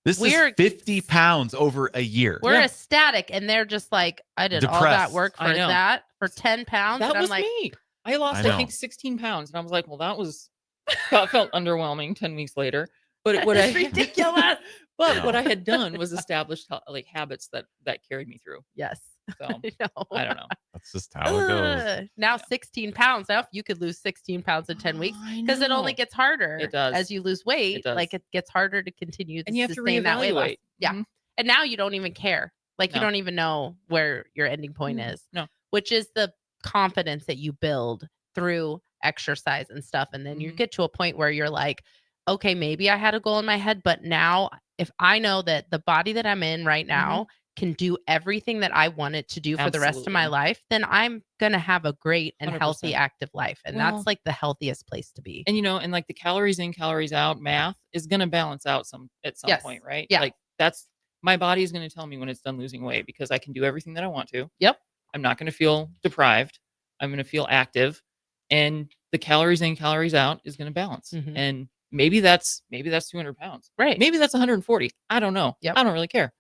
this is 50 pounds over a year. We're ecstatic, and they're just like, I did all that Depressed. work for I know. that for 10 pounds. That and I'm was like, me. I lost, I think, 16 pounds, and I was like, well, that felt underwhelming 10 weeks later. But what That's ridiculous. But what I had done was established like habits that carried me through. Yes. So I I don't know. That's just how it goes. Now 16 pounds. Now, if you could lose 16 pounds in 10 weeks, because it only know. gets harder. It does. As you lose weight. It does. Like it gets harder to continue to And you have to sustain that weight loss. reevaluate. Yeah. Mhm. And now you don't even care. Like you No. don't even know where your ending point is. No. Which is the confidence that you build through exercise and stuff. And then you get to a point where you're like, okay, maybe I had a goal in my head, but now if I know that the body that I'm in right now can do everything that I want it to do for the rest of my Absolutely. life, then I'm going to have a great and healthy 100%. active life. And Well- that's like the healthiest place to be. And and like the calories in, calories out math is going to balance out at some Yes. point, right? Yeah. Like my body is going to tell me when it's done losing weight because I can do everything that I want to. Yep. I'm not going to feel deprived. I'm going to feel active, and the calories in, calories out is going to balance. Mhm. And maybe that's 200 pounds. Right. Maybe that's 140. I don't know. Yep. I don't really care.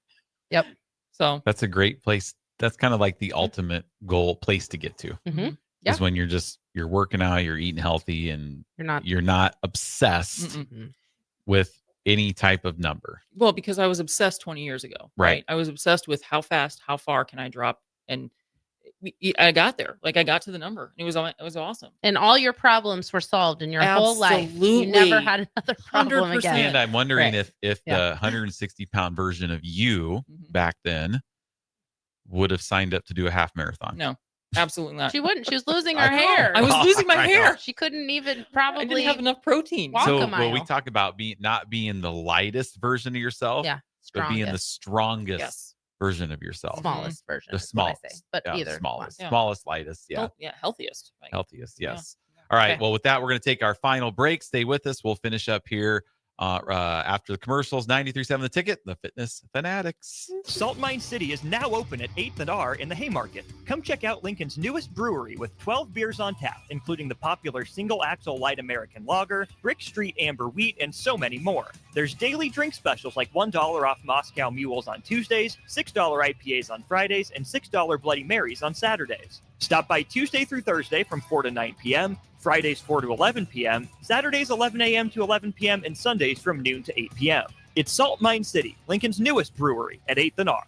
Yep. So That's a great place. That's kind of like the ultimate goal place to get to. Mhm. Yeah. Is when you're working out, you're eating healthy, and You're not obsessed Mm-mm. with any type of number. Well, because I was obsessed 20 years ago. Right. I was obsessed with how fast, how far can I drop, and I got there. Like I got to the number. It was awesome. And all your problems were solved in your whole life. You never Absolutely. had another problem 100%. again. And I'm wondering Right. if Yeah. the 160-pound version of you back then would have signed up to do a half marathon. No, absolutely not. She wouldn't. She was losing her I know. hair. I was losing my I know. hair. She couldn't even I probably didn't have enough protein. walk So a mile. when we talk about not being the lightest version of yourself, Yeah, but being the strongest. strongest Yes. version of yourself. Smallest version. The is what I smallest. say. But Yeah, either smallest. one. Yeah. Smallest, lightest. Yeah. Healthiest. Like, Healthiest. Yeah. Yes. All right. Okay. Well, with that, we're going to take our final break. Stay with us. We'll finish up here after the commercials. 93.7 The Ticket, the Fitness Fanatics. Salt Mine City is now open at 8th and R in the Haymarket. Come check out Lincoln's newest brewery with 12 beers on tap, including the popular Single Axle Light American Lager, Brick Street Amber Wheat, and so many more. There's daily drink specials like $1 off Moscow Mules on Tuesdays, $6 IPAs on Fridays, and $6 Bloody Marys on Saturdays. Stop by Tuesday through Thursday from 4 to 9 p.m., Fridays 4 to 11 p.m., Saturdays 11 a.m. to 11 p.m., and Sundays from noon to 8 p.m. It's Salt Mine City, Lincoln's newest brewery at 8th and R.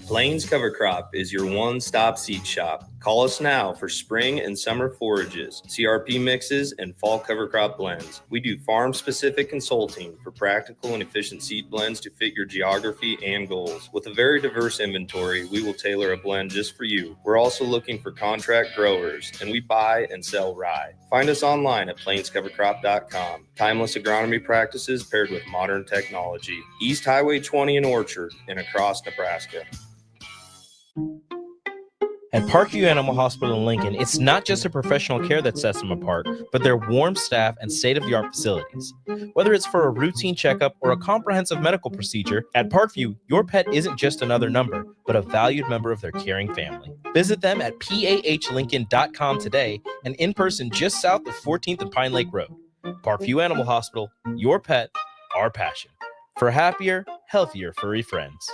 Plains Cover Crop is your one-stop seed shop. Call us now for spring and summer forages, CRP mixes, and fall cover crop blends. We do farm-specific consulting for practical and efficient seed blends to fit your geography and goals. With a very diverse inventory, we will tailor a blend just for you. We're also looking for contract growers, and we buy and sell rye. Find us online at plainscovercrop.com. Timeless agronomy practices paired with modern technology. East Highway 20 in Orchard and across Nebraska. At Parkview Animal Hospital in Lincoln, it's not just the professional care that sets them apart, but their warm staff and state-of-the-art facilities. Whether it's for a routine checkup or a comprehensive medical procedure, at Parkview, your pet isn't just another number, but a valued member of their caring family. Visit them at pahlincoln.com today and in person just south of 14th and Pine Lake Road. Parkview Animal Hospital, your pet, our passion. For happier, healthier furry friends.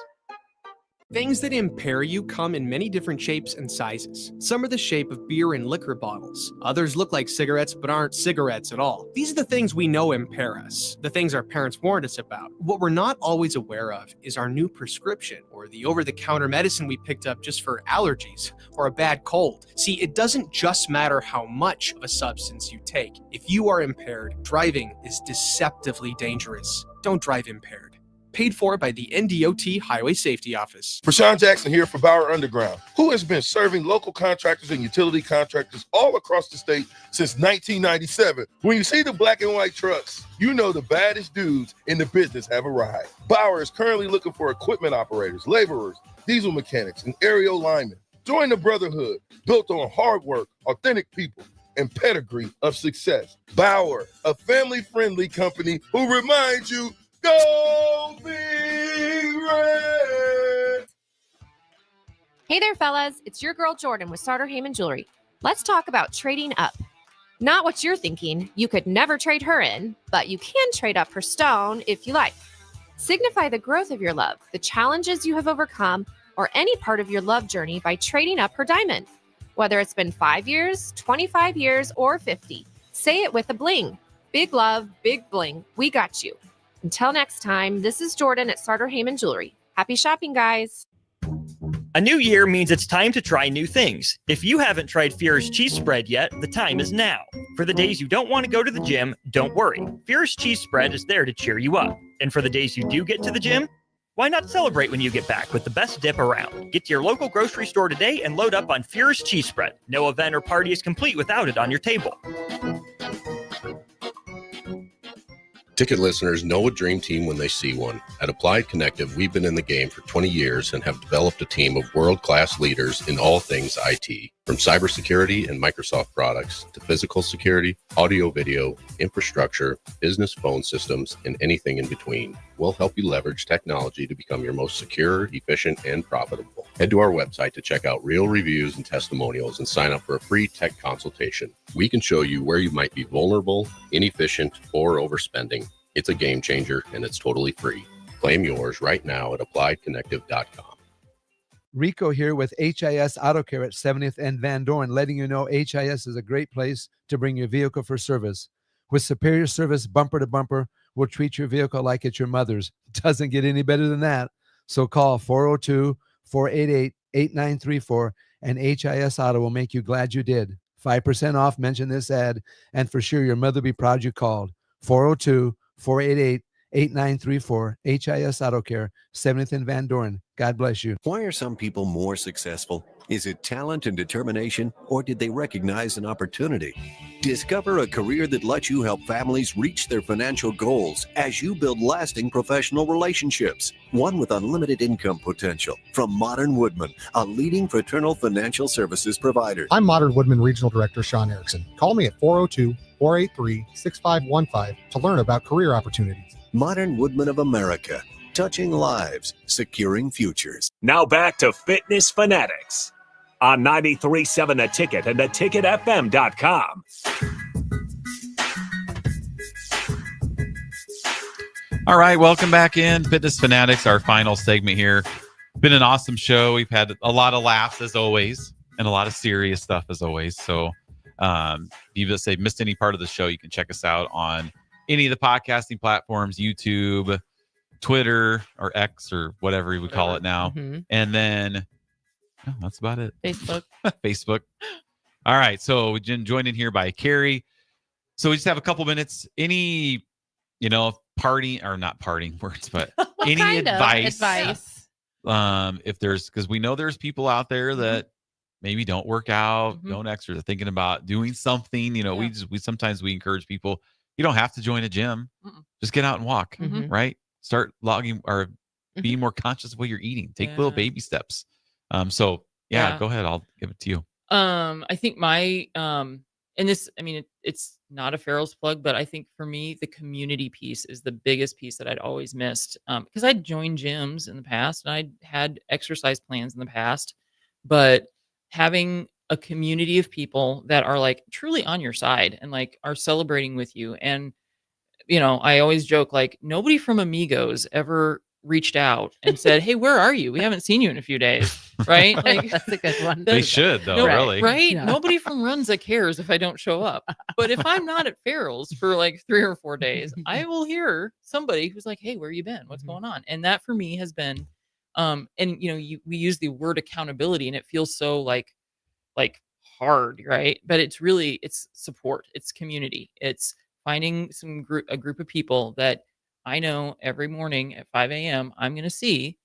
Things that impair you come in many different shapes and sizes. Some are the shape of beer and liquor bottles. Others look like cigarettes but aren't cigarettes at all. These are the things we know impair us, the things our parents warned us about. What we're not always aware of is our new prescription or the over-the-counter medicine we picked up just for allergies or a bad cold. See, it doesn't just matter how much of a substance you take. If you are impaired, driving is deceptively dangerous. Don't drive impaired. paid for by the NDOT Highway Safety Office. Rashawn Jackson here for Bauer Underground, who has been serving local contractors and utility contractors all across the state since 1997. When you see the black and white trucks, you know the baddest dudes in the business have arrived. Bauer is currently looking for equipment operators, laborers, diesel mechanics, and aerial linemen. Join the brotherhood built on hard work, authentic people, and pedigree of success. Bauer, a family-friendly company who reminds you, go Big Red! Hey there, fellas. It's your girl Jordan with Sartor Heyman Jewelry. Let's talk about trading up. Not what you're thinking. You could never trade her in, but you can trade up her stone if you like. Signify the growth of your love, the challenges you have overcome, or any part of your love journey by trading up her diamond. Whether it's been 5 years, 25 years, or 50, say it with a bling. Big love, big bling. We got you. Until next time, this is Jordan at Sartor Heyman Jewelry. Happy shopping, guys. A new year means it's time to try new things. If you haven't tried Fear's cheese spread yet, the time is now. For the days you don't want to go to the gym, don't worry. Fear's cheese spread is there to cheer you up. And for the days you do get to the gym, why not celebrate when you get back with the best dip around? Get to your local grocery store today and load up on Fear's cheese spread. No event or party is complete without it on your table. Ticket listeners know a dream team when they see one. At Applied Connective, we've been in the game for 20 years and have developed a team of world-class leaders in all things IT. From cybersecurity and Microsoft products to physical security, audio-video, infrastructure, business phone systems, and anything in between. We'll help you leverage technology to become your most secure, efficient, and profitable. Head to our website to check out real reviews and testimonials and sign up for a free tech consultation. We can show you where you might be vulnerable, inefficient, or overspending. It's a game changer, and it's totally free. Claim yours right now at appliedconnective.com. Rico here with HIS Auto Care at 70th and Van Dorn, letting you know HIS is a great place to bring your vehicle for service. With superior service bumper to bumper, we'll treat your vehicle like it's your mother's. Doesn't get any better than that. So call 402-488-8934 and HIS Auto will make you glad you did. 5% off, mention this ad, and for sure your mother will be proud you called. 402-488-8934, HIS Auto Care, 70th and Van Dorn. God bless you. Why are some people more successful? Is it talent and determination, or did they recognize an opportunity? Discover a career that lets you help families reach their financial goals as you build lasting professional relationships. One with unlimited income potential. From Modern Woodman, a leading fraternal financial services provider. I'm Modern Woodman Regional Director Sean Erickson. Call me at 402-483-6515 to learn about career opportunities. Modern Woodman of America. Touching lives, securing futures. Now back to Fitness Fanatics on 93.7 The Ticket and theticketfm.com. All right, welcome back in Fitness Fanatics, our final segment here. Been an awesome show. We've had a lot of laughs as always and a lot of serious stuff as always. So if you just say missed any part of the show, you can check us out on any of the podcasting platforms, YouTube, Twitter, or X, or whatever we would call it now. Mm-hmm. And then that's about it. Facebook. Facebook. All right. So we joined in here by Carrie. So we just have a couple minutes. Any, parting or not parting words, but any advice? If there's, because we know there's people out there that maybe don't work out, don't exercise, thinking about doing something. We sometimes encourage people. You don't have to join a gym. Just get out and walk. Right. Start logging or be more conscious of what you're eating. Take little baby steps. Go ahead. I'll give it to you. I think my and this, it's not a Farrell's plug, but I think for me, the community piece is the biggest piece that I'd always missed. Because I'd joined gyms in the past and I'd had exercise plans in the past, but having a community of people that are like truly on your side and like are celebrating with you. And, I always joke, like nobody from Amigos ever reached out and said, "Hey, where are you? We haven't seen you in a few days." Right? Like that's a good one. They should though, really. Right? Yeah. Nobody from Runza cares if I don't show up. But if I'm not at Farrell's for like 3 or 4 days, I will hear somebody who's like, "Hey, where you been? What's going on?" And that for me has been, we use the word accountability and it feels so like hard, right? But it's support, it's community, it's finding a group of people that I know every morning at 5 a.m. I'm going to see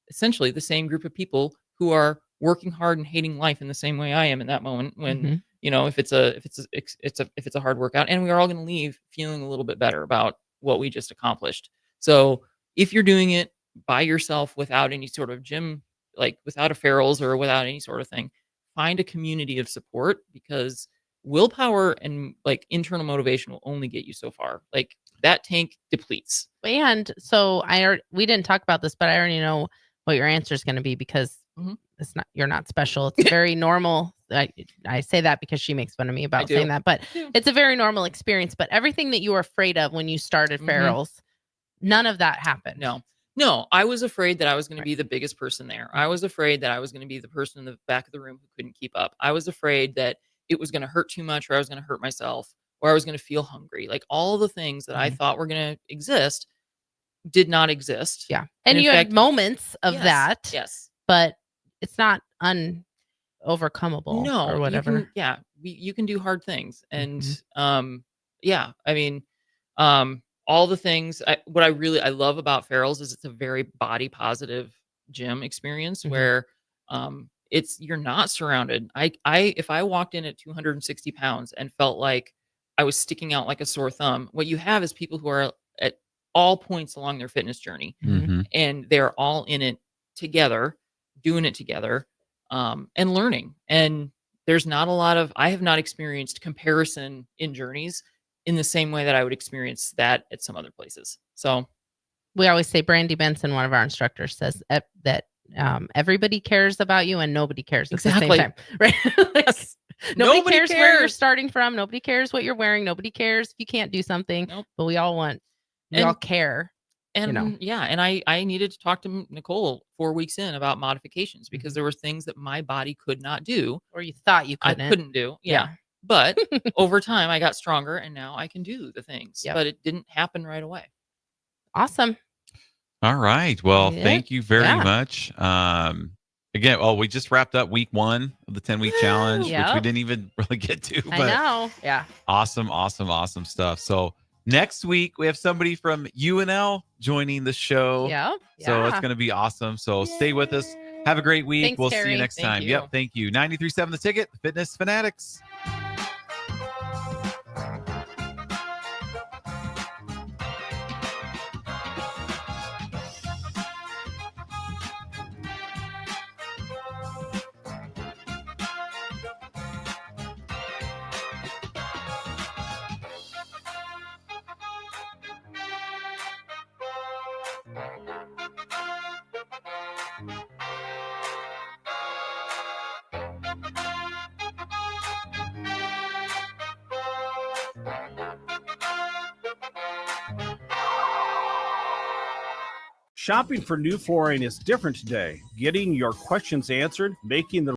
essentially the same group of people who are working hard and hating life in the same way I am in that moment when Mhm. if it's a hard workout, and we are all going to leave feeling a little bit better about what we just accomplished. So if you're doing it by yourself without any sort of gym, like without a Farrell's or without any sort of thing, find a community of support, because willpower and like internal motivation will only get you so far. Like that tank depletes. And so we didn't talk about this, but I already know what your answer is going to be, because you're not special. It's very normal. I say that because she makes fun of me about saying that, but it's a very normal experience. But everything that you were afraid of when you started Farrell's, none of that happened. No, I was afraid that I was going to be the biggest person there. I was afraid that I was going to be the person in the back of the room who couldn't keep up. I was afraid that it was going to hurt too much, or I was going to hurt myself, or I was going to feel hungry. Like all the things that I thought were going to exist did not exist. Yeah. And you had moments of that. Yes. But it's not unovercomable or whatever. You can do hard things. And I mean, all the things what I love about Farrell's is it's a very body positive gym experience where you're not surrounded. If I walked in at 260 pounds and felt like I was sticking out like a sore thumb, what you have is people who are at all points along their fitness journey, and they're all in it together, doing it together, and learning. And there's not a lot of, I have not experienced comparison in journeys in the same way that I would experience that at some other places. So we always say, Brandy Benson, one of our instructors, says that everybody cares about you and nobody cares at the same time. Right? Nobody cares where you're starting from. Nobody cares what you're wearing. Nobody cares if you can't do something. But we all care. And and I needed to talk to Nicole 4 weeks in about modifications, because there were things that my body could not do, or you thought you couldn't. I couldn't do. But over time I got stronger, and now I can do the things. But it didn't happen right away. Awesome. All right. Well, thank you very much. Again, we just wrapped up week 1 of the 10-week challenge, which we didn't even really get to. But I know. Yeah. Awesome stuff. So next week we have somebody from UNL joining the show. So it's going to be awesome. So stay with us. Have a great week. Thanks, we'll see Terry. you next time. Yep. Thank you. 93.7 The Ticket, Fitness Fanatics. Shopping for new flooring is different today. Getting your questions answered, making the